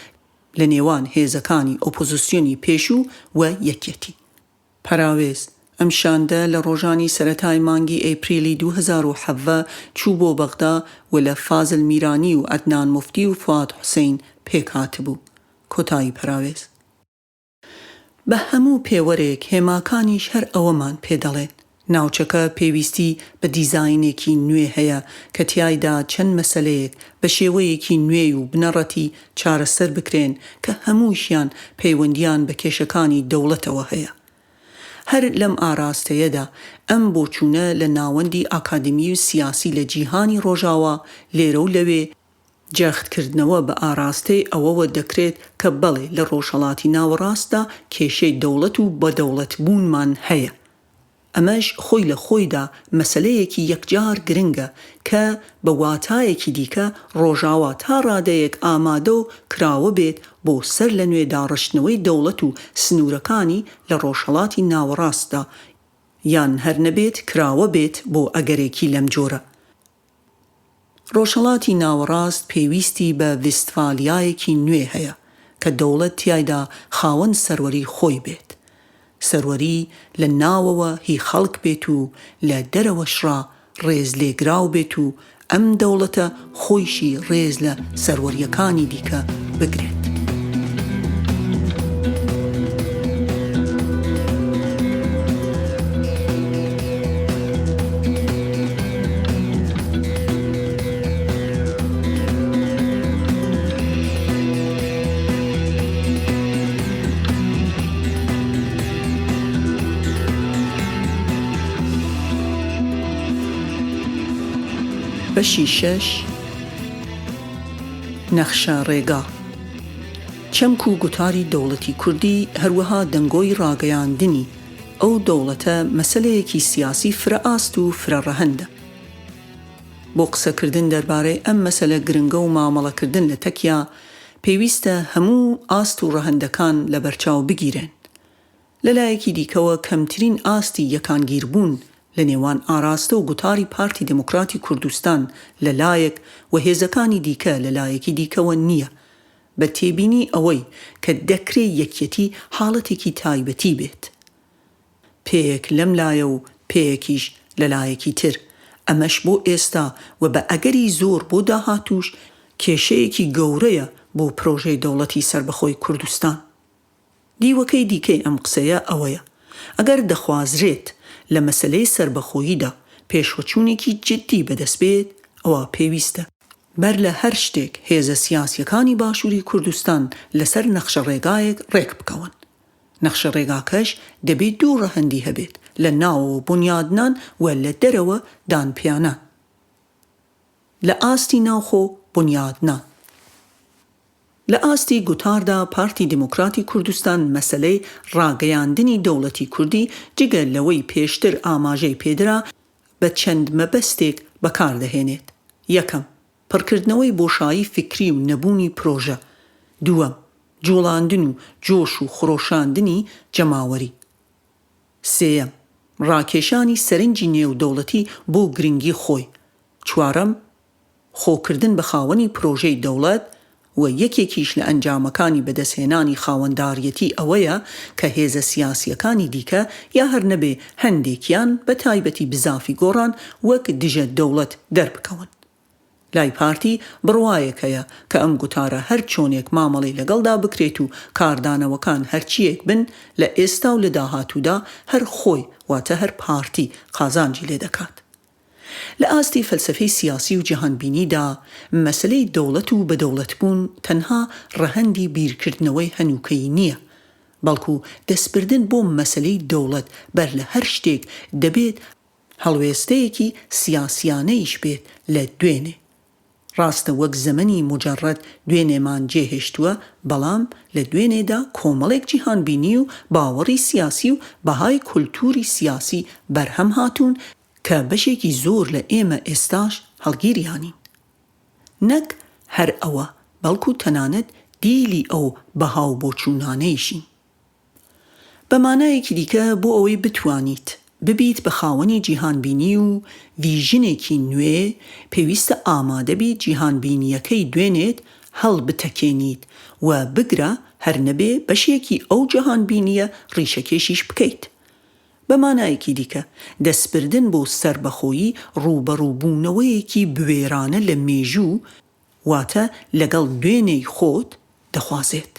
لە نێوان هێزەکانی ئۆپۆزیسیۆنی پێشوو و یەکێتی. پەراوێز، ئەم شاندە لە ڕۆژانی سەرەتای مانگی ئەیپریلی 2017 چوو بۆ بەغدا و لە فازل میرانی و عەدنان موفتی و فواد حوسێن پێک هاتبوو. کۆتایی پەراوێز. بە هەموو پێوەرێک هێماکانیش هەر ئەوەمان پێدەڵێن. ناوچەکە پێویستی بە دیزاینێکی نوێ هەیە کە تیایدا چەند مەسەلەیەک بە شێوەیەکی نوێ و بنەڕەتی چارەسەر بکرێن کە هەمووشیان پەیوەندیان بە کێشەکانی دەوڵەتەوە هەیە. هەر لەم ئاراستەیەدا ئەم بۆچوونە لە ناوەندی ئاکادمی و سیاسی لە جیهانی ڕۆژاوە لێرە و لەوێ جەختکردنەوە بە ئاراستەی ئەوەوە دەکرێت کە بەڵێ لە ڕۆژهەڵاتی ناوەڕاستدا کێشەی دەوڵەت و بەدەوڵەت بوونمان هەیە. ئەمەش خۆی لە خۆیدا مەسەلەیەکی یەکجار گرنگە کە بە واتایەکی دیکە ڕۆژاوا تا ڕادەیەک ئامادە و کراوە بێت بۆ سەر لە نوێ داڕشتنەوەی دەوڵەت و سنوورەکانی لە ڕۆژهەڵاتی ناوەڕاستدا، یان هەر نەبێت کراوە بێت بۆ ئەگەرێکی لەم جۆرە. ڕۆژهەڵاتی ناوەڕاست پێویستی بە ڤێستفالیایەکی نوێ هەیە کە دەوڵەت تیایدا خاوەن سەروەری خۆی بێت. سەروەری لە ناوەوە هی خەڵک بێت و لە دەرەوەشڕا ڕێز لێگراو بێت و ئەم دەوڵەتە خۆیشی ڕێز لە سەروەریەکانی دیکە بگرێت. بەشی 6 نەخشە ڕێگا. چەمک و گوتاری دەوڵەتی کوردی هەروەها دەنگۆی ڕاگەیاندنی ئەو دەوڵەتە مەسەلەیەکی سیاسی فرەئاست و فرەڕەهەندە. بۆ قسەکردن دەربارەی ئەم مەسەلە گرنگە و مامەڵەکردن لە تەکیا پێویستە هەموو ئاست و ڕەهەندەکان لە بەرچاو بگیرێن. لەلایەکی دیکەوە کەمترین ئاستی یەکانگیربوون لە نێوان ئاراستە و گوتاری پارتی دموکراتی کوردستان لەلایەک و هێزەکانی دیکە لەلایەکی دیکەوە نییە، بە تێبینی ئەوەی کە دەکرێت یەکێتی حاڵەتێکی تایبەتی بێت. پێیەک لەم لایە و پێیەکیش لەلایەکی تر. ئەمەش بۆ ئێستا و بە ئەگەری زۆر بۆ داهاتوش کێشەیەکی گەورەیە بۆ پرۆژەی دەوڵەتی سربەخۆی کوردستان. دیوەکەی دیکەی ئەم قسەیە ئەوەیە: ئەگەر دەخوازرێت لە مەسەلەی سربەخۆییدا پێشوەچوونێکی جدی بەدەست بێت، ئەوە پێویستە بەر لە هەر شتێک هێزە سیاسیەکانی باشووری کوردستان لەسەر نەخشە ڕێگایەک ڕێک بکەون. نەخشە ڕێگاکەش دەبێت دوو ڕەهەندی هەبێت لە ناو بنیادنان و لە دەرەوە دانپیانان. لە ئاستی ناوخۆ بنیادنان. لە ئاستی گوتاردا پارتی دموکراتی کوردستان مەسەلەی ڕاگەیاندنی دەوڵەتی کوردی جگە لەوەی پێشتر ئاماژەی پێدرا بە چەند مەبەستێک بەکاردەهێنێت. یەکەم، پڕکردنەوەی بۆشایی فکری و نەبوونی پرۆژە. دووەم، جوڵاندن و جۆش و خڕۆشاندنی جەماوەری. سێیەم، ڕاکێشانی سەرنجی نێودەوڵەتی بۆ گرنگی خۆی. چوارەم، خۆکردن بە خاوەنی پرۆژەی دەوڵەت و یەکێکیش لە ئەنجامەکانی بەدەستهێنانی خاوەنداریەتی ئەوەیە کە هێزە سیاسیەکانی دیکە یا هەر نەبێ هەندێکیان بە تایبەتی بزافی گۆڕان وەک دژە دەوڵەت دەربکەون. لای پارتی بڕوایەکەیە کە ئەم گوتارە هەر چۆنێک مامەڵی لەگەڵدا بکرێت و کاردانەوەکان هەرچیەک بن لە ئێستا و لە داهاتوودا هەر خۆی واتە هەر پارتی قازانجی لێ دەکات. لە ئاستی فەلسفەی سیاسی و جیهانبینیدا مەسلەی دەوڵەت و بەدەوڵەتبوون تەنها ڕەهەندی بیرکردنەوەی هەنووکەی نییە، بەڵکو دەستبردن بۆ مەسلەی دەوڵەت بەر لە هەر شتێک دەبێت هەڵوێستەیەکی سیاسیانەیش بێت لە دوێنێ. ڕاستە وەک زەمەنی مجەڕەد دوێنێمان جێهێشتووە، بەڵام لە دوێنێدا کۆمەڵێک جیهانبینی و باوەڕی سیاسی و بەهای کولتوری سیاسی بەرهەم هاتوون کە بەشێکی زۆر لە ئێمە ئێستاش هەڵگیریانین. نەک هەر ئەوە، بەڵکو تەنانەت دیلی ئەو بەهاو بۆچوونانەیشین. بەمانایەکی دیکە بۆ ئەوەی بتوانیت ببیت بە خاوەنی جیهانبینی و ڤیژنێکی نوێ، پێویستە ئامادەبیت جیهانبینیەکەی دوێنێت هەڵ بتەکێنیت و بگرە هەر نەبێ بەشێکی ئەو جیهانبینیە ڕیشەکێشیش بکەیت. بەمانایەکی دیکە دەستبردن بۆ سەربەخۆیی ڕوبەڕووبوونەوەیەکی بوێرانە لە مێژوو واتە لەگەڵ دوێنەی خۆت دەخوازێت.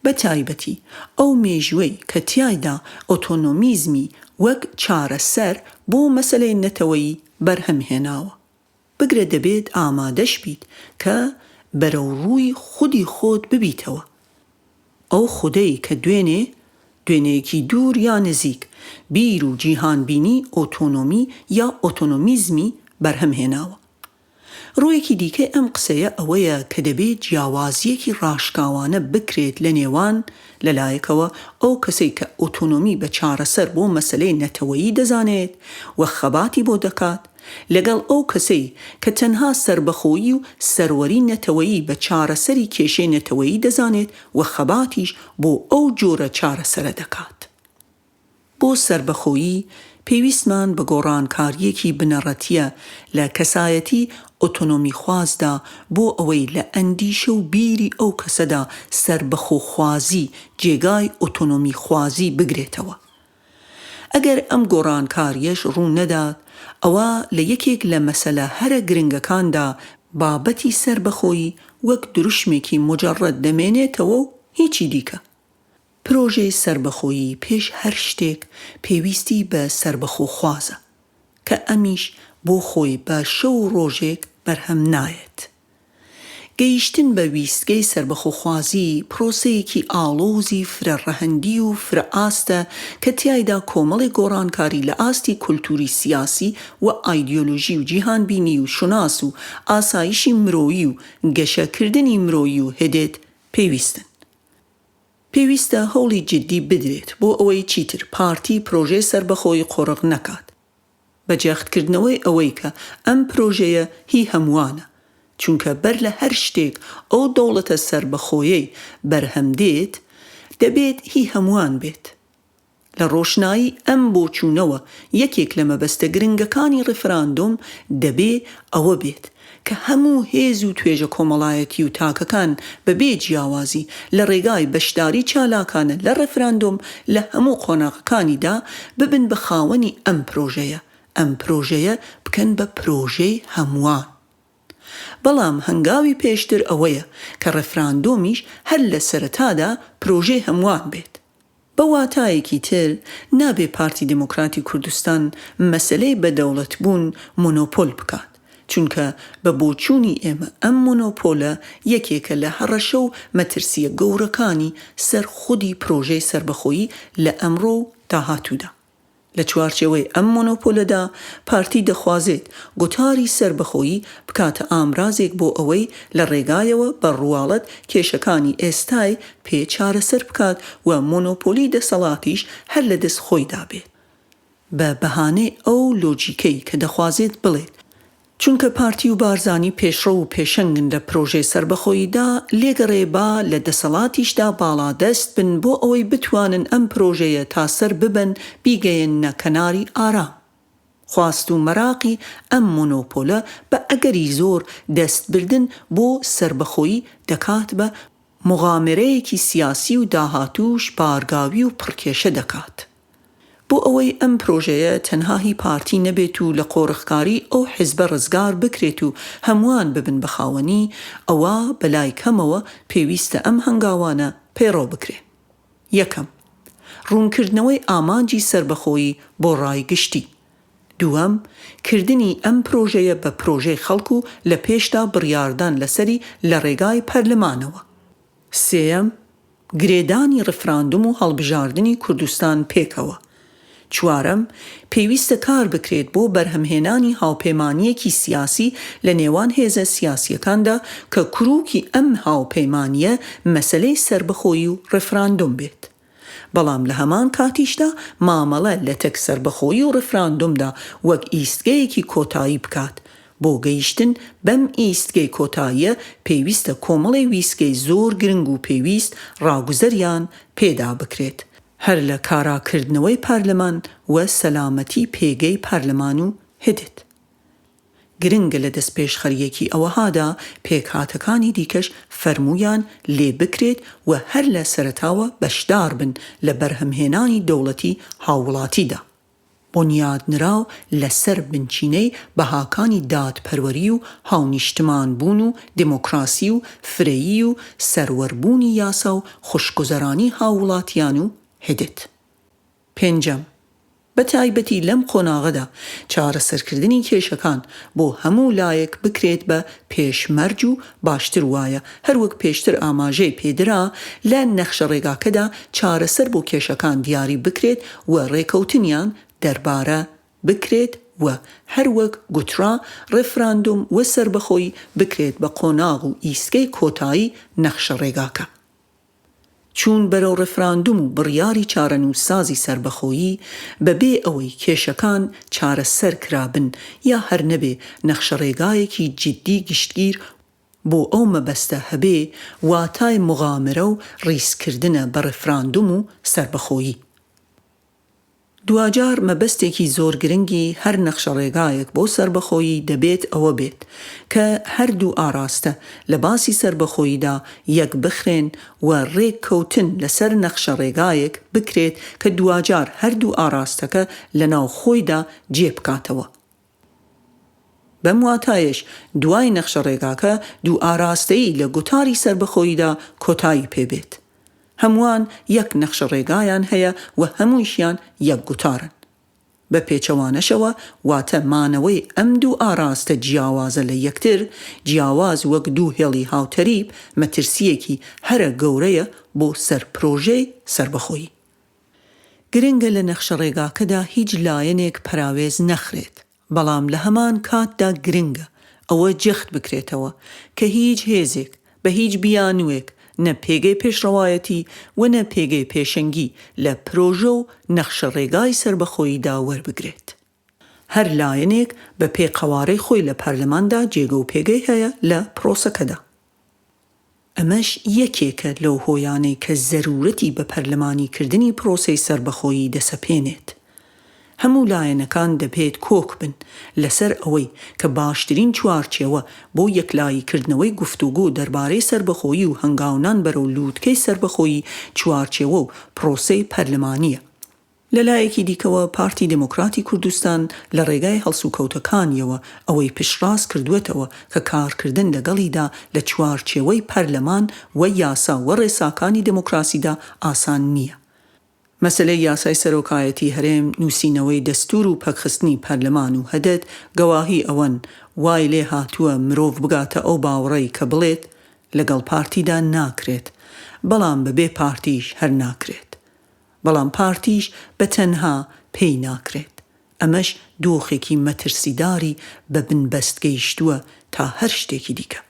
بە تایبەتی ئەو مێژوەی کە تیایدا ئۆتۆنۆمیزمی وەک چارەسەر بۆ مەسەلەی نەتەوەیی بەرهەمهێناوە. بگرە دەبێت ئامادەش بیت کە بەرەو ڕووی خودی خۆت ببیتەوە. ئەو خودەی کە دوێنەیەکی دوور یا نزیک بیر و جیهانبینی ئۆتۆنۆمی یا ئۆتۆنۆمیزمی بەرهەمهێناوە. ڕوویەکی دیکەی ئەم قسەیە ئەوەیە کە دەبێت جیاوازیەکی ڕاشکاوانە بکرێت لە نێوان لەلایەکەوە ئەو کەسەی کە ئۆتۆنۆمی بە چارەسەر بۆ مەسەلەی نەتەوەیی دەزانێت و خەباتی بۆ دەکات، لەگەڵ ئەو کەسەی کە تەنها سەربەخۆیی و سەروەری نەتەوەیی بە چارەسەری کێشەی نەتەوەیی دەزانێت و خەباتیش بۆ ئەو جۆرە چارەسەرە دەکات. بۆ سەربەخۆیی پێویستمان بە گۆڕانکاریەکی بنەڕەتیە لە کەسایەتی ئۆتۆنۆمی خوازدا بۆ ئەوەی لە ئەندیشە و بیری ئەو کەسەدا سەربەخۆخوازی جێگای ئۆتۆنۆمی خوازی بگرێتەوە. ئەگەر ئەم گۆڕانکاریەش ڕوو نەدات، ئەوە لە یەکێک لە مەسەلە هەرە گرنگەکاندا بابەتی سەربەخۆیی وەک دروشمێکی مجەڕەد دەمێنێتەوە و هیچی دیکە. پرۆژەی سەربەخۆیی پێش هەر شتێک پێویستی بە سەربەخۆخوازە کە ئەمیش بۆ خۆی بە شەو و ڕۆژێک بەرهەم نایەت. گەیشتن بە ویستگەی سەربەخۆخوازی پرۆسەیەکی ئاڵۆزی فرەڕەهەندی و فرەئاستە کە تیایدا کۆمەڵی گۆڕانکاری لە ئاستی کولتوری سیاسی و ئایدیۆلۆژی و جیهانبینی و شوناس و ئاسایشی مرۆیی و گەشەکردنی مرۆیی و هێدێت پێویستن. پێویستە هەوڵی جددی بدرێت بۆ ئەوەی چیتر پارتی پرۆژەی سەربەخۆی قۆڕق نەکات، بە جەختکردنەوەی ئەوەی کە ئەم پرۆژەیە هی هەمووانە، چونکە بەر لە هەر شتێک ئەو دەوڵەتە سەربەخۆیەی بەرهەمدێت دەبێت هی هەمووان بێت. لە ڕۆشنایی ئەم بۆچوونەوە یەکێک لە مەبەستە گرنگەکانی ڕێفراندۆم دەبێ ئەوە بێت کە هەموو هێز و توێژە کۆمەڵایەتی و تاکەکان بەبێ جیاوازی لە ڕێگای بەشداری چالاکانە لە ڕێفراندۆم لە هەموو قۆناغەکانیدا ببن بە خاوەنی ئەم پرۆژەیە، ئەم پرۆژەیە بکەن بە پرۆژەی هەمووان. بەڵام هەنگاوی پێشتر ئەوەیە کە ڕێفراندۆمیش هەر لە سەرەتادا پرۆژەی هەمووان بێت. بە واتایەکی تر نابێ پارتی دموکراتی کوردستان مەسەلەی بەدەوڵەتبوون مۆنۆپۆل بکات، چونکە بە بۆچوونی ئێمە ئەم مۆنۆپۆلە یەکێکە لە هەڕەشە و مەترسیە گەورەکانی سەر خودی پرۆژەی سەربەخۆیی لە ئەمڕۆ و داهاتوودا. لە چوارچێوەی ئەم مۆنۆپۆلەدا پارتی دەخوازێت گۆتاری سربەخۆیی بکاتە ئامرازێک بۆ ئەوەی لە ڕێگایەوە بەڕواڵەت کێشەکانی ئێستای پێ چارەسەر بکات و مۆنۆپۆلی دەسەڵاتیش هەر لە دەست خۆیدا بێت بە بەهانەی ئەو لۆجیکەی کە دەخوازێت بڵێت چونکە پارتی و بارزانی پێشڕە و پێشەنگن لە پرۆژەی سربەخۆییدا لێگەڕێبا لە دەسەڵاتیشدا باڵادەست بن بۆ ئەوەی بتوانن ئەم پرۆژەیە تا سەر ببن بیگەیەنە کەناری ئارام. خواست و مەراقی ئەم مۆنۆپۆلە بە ئەگەری زۆر دەستبردن بۆ سربەخۆیی دەکات بە مغامرەیەکی سیاسی و داهاتوش بارگاوی و پڕکێشە دەکات. بۆ ئەوەی ئەم پرۆژەیە تەنها هی پارتی نەبێت و لە قۆڕخکاری ئەو حیزبە ڕزگار بکرێت و هەمووان ببن بەخاوەنی ئەوە بەلای کەمەوە پێویستە ئەم هەنگاوانە پەیڕۆ بکرێت. یەکەم، ڕوونکردنەوەی ئامانجی سربەخۆیی بۆ ڕایگشتی. دووەم، کردنی ئەم پرۆژەیە بە پرۆژەی خەڵک و لە پێشدا بڕیاردان لەسەری لە ڕێگای پەرلەمانەوە. سێەم، گرێدانی ڕفراندوم و هەڵبژاردننی کوردستان پێکەوە. چوارەم، پێویستە کار بکرێت بۆ بەرهەمهێنانی هاوپەیمانیەکی سیاسی لە نێوان هێزە سیاسیەکاندا کە کروکی ئەم هاوپەیمانیە مەسەلەی سربەخۆیی و ڕفراندوم بێت. بەڵام لە هەمان کاتیشدا مامەڵە لە تەک سربەخۆیی و ڕفراندومدا وەک ئیستگەیەکی کۆتایی بکات. بۆ گەیشتن بەم ئیستگەی کۆتاییە پێویستە کۆمەڵی ویستگەی زۆر گرنگ و پێویست ڕاگوزەریان پێدا بکرێت. هەر لە کاراکردنەوەی پارلەمان و سەلامەتی پێگەی پارلەمان و هدت. گرنگە لە دەست پێشخەریەکی ئەوەهادا پێکهاتەکانی دیکەش فەرمویان لێ بکرێت و هەر لە سەرەتاوە بەشدار بن لە بەرهەمهێنانی دەوڵەتی هاوڵاتیدا. بۆنیادنراو لەسەر بنچینەی بەهاکانی دادپەروەری و هاونیشتمان بوون و دموکراسی و فرەیی و سەروەربوونی یاسا و خوشگوزەرانی هاوڵاتیان و هدت. پێنجەم، بە تایبەتی لەم قۆناغەدا چارەسەرکردنی کێشەکان بۆ هەموو لایەک بکرێت بە پێشمەرج و باشتر وایە هەروەک پێشتر ئاماژەی پێدرا لە نەخشە ڕێگاکەدا چارەسەر بۆ کێشەکان دیاری بکرێت و ڕێکەوتنیان دەربارە بکرێت و هەروەک گوترا ڕێفراندوم و سربەخۆیی بکرێت بە قۆناغ و ئیسکەی کۆتایی نەخشە ڕێگاکە. چون بەرەو ڕێفراندوم و بڕیاری چارەنووسسازی سربەخۆیی بەبێ ئەوەی کێشەکان چارەسەر کرابن یا هەر نەبێ نەخشە ڕێگایەکی جددی گشتگیر بۆ ئەو مەبەستە هەبێ واتای مغامرە و ڕیسکردنە بە ڕێفراندوم و سربەخۆیی. دوجار مەبەستێکی زۆر گرنگی هەر نەخشە ڕێگایەک بۆ سربەخۆیی دەبێت ئەوە بێت کە هەردوو ئاراستە لە باسی سربەخۆییدا یەک بخرێن و ڕێککەوتن لەسەر نەخشە ڕێگایەک بکرێت کە دوجار هەردوو ئاراستەکە لە ناو خۆیدا جێ بکاتەوە. بەم واتایش دوای نەخشە ڕێگاکە دوو ئاراستەیی لە گوتاری سربەخۆییدا کۆتایی پێبێت. هەمووان یەک نەخشە ڕێگایان هەیە و هەموویشیان یەک گوتارن. بە پێچەوانەشەوە واتە مانەوەی ئەم دوو ئاراستە جیاوازە لە یەکتر، جیاواز وەک دوو هێڵی هاوتەریب مەترسیەکی هەرە گەورەیە بۆ سەر پرۆژەی سربەخۆیی. گرنگە لە نەخشە ڕێگاکەدا هیچ لایەنێک پەراوێز نەخرێت، بەڵام لە هەمان کاتدا گرنگە ئەوە جەخت بکرێتەوە کە هیچ هێزێک بە هیچ بیانوێک نە پێگەی پێشڕەوایەتی و نە پێگەی پێشەنگی لە پرۆژە و نەخشە ڕێگای سربەخۆییدا وەربگرێت. هەر لایەنێک بە پێقەوارەی خۆی لە پەرلەماندا جێگە و پێگەی هەیە لە پرۆسەکەدا. ئەمەش یەکێکە لەو هۆیانەی کە زەرورەتی بە پەرلەمانیکردنی پرۆسەی سربەخۆیی دەسەپێنێت. هەموو لایەنەکان دەبێت کۆک بن لەسەر ئەوەی کە باشترین چوارچێوە بۆ یەکلاییکردنەوەی گفتوگۆ دەربارەی سربەخۆیی و هەنگاونان بەرەو لووتکەی سربەخۆیی چوارچێوە و پرۆسەی پەرلەمانیە. لەلایەکی دیکەوە پارتی دموکراتی کوردستان لە ڕێگای هەڵسوکەوتەکانیەوە ئەوەی پشتڕاست کردوێتەوە کە کارکردن لەگەڵیدا لە چوارچێوەی پەرلەمان و یاسا و ڕێساکانی دموکراسیدا ئاسان نییە. مەسەلەی یاسای سەرۆکایەتی هەرێم، نووسینەوەی دەستور و پەکخستنی پەرلەمان و هەدەت گەواهی ئەوەن وای لێ هاتووە مرۆڤ بگاتە ئەو باوەڕەی کە بڵێت لەگەڵ پارتیدا ناکرێت، بەڵام بەبێ پارتیش هەر ناکرێت. بەڵام پارتیش بە تەنها پێی ناکرێت. ئەمەش دۆخێکی مەترسیداری بە بنبەست گەیشتووە تا هەر شتێکی دیکە.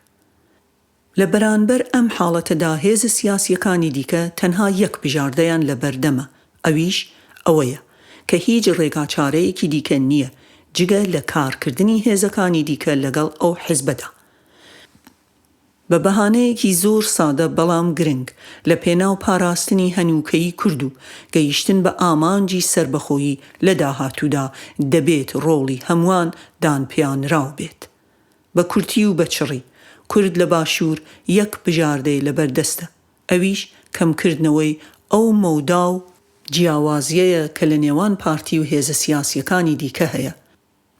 لە بەرانبەر ئەم حاڵەتەدا هێزە سیاسیەکانی دیکە تەنها یەک بژاردەیان لە بەردەمە، ئەویش ئەوەیە کە هیچ ڕێگاچارەیەکی دیکە نییە جگە لە کارکردنی هێزەکانی دیکە لەگەڵ ئەو حیزبەدا. بە بەهانەیەکی زۆر سادە بەڵام گرنگ لە پێناو پاراستنی هەنووکەیی کورد و گەیشتن بە ئامانجی سربەخۆیی لە داهاتوودا دەبێت ڕۆڵی هەمووان دانپێیانراو بێت. بە کورتی و بەچڕی کورد لە باشوور یەک بژاردەی لەبەردەستە، ئەویش کەمکردنەوەی ئەو مەودا و جیاوازیەیە کە لە نێوان پارتی و هێزە سیاسیەکانی دیکە هەیە.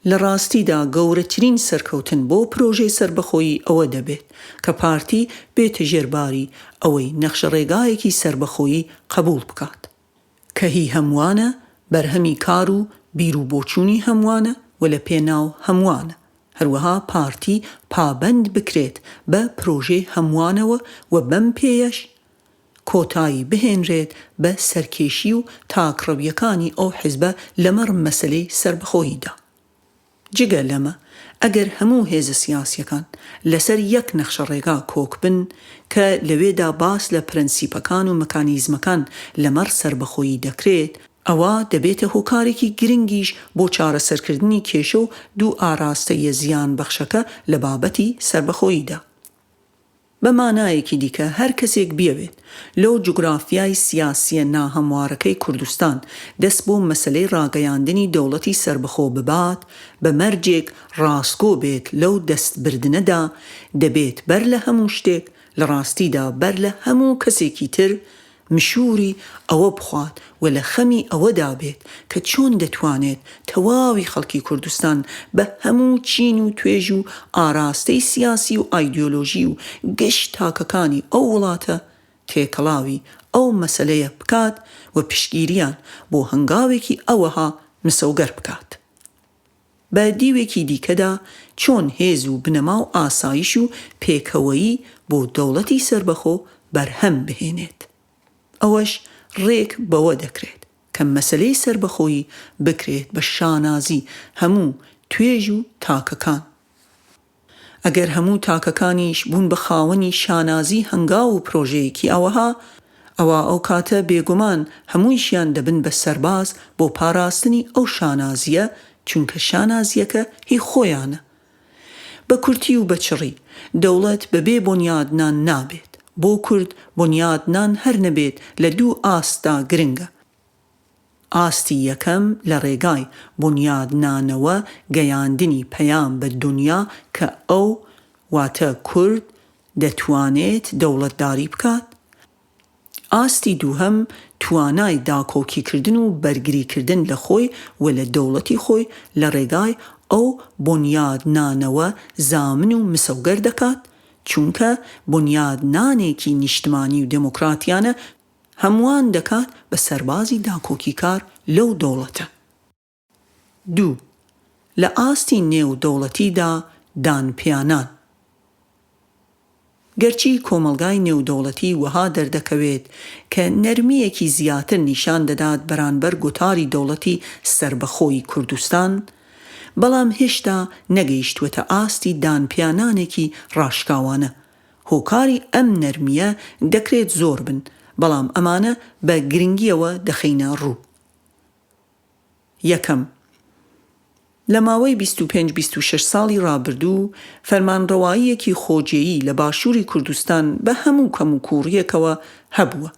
لە ڕاستیدا گەورەترین سەرکەوتن بۆ پرۆژەی سربەخۆیی ئەوە دەبێت کە پارتی بێتە ژێرباری ئەوەی نەخشە ڕێگایەکی سربەخۆیی قبول بکات کە هی هەمووانە، بەرهەمی کار و بیر و بۆچوونی هەمووانە و لە پێناو هەمووانە. هەروەها پارتی پابەند بکرێت بە پرۆژەی هەمووانەوە و بەم پێیەش کۆتایی بهێنرێت بە سەرکێشی و تاکڕەویەکانی ئەو حیزبە لەمەڕ مەسەلەی سربەخۆییدا. جگە لەمە ئەگەر هەموو هێزە سیاسیەکان لەسەر یەک نەخشە ڕێگا کۆک بن کە لەوێدا باس لە پرەنسیپەکان و مەکانیزمەکان لەمەڕ سربەخۆیی دەکرێت، ئەوە دەبێتە هۆکارێکی گرنگیش بۆ چارەسەرکردنی کێشە و دوو ئاراستەیە زیان بەخشەکە لە بابەتی سربەخۆییدا. بە مانایەکی دیکە هەر کەسێک بیەوێت لەو جوگرافیای سیاسیە ناهەموارەکەی کوردستان دەست بۆ مەسلەی ڕاگەیاندنی دەوڵەتی سربەخۆ ببات، بە مەرجێک ڕاستگۆ بێت لەو دەستبردنەدا، دەبێت بەر لە هەموو شتێک، لە ڕاستیدا بەر لە هەموو کەسێکی تر مشوری ئەوە بخوات و لە خەمی ئەوەدا بێت کە چۆن دەتوانێت تەواوی خەڵکی کوردستان بە هەموو چین و توێژ و ئاراستەی سیاسی و ئایدیۆلۆژی و گشت تاکەکانی ئەو وڵاتە تێکەڵاوی ئەو مەسەلەیە بکات و پشگیریان بۆ هەنگاوێکی ئەوەها مسەوگەر بکات. بە دیوێکی دیکەدا چۆن هێز و بنەما و ئاسایش و پێکەوەیی بۆ دەوڵەتی سربەخۆ بەرهەم بهێنێت. ئەوەش ڕێک بەوە دەکرێت کە مەسەلەی سربەخۆیی بکرێت بە شانازی هەموو توێژ و تاکەکان. ئەگەر هەموو تاکەکانیش بوون بە خاوەنی شانازی هەنگاو و پرۆژەیەکی ئەوەها، ئەوە ئەو کاتە بێگومان هەموویشیان دەبن بە سەرباز بۆ پاراستنی ئەو شانازیە، چونکە شانازیەکە هی خۆیانە. بە کورتی و بەچڕی دەوڵەت بەبێ بۆنیادنان نابێت. بۆ کورد بۆنیادنان هەر نەبێت لە دوو ئاستا گرنگە. ئاستی یەکەم لە ڕێگای بۆنیادنانەوە گەیاندنی پەیام بە دنیا کە ئەو واتە کورد دەتوانێت دەوڵەتداری بکات. ئاستی دووهەم توانای داکۆکیکردن و بەرگریکردن لە خۆی و لە دەوڵەتی خۆی لە ڕێگای ئەو بۆنیادنانەوە زامن و مسەوگەر دەکات، چونکە بۆنیادنانێکی نیشتمانی و دموکراتیانە هەمووان دەکات بە سەربازی داکۆکی کار لەو دەوڵەتە. 2. لە ئاستی نێو دەوڵەتیدا دانپێیانان. گەرچی کۆمەلگای نێودەوڵەتی وەها دەردەکەوێت کە نەرمیەکی زیاتر نیشان دەدات بەرامبەر گوتاری دەوڵەتی سربەخۆی کوردستان، بەڵام هێشتا نەگەیشتوێتە ئاستی دانپێیانانێکی ڕاشکاوانە. هۆکاری ئەم نەرمیە دەکرێت زۆر بن، بەڵام ئەمانە بە گرنگیەوە دەخەینە ڕوو. یەکەم، لە ماوەی 25-26 ساڵی ڕابردوو فەرمانڕەواییەکی خۆجێیی لە باشووری کوردستان بە هەموو کەم و کووڕیەکەوە هەبووە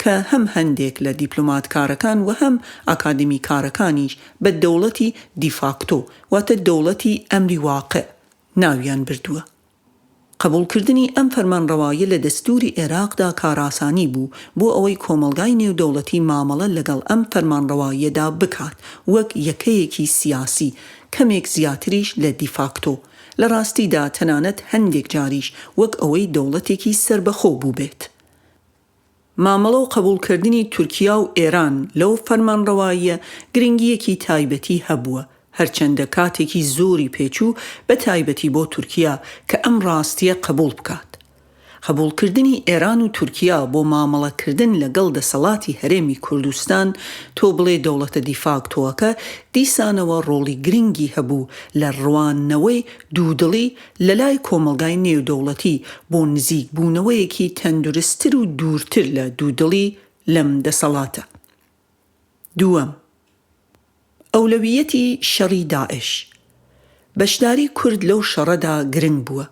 کە هەم هەندێک لە دیپلۆماتکارەکان و هەم ئاکادمیکارەکانیش بە دەوڵەتی دیفاکتۆ واتە دەوڵەتی ئەمری واقع ناویان بردووە. قبولکردنی ئەم فەرمانڕەواییە لە دەستوری عێراقدا کاراسانی بوو بۆ ئەوەی کۆمەلگای نێودەوڵەتی مامەڵە لەگەڵ ئەم فەرمانڕەواییەدا بکات وەک یەکەیەکی سیاسی، کەمێک زیاتریش لە دیفاکتۆ، لە ڕاستیدا تەنانەت هەندێک جاریش وەک ئەوەی دەوڵەتێکی سربەخۆ بوو بێت. مامەڵە و قبولکردنی تورکیا و ئێران لەو فەرمانڕەواییە گرنگیەکی تایبەتی هەبووە، هەرچەندە کاتێکی زۆری پێچوو بە تایبەتی بۆ تورکیا کە ئەم ڕاستیە قبول بکات. قبولکردنی ئێران و تورکیا بۆ مامەڵەکردن لەگەڵ دەسەڵاتی هەرێمی کوردستان تۆ بڵێ دەوڵەتە دیفاکتۆەکە دیسانەوە ڕۆڵی گرنگی هەبوو لە ڕواننەوەی دوودڵی لەلای کۆمەلگای نێودەوڵەتی بۆ نزیک بوونەوەیەکی تەندروستتر و دوورتر لە دوودڵی لەم دەسەڵاتە. دووەم، ئەولەویەتی شەڕی داعش. بەشداری کورد لەو شەڕەدا گرنگ بووە،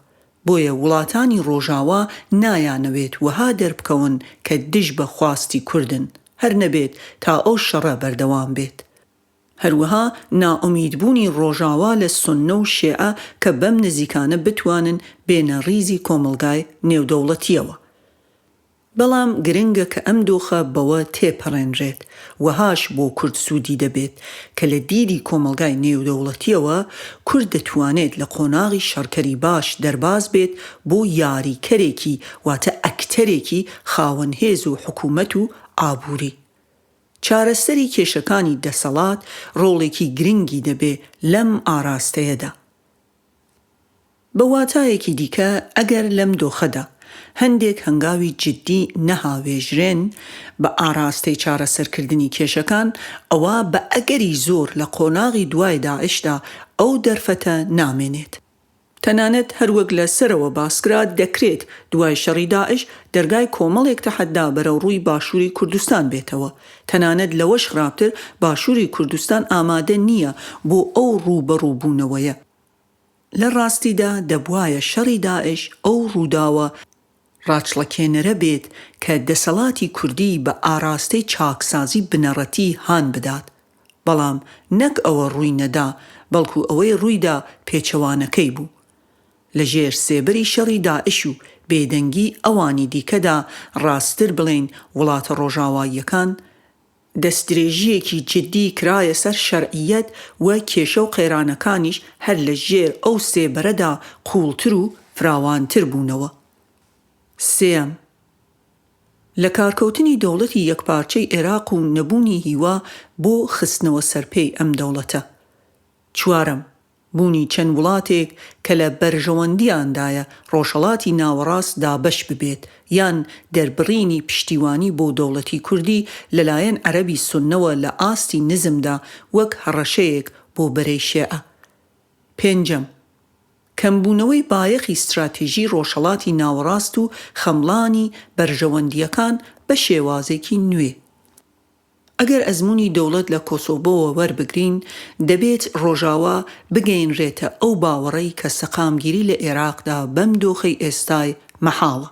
بۆیە وڵاتانی ڕۆژاوا نایانەوێت وەها دەربکەون کە دژ بە خواستی کوردن، هەر نەبێت تا ئەو شەڕە بەردەوام بێت. هەروەها نائومیدبوونی ڕۆژاوا لە سوننە و شیعە کە بەم نزیکانە بتوانن بێنە ڕیزی کۆمەلگای نێودەوڵەتیەوە. بەڵام گرنگە کە ئەم دۆخە بەوە تێپەڕێنرێت، وەهاش بۆ کورد سوودی دەبێت کە لە دیدی کۆمەلگای نێودەوڵەتیەوە کورد دەتوانێت لە قۆناغی شەڕکەری باش دەرباز بێت بۆ یاریکەرێکی واتە ئەکتەرێکی خاوەن هێز و حکوومەت و ئابووری. چارەسەری کێشەکانی دەسەڵات ڕۆڵێکی گرنگی دەبێ لەم ئاراستەیەدا. بە واتایەکی دیکە ئەگەر لەم دۆخەدا هەندێک هەنگاوی جددی نەهاوێژرێن بە ئاراستەی چارەسەرکردنی کێشەکان، ئەوە بە ئەگەری زۆر لە قۆناغی دوای داعشدا ئەو دەرفەتە نامێنێت. تەنانەت هەروەک لە سەرەوە باسکرا دەکرێت دوای شەڕی داعش دەرگای کۆمەڵێک تەحەدا بەرەو ڕووی باشووری کوردستان بێتەوە. تەنانەت لەوەش خراپتر باشووری کوردستان ئامادە نییە بۆ ئەو ڕووبەڕووبوونەوەیە. لە ڕاستیدا دەبوایە شەڕی داعش ئەو ڕووداوە ڕاچڵەکێنەرە بێت کە دەسەڵاتی کوردی بە ئاراستەی چاکسازی بنەڕەتی هان بدات، بەڵام نەک ئەوە ڕووی نەدا، بەڵکو ئەوەی ڕوویدا پێچەوانەکەی بوو. لە ژێر سێبەری شەڕی داعش و بێدەنگی ئەوانی دیکەدا ڕاستتر بڵێن وڵاتە ڕۆژاواییەکان دەستدرێژیەکی جددی کرایە سەر شەرعیەت و کێشە و قەیرانەکانیش هەر لە ژێر ئەو سێبەرەدا قوڵتر و فراوانتر بوونەوە. سێم، لە کارکەوتنی دەوڵەتی یەکپارچەی عێراق و نەبوونی هیوا بۆ خستنەوە سەرپێی ئەم دەوڵەتە. چوارەم، بوونی چەند وڵاتێک کە لە بەرژەوەندیاندایە ڕۆژهەڵاتی ناوەڕاست دابەش ببێت یان دەربڕینی پشتیوانی بۆ دەوڵەتی کوردی لەلایەن عەرەبی سوننەوە لە ئاستی نزمدا وەک هەڕەشەیەک بۆ بەرەی شیعە. پێنجەم، کەمبوونەوەی بایەخی استراتێژی ڕۆژهەڵاتی ناوەڕاست و خەمڵانی بەرژەوەندیەکان بە شێوازێکی نوێ. ئەگەر ئەزموونی دەوڵەت لە کۆسۆڤۆوە وەربگرین، دەبێت ڕۆژاوا بگەیەنرێتە ئەو باوەڕەی کە سەقامگیری لە عێراقدا بەم دۆخەی ئێستای مەحاڵە،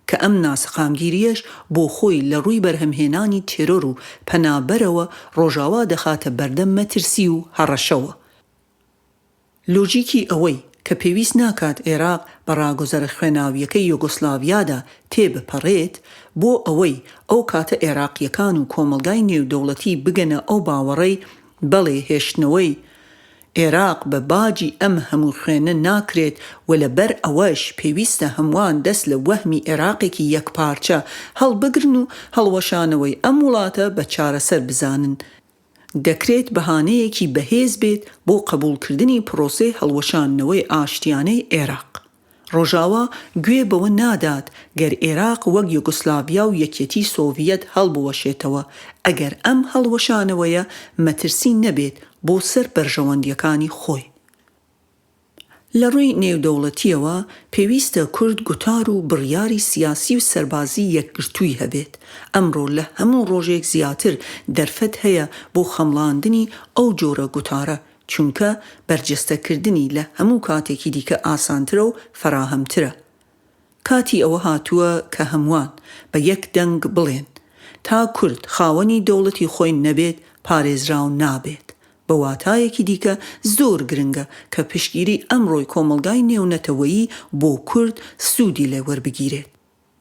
کە ئەم ناسەقامگیریەش بۆ خۆی لە ڕووی بەرهەمهێنانی تێرۆر و پەنابەرەوە ڕۆژاوا دەخاتە بەردەم مەترسی و هەڕەشەوە. لۆجیکی ئەوەی کە پێویست ناکات عێراق بە ڕاگۆزەرە خوێناویەکەی یوگۆسلاڤیادا تێبپەڕێت بۆ ئەوەی ئەو کاتە عێراقیەکان و کۆمەلگای نێودەوڵەتی بگەنە ئەو باوەڕەی بەڵێ هێشتنەوەی عێراق بە باجی ئەم هەموو خوێنە ناکرێت و لەبەر ئەوەش پێویستە هەمووان دەست لە وەهمی عێراقێکی یەکپارچە هەڵبگرن و هەڵوەشانەوەی ئەم وڵاتە بە چارەسەر بزانن. دەکرێت بەهانەیەکی بەهێز بێت بۆ قبولکردنی پرۆسەی هەڵوەشانەوەی ئاشتیانەی عێراق. ڕۆژاوا گوێ بەوە نادات گەر عێراق وەک یوگۆسلاڤیا و یەکێتی سۆڤیەت هەڵبوەشێتەوە ئەگەر ئەم هەڵوەشانەوەیە مەترسی نەبێت بۆ سەر بەرژەوەندیەکانی خۆی. لە ڕووی نێودەوڵەتیەوە پێویستە کورد گوتار و بڕیاری سیاسی و سەربازی یەکگرتووی هەبێت. ئەمڕۆ لە هەموو ڕۆژێک زیاتر دەرفەت هەیە بۆ خەمڵاندنی ئەو جۆرە گوتارە، چونکە بەرجەستەکردنی لە هەموو کاتێکی دیکە ئاسانترە و فەراهەمترە. کاتی ئەوە هاتووە کە هەمووان بە یەک دەنگ بڵێن تا کورد خاوەنی دەوڵەتی خۆی نەبێت پارێزراو نابێت. بە واتایەکی دیکە زۆر گرنگە کە پشتگیری ئەمڕۆی کۆمەلگای نێونەتەوەیی بۆ کورد سوودی لێ وەربگیرێت،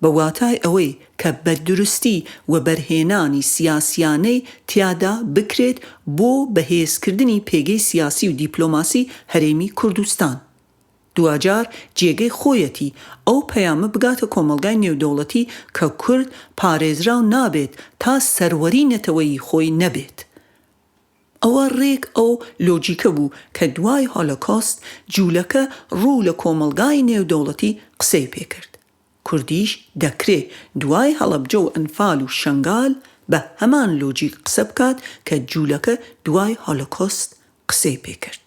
بە واتای ئەوەی کە بە دروستی و بەرهێنانی سیاسیانەی تیادا بکرێت بۆ بەهێزکردنی پێگەی سیاسی و دیپلۆماسی هەرێمی کوردستان. دوجار جێگەی خۆیەتی ئەو پەیامە بگاتە کۆمەلگای نێودەوڵەتی کە کورد پارێزراو نابێت تا سەروەری نەتەوەیی خۆی نەبێت. ئەوە ڕێک ئەو لۆجیکە بوو کە دوای هۆلۆکۆست جوولەکە ڕوو لە کۆمەلگای نێودەوڵەتی قسەی پێکرد. کوردیش دەکرێ دوای هەڵەبجە و ئەنفال و شەنگال بە هەمان لۆجیک قسە بکات کە جوولەکە دوای هۆلۆکۆست قسەی پێکرد.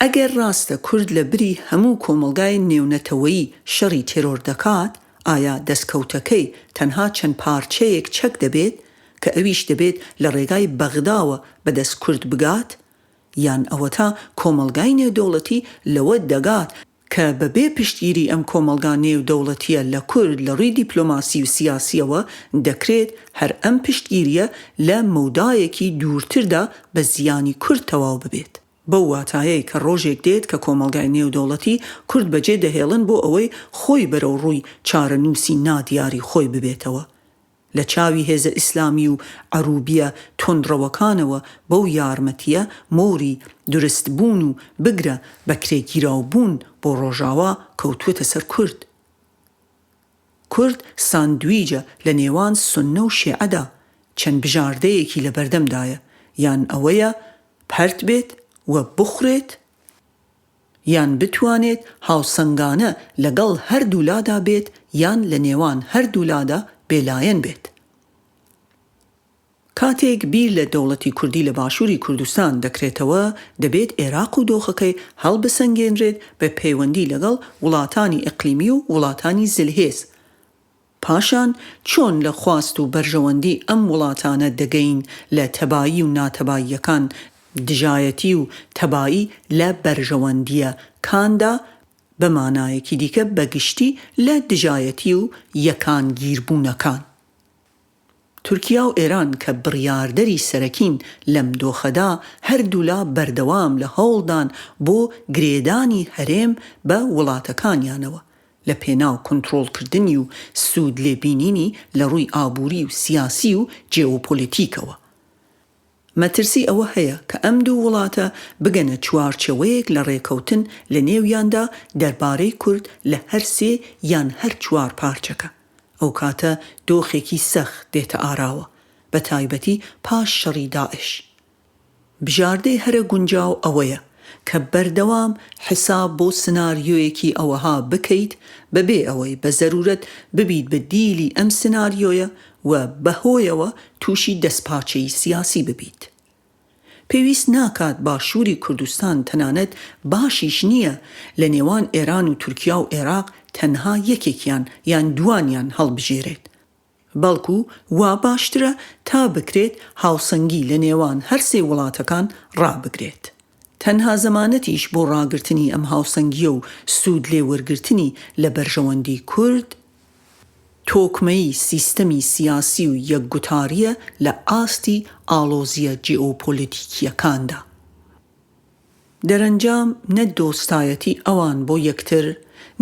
ئەگەر ڕاستە کورد لە بری هەموو کۆمەڵگای نێونەتەوەیی شەڕی تێرۆر دەکات، ئایا دەستکەوتەکەی تەنها چەند پارچەیەک چەک دەبێت کە ئەویش دەبێت لە ڕێگای بەغداوە بەدەست کورد بگات؟ یان ئەوە تا کۆمەڵگای نێودەوڵەتی لەوە دەگات کە بەبێ پشتگیری ئەم کۆمەڵگا نێودەوڵەتیە لە کورد لە ڕووی دیپلۆماسی و سیاسیەوە دەکرێت هەر ئەم پشتگیریە لە مەودایەکی دوورتردا بە زیانی کورد تەواو ببێت. بەو واتایەی کە ڕۆژێک دێت کە کۆمەڵگای نێودەوڵەتی کورد بەجێ دەهێڵن بۆ ئەوەی خۆی بەرەو ڕووی چارەنووسی نادیاری خۆی ببێتەوە. لە چاوی هێزە ئیسلامی و عەروبیە تۆندڕەوەکانەوە بەو یارمەتیە مۆری درستبوون و بگرە بەکرێگیراوبوون بۆ ڕۆژاوا کەوتووەتە سەر کورد. کورد ساندویجە لە نێوان سوننە و شیعەدا، چەند بژاردەیەکی لە بەردەمدایە، یان ئەوەیە پەرت بێت و بخورێت، یان بتوانێت هاوسەنگانە لەگەڵ هەردوولادا بێت یان لە نێوان هەردوولادا بێلایەن بێت. کاتێک بیر لە دەوڵەتی کوردی لە باشووری کوردستان دەکرێتەوە، دەبێت عێراق و دۆخەکەی هەڵبسەنگێنرێت بە پەیوەندی لەگەڵ وڵاتانی ئیقلیمی و وڵاتانی زلهێز. پاشان چۆن لە خواست و بەرژەوەندی ئەم وڵاتانە دەگەین لە تەبایی و ناتەباییەکان دژایەتی و تەبایی لە بەرژەوەندیە کاندا بە مانایەکی دیکە بەگشتی لە دژایەتی و یەکانگیربوونەکان. تورکیا و ئێران کە بڕیاردەری سەرەکین لەم دۆخەدا هەردوولا بەردەوام لە هەوڵدان بۆ گرێدانی هەرێم بە وڵاتەکانیانەوە لە پێناو کۆنتڕۆڵکردنی و سوود لێبینینی لە ڕووی ئابووری و سیاسی و جێوپۆلیتیکەوە. مەترسی ئەوە هەیە کە ئەم دوو وڵاتە بگەنە چوارچەوەیەک لە ڕێکەوتن لە نێویاندا دەربارەی کورد لە هەر سێ یان هەر چوار پارچەکە. ئەو کاتە دۆخێکی سەخت دێتە ئاراوە، بە تایبەتی پاش شەڕی داعش. بژاردەی هەرە گونجاو ئەوەیە کە بەردەوام حساب بۆ سناریۆیەکی ئەوەها بکەیت بەبێ ئەوەی بە زەرورەت ببیت بە دیلی ئەم سناریۆیە و بەهۆیەوە تووشی دەستپاچەی سیاسی ببیت. پێویست ناکات باشووری کوردستان تەنانەت باشیش نییە لە نێوان ئێران و تورکیا و عێراق تەنها یەکێکیان یان دوانیان هەڵبژێرێت، بەڵکو وا باشترە تا بکرێت هاوسەنگی لە نێوان هەر سێ وڵاتەکان ڕابگرێت. تەنها زەمانەتیش بۆ ڕاگرتنی ئەم هاوسەنگیە و سوود لێوەرگرتنی لە بەرژەوەندی کورد تۆکمەی سیستەمی سیاسی و یەکگوتاریە لە ئاستی ئاڵۆزیە جیئۆپۆلیتیکیەکاندا. دەرەنجام نە دۆستایەتی ئەوان بۆ یەکتر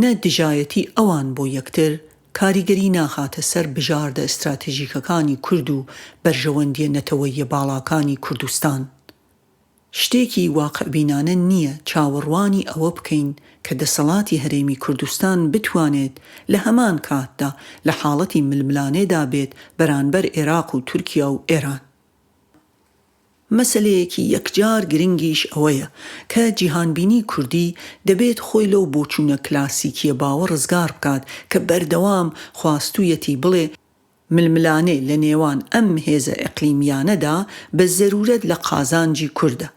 نە دژایەتی ئەوان بۆ یەکتر کاریگەری ناخاتە سەر بژاردە ئستراتێژیکەکانی کورد و بەرژەوەندیە نەتەوەییە باڵاکانی کوردستان. شتێکی واقعبینانە نییە چاوەڕوانی ئەوە بکەین کە دەسەڵاتی هەرێمی کوردستان بتوانێت لە هەمان کاتدا لە حاڵەتی ململانێدا بێت بەرانبەر عێراق و تورکیا و ئێران. مەسەلەیەکی یەکجار گرنگیش ئەوەیە کە جیهانبینی کوردی دەبێت خۆی لەو بۆچوونە کلاسیکیە باوە ڕزگار بکات کە بەردەوام خواستوویەتی بڵێ ململانێ لە نێوان ئەم هێزە ئیقلیمیانەدا بە زەرورەت لە قازانجی کوردە.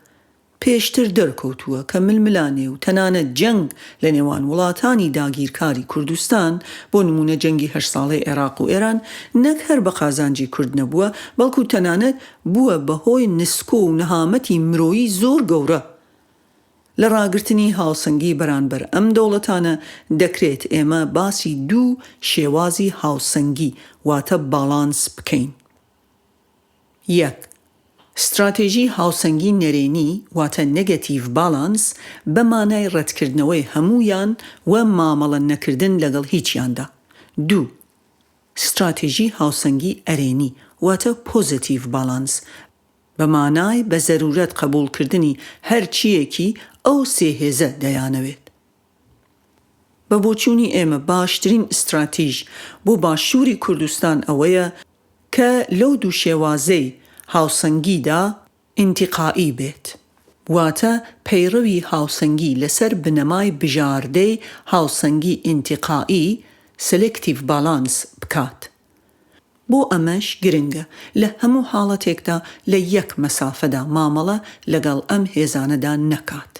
پێشتر دەرکەوتووە کە ململانێ و تەنانەت جەنگ لە نێوان وڵاتانی داگیرکاری کوردستان بۆ نمونە جەنگی 8 ساڵەی عێراق و ئێران نەک هەر بە قازانجی کورد نەبووە، بەڵکو تەنانەت بووە بەهۆی نسکۆ و نەهامەتی مرۆیی زۆر گەورە. لە ڕاگررتنی هاوسەنگی بەرانبەر ئەم دەوڵەتانە دەکرێت ئێمە باسی دوو شێوازی هاوسەنگی واتە باڵانس بکەین. یەک، استراتێژی هاوسەنگی نەرێنی واتە نێگەتیڤ باڵانس بە مانای ڕەتکردنەوەی هەموویان و مامەڵە نەکردن لەگەڵ هیچیاندا. دوو، استراتێژی هاوسەنگی ئەرێنی واتە پۆزیتیڤ باڵانس بە مانای بە زەرورەت قبولکردنی هەر چیەکی ئەو سێ هێزە دەیانەوێت. بە بۆچوونی ئێمە باشترین استراتیژ بۆ باشووری کوردستان ئەوەیە کە لەو دوو شێوازەی هاوسەنگیدا ئینتیقائی بێت. واتە پەیڕەوی هاوسەنگی لەسەر بنەمای بژاردەی هاوسەنگی ئینتیقائی سلکتیڤ بالانس بکات. بۆ ئەمەش گرنگە لە هەموو حاڵەتێکدا لە یەک مەسافەدا مامەڵە لەگەڵ ئەم هێزانەدا نەکات.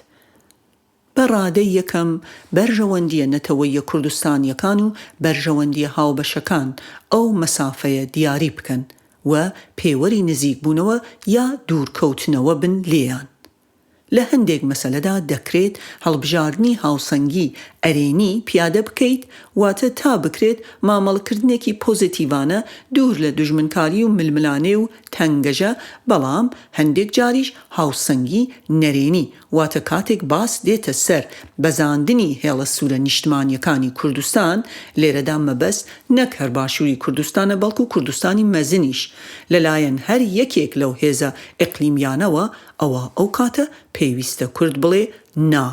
بە ڕادەی یەکەم بەرژەوەندیە نەتەوەیە کوردستانیەکان و بەرژەوەندیە هاوبەشەکان ئەو مەسافەیە دیاری بکەن و پێوەری نزیک بوونەوە یا دوورکەوتنەوە بن لێیان. لە هەندێک مەسەلەدا دەکرێت هەڵبژاردنی هاوسەنگی ئەرێنی پیادە بکەیت واتە تا بکرێت مامەڵەکردنێکی پۆزیتیڤانە دوور لە دوژمنکاری و ململانێ و تەنگەژە، بەڵام هەندێک جاریش هاوسەنگی نەرێنی واتە کاتێک باس دێتە سەر بەزاندنی هێڵە سوورە نیشتمانیەکانی کوردستان، لێرەدا مەبەست نەک هەر باشووری کوردستانە بەڵکو کوردستانی مەزنیش لەلایەن هەر یەکێک لەو هێزە ئیقلیمیانەوە، ئەوە ئەو کاتە پێویستە کورد بڵێ نا.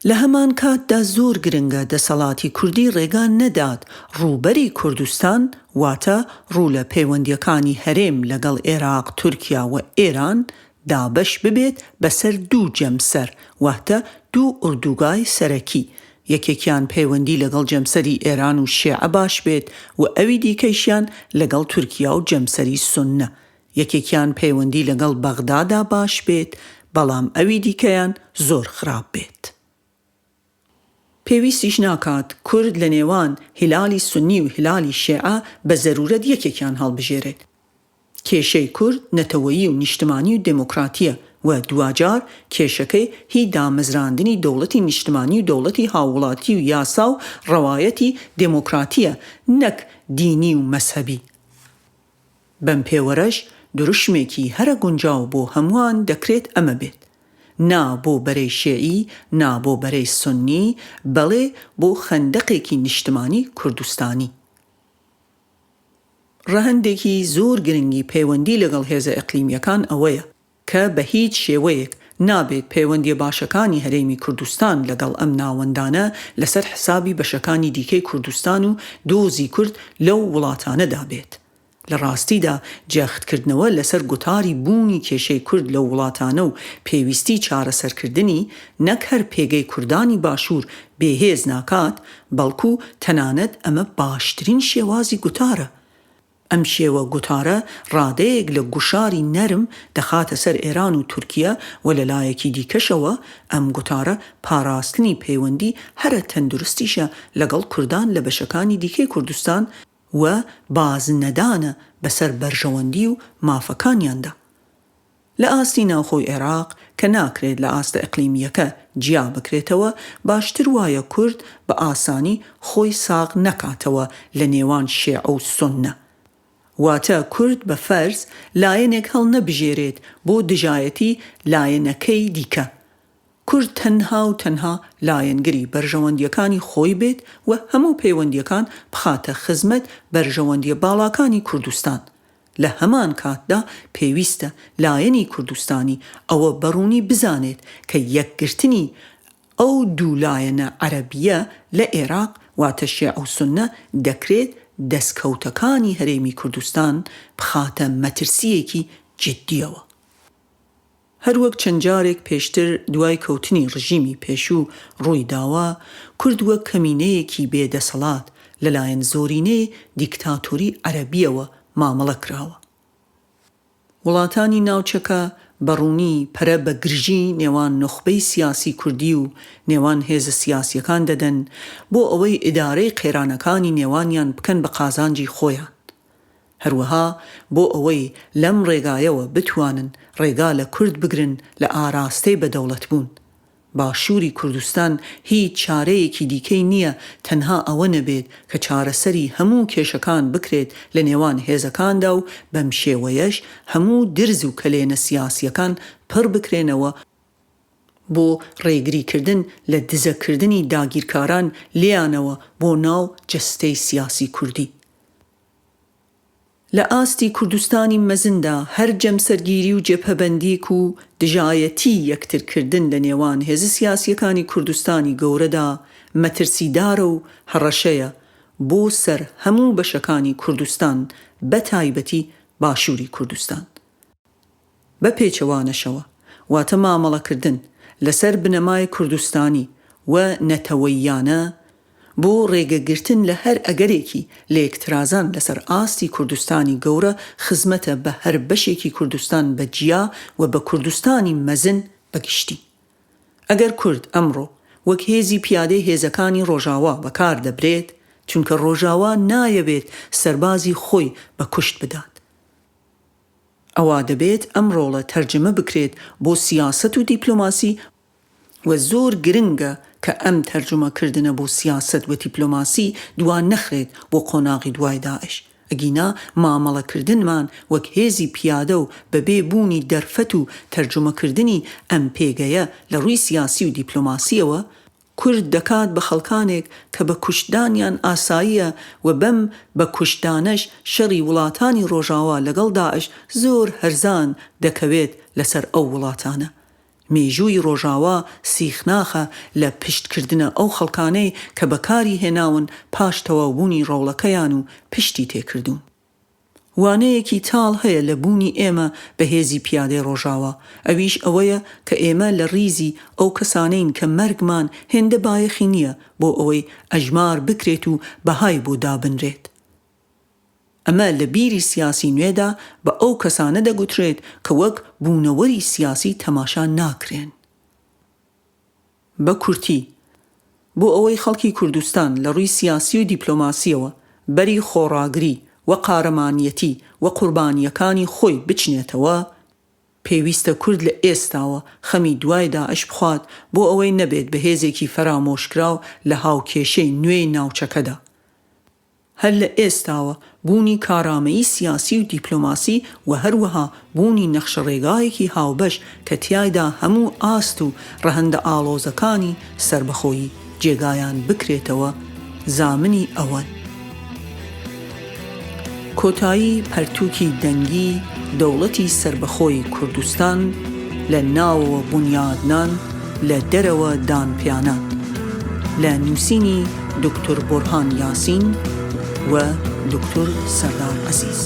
لە هەمان کاتدا زۆر گرنگە دەسەڵاتی کوردی ڕێگا نەدات ڕووبەری کوردستان واتە ڕوو لە پەیوەندیەکانی هەرێم لەگەڵ عێراق، تورکیا و ئێران دابەش ببێت بەسەر دوو جەمسەر واتە دوو ئوردوگای سەرەکی، یەکێکیان پەیوەندی لەگەڵ جەمسەری ئێران و شیعە باش بێت و ئەوی دیکەیشیان لەگەڵ تورکیا و جەمسەری سوننە، یەکێکیان پەیوەندی لەگەڵ بەغدادا باش بێت بەڵام ئەوی دیکەیان زۆر خراپ بێت. پێویستیش ناکات کورد لە نێوان هیلالی سونی و هیلالی شیعە بە زەرورەت یەکێکیان هەڵبژێرێت. کێشەی کورد نەتەوەیی و نیشتمانی و دموکراتیە و دوجار کێشەکەی هی دامەزراندنی دەوڵەتی نیشتمانی و دەوڵەتی هاووڵاتی و یاسا و ڕەوایەتی دموکراتیە نەک دینی و مەسەبی. بەم پێوەرەش دروشمێکی هەرە گونجاو بۆ هەمووان دەکرێت ئەمە بێت، نا بۆ بەرەی شیعی، نا بۆ بەرەی سونی، بەڵێ بۆ خەندەقێکی نیشتمانی کوردستانی. ڕەهەندێکی زۆر گرنگی پەیوەندی لەگەڵ هێزە ئیقلیمیەکان ئەوەیە کە بە هیچ شێوەیەک نابێت پەیوەندی باشەکانی هەرێمی کوردستان لەگەڵ ئەم ناوەندانە لەسەر حسابی بەشەکانی دیکەی کوردستان و دۆزی کورد لەو وڵاتانەدا بێت. لە ڕاستیدا جەختکردنەوە لەسەر گوتاری بوونی کێشەی کورد لە وڵاتانە و پێویستی چارەسەرکردنی نەک هەر پێگەی کوردانی باشوور بێهێز ناکات، بەڵکو تەنانەت ئەمە باشترین شێوازی گوتارە. ئەم شێوە گوتارە ڕادەیەک لە گوشاری نەرم دەخاتە سەر ئێران و تورکیا و لەلایەکی دیکەشەوە ئەم گوتارە پاراستنی پەیوەندی هەرە تەندروستیشە لەگەڵ کوردان لە بەشەکانی دیکەی کوردستان و باز نەدانە بەسەر بەرژەوەندی و مافەکانیاندا. لە ئاستی ناوخۆی عێراق کە ناکرێت لە ئاستە ئیقلیمیەکە جیا بکرێتەوە، باشتر وایە کورد بە ئاسانی خۆی ساغ نەکاتەوە لە نێوان شیعە و سوننە. واتە کورد بە فەرز لایەنێک هەڵ نەبژێرێت بۆ دژایەتی لایەنەکەی دیکە. کورد تەنها و تەنها لایەنگری بەرژەوەندیەکانی خۆی بێت و هەموو پەیوەندیەکان بخاتە خزمەت بەرژەوەندیە باڵاکانی کوردستان. لە هەمان کاتدا پێویستە لایەنی کوردستانی ئەوە بەڕوونی بزانێت کە یەکگرتنی ئەو دوو لایەنە عەرەبیە لە عێراق واتە شیعە و سوننە دەکرێت دەستکەوتەکانی هەرێمی کوردستان بخاتە مەترسیەکی جددیەوە. هەروەک چەند جارێک پێشتر دوای کەوتنی ڕژیمی پێشوو ڕووی داوە، کورد وەک کەمینەیەکی بێدەسەڵات لەلایەن زۆرینەی دیکتاتۆری عەرەبیەوە مامەڵە کراوە. وڵاتانی ناوچەکە بەڕوونی پەرە بە گرژی نێوان نخبەی سیاسی کوردی و نێوان هێزە سیاسیەکان دەدەن بۆ ئەوەی ئیدارەی قێرانەکانی نێوانیان بکەن بە قازانجی خۆیان. هەروەها بۆ ئەوەی لەم ڕێگایەوە بتوانن ڕێگا لە کورد بگرن لە ئاراستەی بەدەوڵەت بوون. باشووری کوردستان هیچ چارەیەکی دیکەی نییە تەنها ئەوە نەبێت کە چارەسەری هەموو کێشەکان بکرێت لە نێوان هێزەکاندا و بەم شێوەیەش هەموو درز و کەلێنە سیاسیەکان پڕ بکرێنەوە بۆ ڕێگریکردن لە دزەکردنی داگیرکاران لیانەوە بۆ ناو جەستەی سیاسی کوردی. لە ئاستی کوردستانی مەزندا هەر جەمسەرگیری و جەبهەبەندیک و دژایەتی یەکترکردن لە نێوان هێزە سیاسیەکانی کوردستانی گەورەدا مەترسیدارە و هەڕەشەیە بۆ سەر هەموو بەشەکانی کوردستان بە تایبەتی باشووری کوردستان. بە پێچەوانەشەوە واتە مامەڵەکردن لەسەر بنەمای کوردستانی و نەتەوەییانە بۆ ڕێگەگرتن لە هەر ئەگەرێکی لە یەکترازان لەسەر ئاستی کوردستانی گەورە خزمەتە بە هەر بەشێکی کوردستان بەجیا و بە کوردستانی مەزن بەگشتی. ئەگەر کورد ئەمڕۆ وەک هێزی پیادەی هێزەکانی ڕۆژاوا بەکار دەبرێت، چونکە ڕۆژاوا نایەوێت سەربازی خۆی بە کوشت بدات. ئەوا دەبێت ئەم ڕۆڵە تەرجمە بکرێت بۆ سیاسەت و دیپلۆماسی و زۆر گرنگە کە ئەم تەرجمەکردنە بۆ سیاسەت و دیپلۆماسی دوان نەخرێت بۆ قۆناغی دوای داعش. ئەگینا مامەڵەکردنمان وەک هێزی پیادە و بەبێ بوونی دەرفەت و تەرجمەکردنی ئەم پێگەیە لە ڕووی سیاسی و دیپلۆماسیەوە کورد دەکات بە خەڵکانێک کە بە کوشتدانیان ئاساییە و بەم بە کوشتدانەش شەڕی وڵاتانی ڕۆژاوا لەگەڵ داعش زۆر هەرزان دەکەوێت لەسەر ئەو وڵاتانە. مێژووی ڕۆژاوا سیخناخە لە پشتکردنە ئەو خەڵکانەی کە بەکاری هێناون پاش تەواوبوونی ڕۆڵەکەیان و پشتی تێکردوون. وانەیەکی تاڵ هەیە لە بوونی ئێمە بە هێزی پیادەی ڕۆژاوا، ئەویش ئەوەیە کە ئێمە لە ڕیزی ئەو کەسانەین کە مەرگمان هێندە بایەخی نییە بۆ ئەوەی ئەژمار بکرێت و بەهای بۆ دابنرێت. ئەمە لە بیری سیاسی نوێدا بە ئەو کەسانە دەگوترێت کە وەک بوونەوەری سیاسی تەماشا ناکرێن. بە کورتی بۆ ئەوەی خەڵکی کوردستان لە ڕووی سیاسی و دیپلۆماسیەوە بەری خۆڕاگری و قارەمانیەتی و قوربانیەکانی خۆی بچنێتەوە، پێویستە کورد لە ئێستاوە خەمی دوای داعش بخوات بۆ ئەوەی نەبێت بە هێزێکی فەرامۆشکراو لە هاوکێشەی نوێی ناوچەکەدا. هەر لە ئێستاوە بوونی کارامەیی سیاسی و دیپلۆماسی و هەروەها بوونی نەخشەڕێگایەکی هاوبەش کە تیایدا هەموو ئاست و ڕەهەندە ئاڵۆزەکانی سربەخۆیی جێگایان بکرێتەوە زامنی ئەوەن. کۆتایی پەرتووکی دەنگی دەوڵەتی سربەخۆی کوردستان لە ناوەوە بنیادنان لە دەرەوە دانپیانان، لە نووسینی دکتۆر بۆرهان یاسین و دکتۆر سەردار عەزیز.